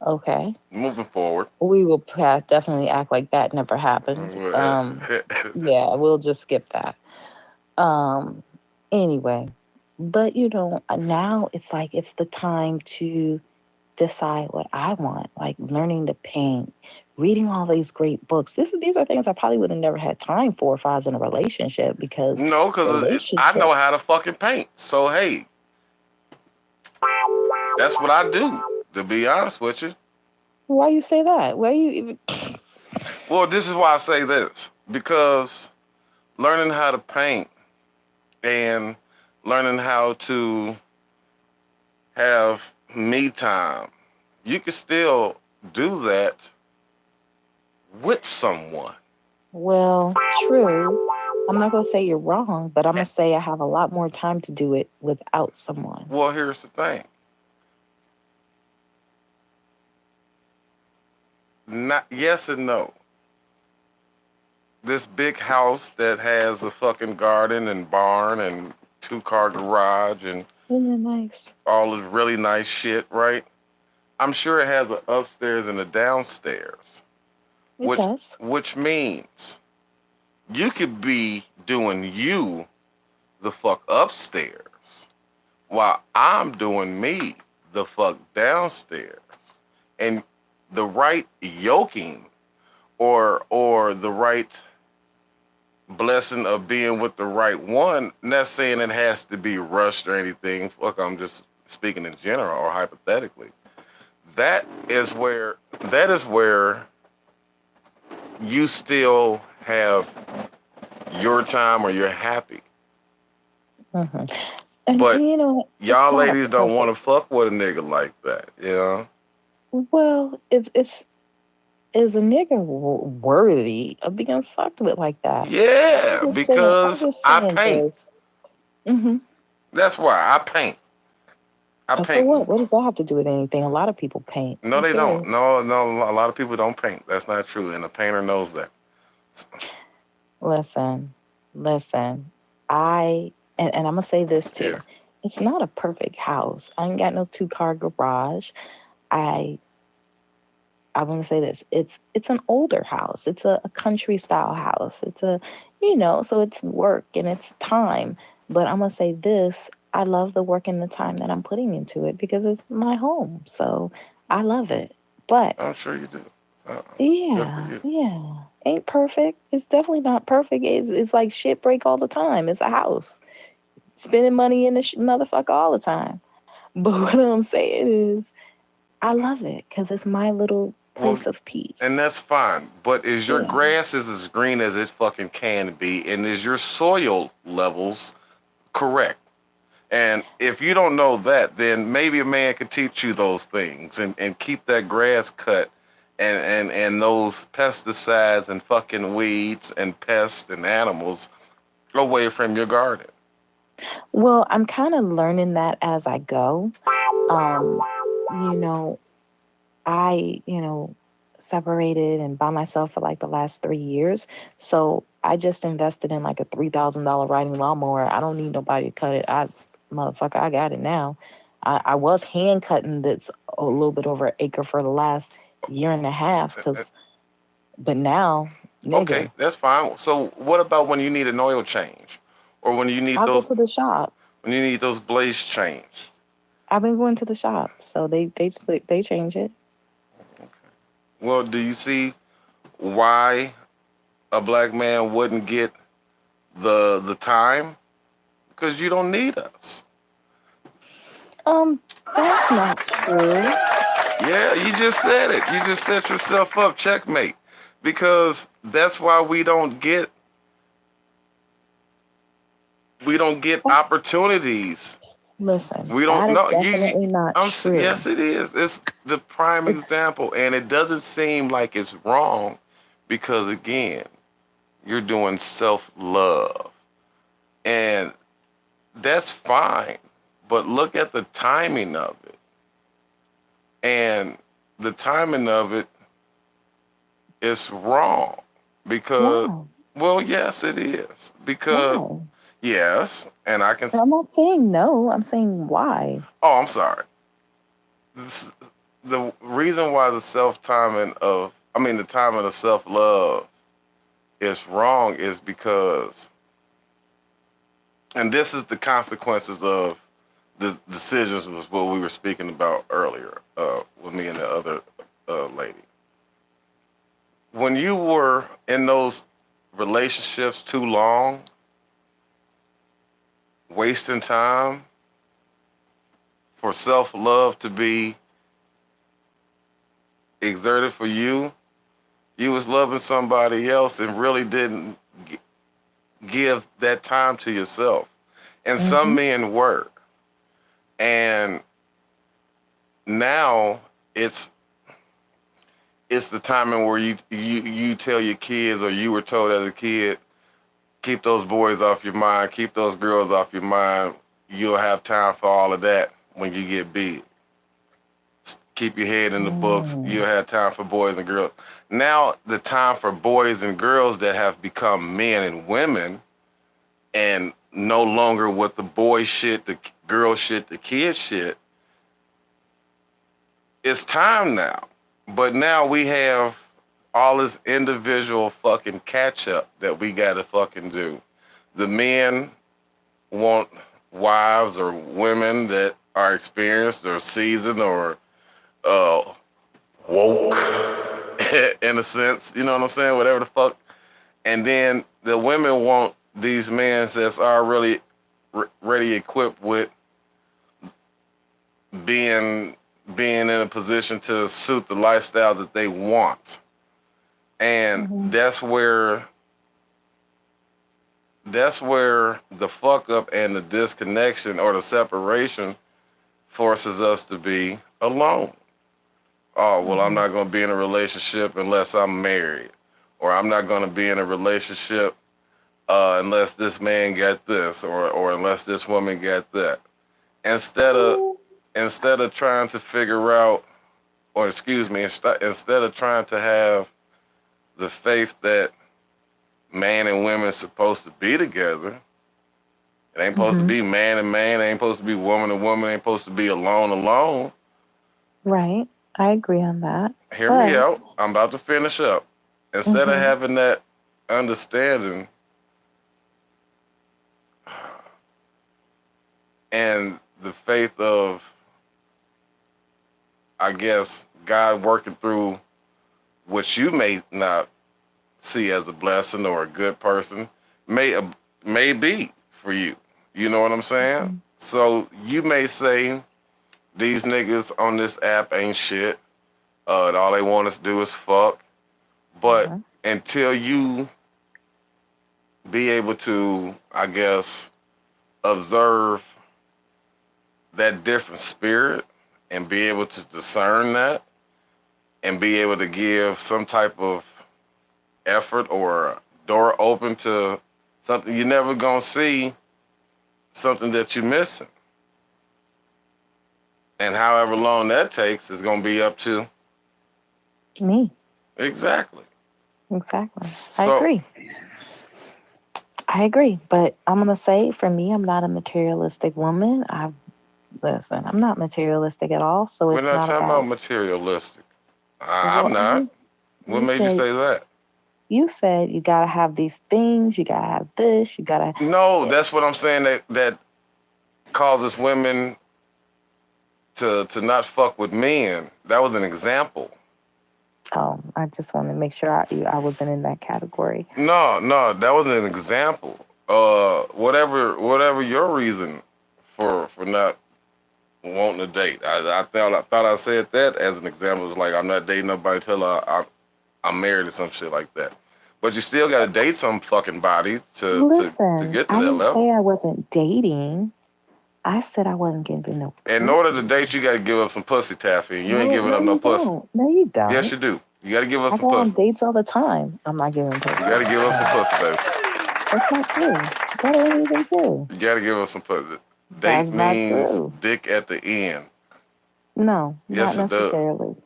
Okay. Moving forward. We will definitely act like that never happened. Yeah, we'll just skip that. Anyway, but you know, now it's like it's the time to decide what I want, like learning to paint, reading all these great books. These are things I probably would have never had time for if I was in a relationship because no, because I know how to fucking paint. So hey, that's what I do. To be honest with you. Why you say that? Why you even? Well, this is why I say this because learning how to paint and learning how to have me time, you can still do that with someone. Well, true. I'm not gonna say you're wrong, but I'm gonna say I have a lot more time to do it without someone. Well, here's the thing. Not yes and no. This big house that has a fucking garden and barn and 2-car garage and Isn't it nice? all this really nice shit, right? I'm sure it has an upstairs and a downstairs. It does. Which means you could be doing you the fuck upstairs while I'm doing me the fuck downstairs. And the right yoking or the right blessing of being with the right one, not saying it has to be rushed or anything. Fuck, I'm just speaking in general or hypothetically. That is where you still have your time or you're happy. hmm And But you know, it's y'all not a ladies don't want to perfect. fuck with a nigga like that, you know? Well, it's is a nigga worthy of being fucked with like that? Yeah, I'm just saying. I'm because just I saying paint. this. hmm That's why I paint. I So paint. what? What does that have to do with anything? A lot of people paint. No, Who they don't. cares? No, a lot of people don't paint. That's not true, and a painter knows that. Listen, listen. And I'm gonna say this too. Yeah. It's not a perfect house. I ain't got no 2-car garage. I I want to say this. It's an older house. It's a country style house. It's a, so it's work and it's time. But I'm gonna say this. I love the work and the time that I'm putting into it because it's my home. So I love it. But I'm sure you do. So, good for yeah, you. yeah, ain't perfect. It's definitely not perfect. It's like shit break all the time. It's a house. Spending money in the motherfucker all the time. But what I'm saying is, I love it because it's my little Well, place of peace. and that's fine. But is your Yeah. grass is as green as it fucking can be, and is your soil levels correct? And if you don't know that, then maybe a man could teach you those things and keep that grass cut and those pesticides and fucking weeds and pests and animals away from your garden. Well, I'm kind of learning that as I go. Um, you know, I separated and by myself for like the last 3 years. So I just invested in like a $3,000 riding lawnmower. I don't need nobody to cut it. Motherfucker, I got it now. I was hand cutting this a little bit over an acre for the last year and a half, but now, Okay, nigga, that's fine. So what about when you need an oil change, or I'll go to the shop. when you need those blades changed? I've been going to the shop, so they change it. Well, do you see why a black man wouldn't get the time? Because you don't need us. That's not true. Yeah, you just said it. You just set yourself up, checkmate. Because that's why we don't get That's opportunities. Listen, We don't that is know you. definitely not Yes, true. it is. It's the prime It's example, and it doesn't seem like it's wrong because again, you're doing self love, and that's fine. But look at the timing of it, and the timing of it is wrong because, Why? well, yes, it is because Why? yes, and I can. I'm not saying no. I'm saying why. Oh, I'm sorry. This, the reason why the timing of self love is wrong is because, and this is the consequences of the decisions was what we were speaking about earlier with me and the other lady. When you were in those relationships too long, wasting time for self love to be exerted for you, you was loving somebody else and really didn't give that time to yourself. And some hmm men were. And now it's it's the timing where you tell your kids or you were told as a kid, keep those boys off your mind, keep those girls off your mind. You'll have time for all of that when you get big. Keep your head in the books. Mm. You'll have time for boys and girls. Now the time for boys and girls that have become men and women and no longer with the boy shit, the girl shit, the kid shit. It's time now. But now we have all this individual fucking catch up that we gotta fucking do. The men want wives or women that are experienced or seasoned or uh, woke in a sense, you know what I'm saying? Whatever the fuck. And then the women want these men that's already ready equipped with being being in a position to suit the lifestyle that they want. And hmm that's where that's where the fuck up and the disconnection or the separation forces us to be alone. Oh, well, I'm Mhm. not going to be in a relationship unless I'm married, or I'm not going to be in a relationship unless this man got this, or unless this woman got that. Instead of Mm, instead of trying to figure out, or excuse me, instead of trying to have the faith that man and women are supposed to be together. It ain't supposed to mhm. be man and man. It ain't supposed to be woman and woman. It ain't supposed to be alone alone. Right. I agree on that. Hear me But out. I'm about to finish up. Instead of mhm. having that understanding and the faith of, I guess, God working through what you may not see as a blessing or a good person, may may be for you. You know what I'm saying? Mhm. So you may say these niggas on this app ain't shit. All they want us to do is fuck. But Mhm. until you be able to, I guess, observe that different spirit and be able to discern that and be able to give some type of effort or door open to something you're never gonna see, something that you're missing. And however long that takes is gonna be up to Me. exactly. Exactly. I So agree. I agree. But I'm gonna say for me, I'm not a materialistic woman. I listen, I'm not materialistic at all. So we're it's not not talking about about materialistic. well, I'm not. What you made you said say that? you gotta have these things, you gotta have this, you gotta No, that's what I'm saying. That causes women to not fuck with men. That was an example. oh, I just want to make sure I wasn't in that category. No, that was an example. Whatever your reason for not wanting to date. I thought I said that as an example. It's like I'm not dating nobody till I'm married or some shit like that. But you still got to date some fucking body to Listen, get to I that didn't level. say I wasn't dating. I said I wasn't giving no In order to pussy. date, you got to give up some pussy, Taffy. And you ain't No, giving no, up no you pussy. don't. No, you Yes, don't. you do. You got to give up I some go on pussy. dates all the time. I'm not giving pussy. You got to give up some pussy, baby. That's not true. That ain't even true. You got to give up some pussy. That's Date not means true. dick at the end. No, not Yes, it does. necessarily.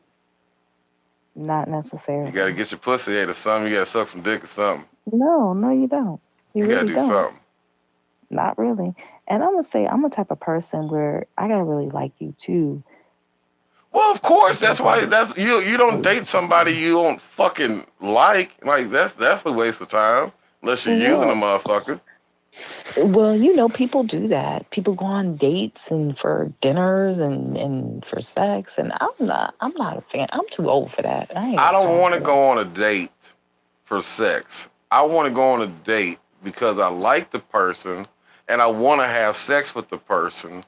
Not You got to necessarily. get your pussy ate or something. You got to suck some dick or something. No, no, you don't. You You got to really do don't. something. Not really. And I'm gonna say I'm a type of person where I gotta really like you too. Well, of course, Before that's why somebody that's you don't really date likes somebody me. you don't fucking like. Like that's a waste of time unless you're using a Well, motherfucker. people do that. People go on dates and for dinners and for sex, and I'm not a fan. I'm too old for that. I ain't I got don't time want to for that. go on a date for sex. I want to go on a date because I like the person and I want to have sex with the person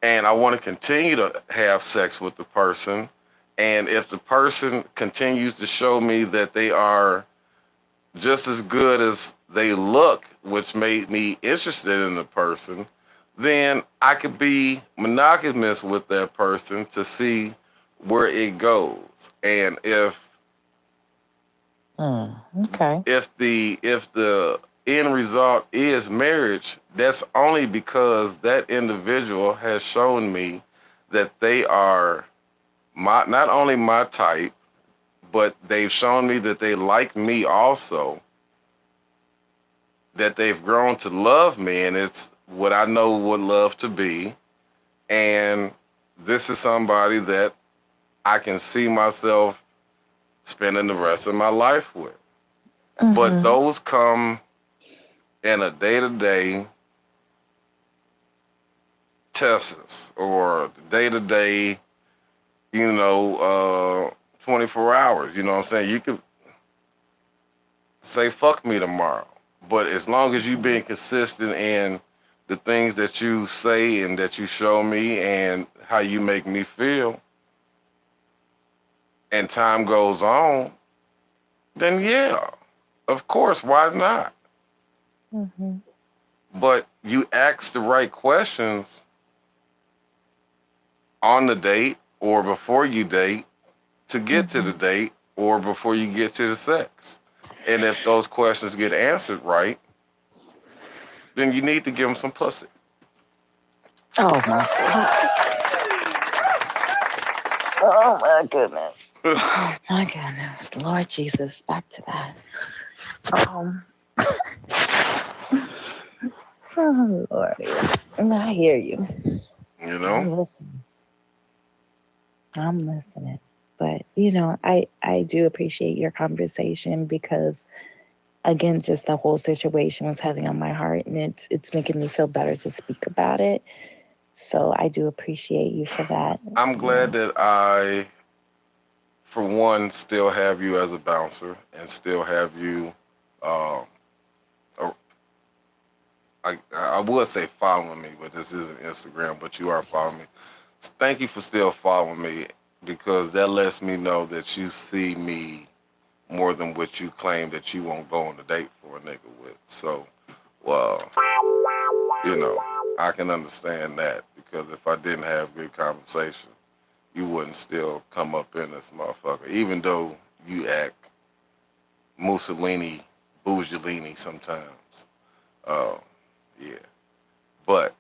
and I want to continue to have sex with the person. And if the person continues to show me that they are just as good as they look, which made me interested in the person, then I could be monogamous with that person to see where it goes. And Okay. if the end result is marriage, that's only because that individual has shown me that they are my not only my type, but they've shown me that they like me also, that they've grown to love me, and it's what I know what love to be. And this is somebody that I can see myself spending the rest of my life with. But Mm-hmm. those come in a day to day tests or day to day, 24 hours. You know what I'm saying? You could say, fuck me tomorrow. But as long as you being consistent in the things that you say and that you show me and how you make me feel, and time goes on, then yeah, of course, why not? Mm-hmm. But you ask the right questions on the date or before you date to get to the date or before you get to the sex. And if those questions get answered right, then you need to give them some pussy. Oh my God. Oh my goodness. Oh my goodness. Lord Jesus, back to that. Oh Lordy. I hear you. You know? I'm listening. But I do appreciate your conversation because again, just the whole situation was heavy on my heart and it's making me feel better to speak about it. So I do appreciate you for that. I'm glad that I, for one, still have you as a bouncer and still have you. Um, I would say following me, but this isn't Instagram. But you are following me. Thank you for still following me because that lets me know that you see me more than what you claim that you won't go on a date for a nigga with. So, well, I can understand that because if I didn't have good conversation, you wouldn't still come up in this motherfucker, even though you act Mussolini, Bougelini sometimes. Yeah. But,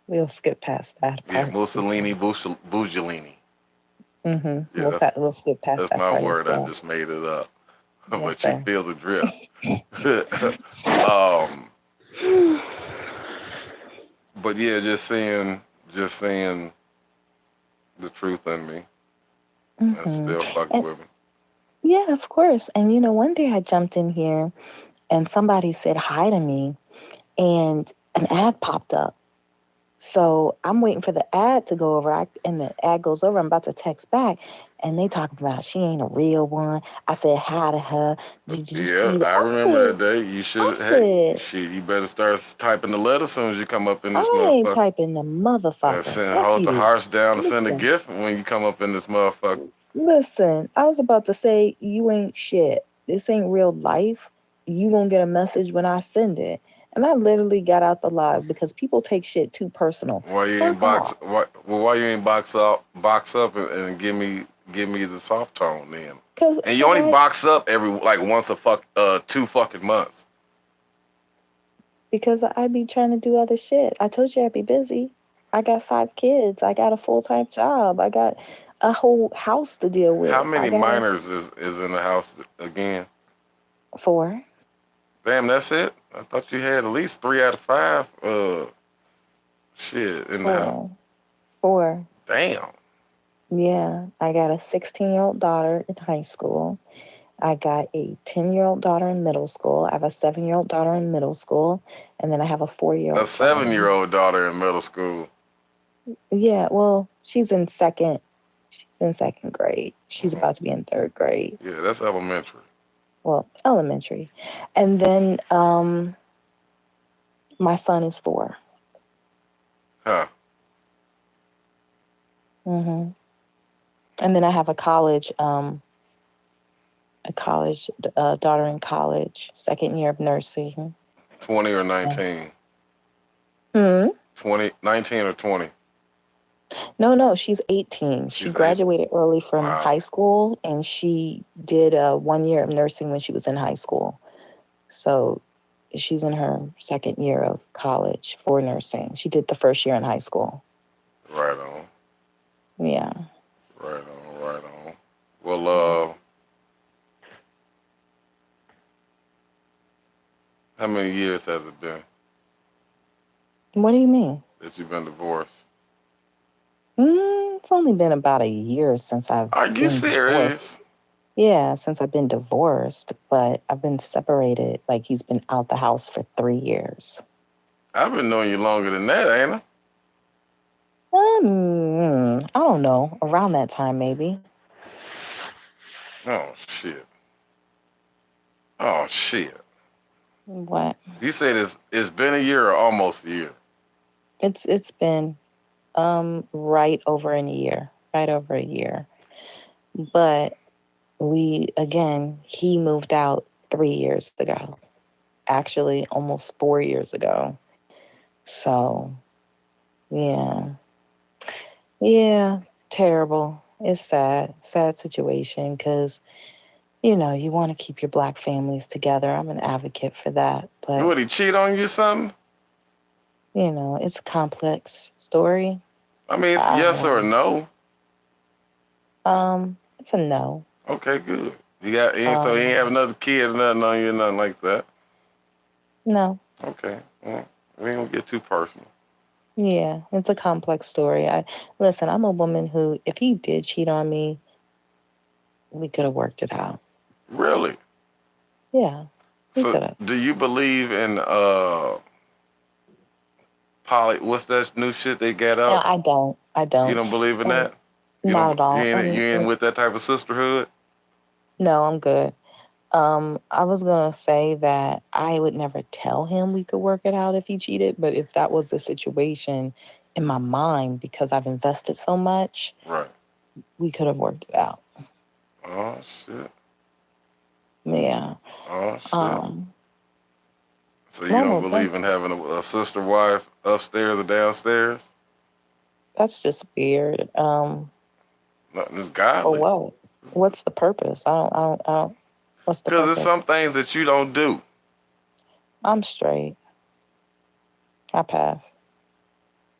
we'll skip past that part. yeah, Mussolini, Bougelini. Mm-hmm. Yeah, We'll skip past that's that my part word. as well. I just made it up. Yes, But sir. you feel the drift. um, but yeah, just seeing the truth in me and still fucking with me. Yeah, of course. And one day I jumped in here and somebody said hi to me and an ad popped up. So I'm waiting for the ad to go over, and the ad goes over. I'm about to text back, and they talking about she ain't a real one. I said hi to her. Did you Yeah, see that? I remember that day. You should, hey, said, shit, you better start typing the letter as soon as you come up in this I ain't motherfucker. typing the motherfucker. Hold the hearts down and Listen. send a gift when you come up in this motherfucker. Listen, I was about to say, you ain't shit. This ain't real life. You gonna get a message when I send it. And I literally got out the live because people take shit too personal. Why you ain't box up and give me the soft tone then? And you only box up every once a 2 fucking months. Because I be trying to do other shit. I told you I'd be busy. I got 5 kids. I got a full-time job. I got a whole house to deal with. How many minors is in the house again? 4. Damn, that's it? I thought you had at least 3 out of 5 shit in the house. 4. Damn. Yeah, I got a 16-year-old daughter in high school. I got a 10-year-old daughter in middle school. I have a 7-year-old daughter in middle school. And then I have a 4-year-old. A 7-year-old daughter in middle school. Yeah, well, she's in second grade. She's about to be in 3rd grade. Yeah, that's elementary. Well, elementary. And then my son is 4. Huh. Mm-hmm. And then I have a college daughter in college, 2nd year of nursing. 20 or 19? 19 or 20? No, she's 18. She graduated early from high school, and she did 1 year of nursing when she was in high school. So she's in her 2nd year of college for nursing. She did the 1st year in high school. Right on. Yeah. Right on. Well, how many years has it been? What do you mean? That you've been divorced? It's only been about a year since I've Are you serious? Divorced. Yeah, since I've been divorced, but I've been separated. Like, he's been out the house for 3 years. I've been knowing you longer than that, ain't I? I don't know. Around that time, maybe. Oh, shit. What? You said it's been a year or almost a year? It's been right over a year. Right over a year. But he moved out 3 years ago. actually almost 4 years ago. So, yeah. Yeah, terrible. It's sad. Sad situation because, you want to keep your black families together. I'm an advocate for that. But, Would he cheat on you or something? It's a complex story. I mean, it's I yes or don't no. It's a no. Okay, good. So he ain't have Um, another kid or nothing on you, nothing like that. no. Okay, well, we ain't gonna get too personal. Yeah, it's a complex story. Listen, I'm a woman who, if he did cheat on me, we could have worked it out. Really? Yeah, we So, could have. do you believe in What's that new shit they got No, out? I don't. I You don't. don't believe in And that? not at all. You ain't with that type of sisterhood? No, I'm good. I was gonna say that I would never tell him we could work it out if he cheated, but if that was the situation in my mind, because I've invested so much, Right. we could have worked it out. Oh shit. Yeah. Oh shit. Um, So you don't believe that's in having a sister wife upstairs or downstairs? that's just weird. Nothing is For godly. what? What's the purpose? I don't. What's the Because there's purpose? some things that you don't do. I'm straight. I pass.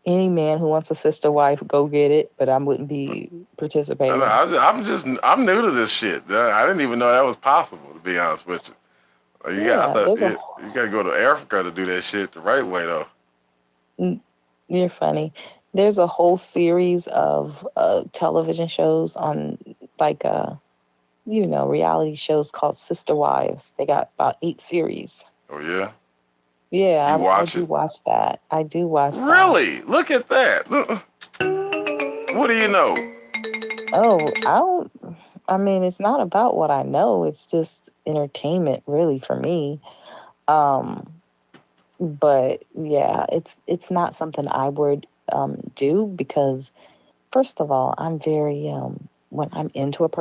Any man who wants a sister wife, go get it, but I wouldn't be participating. I'm new to this shit. I didn't even know that was possible, to be honest with you. I thought you gotta go to Africa to do that shit the right way though. You're funny. There's a whole series of television shows on like reality shows called Sister Wives. They got about 8 series. Oh yeah? Yeah, You I watch do it? watch that. I do watch that. Really? Look at that. What do you know? Oh, I mean, it's not about what I know. It's just entertainment, really, for me. But yeah, it's not something I would do because, first of all, I'm very when I'm into a person.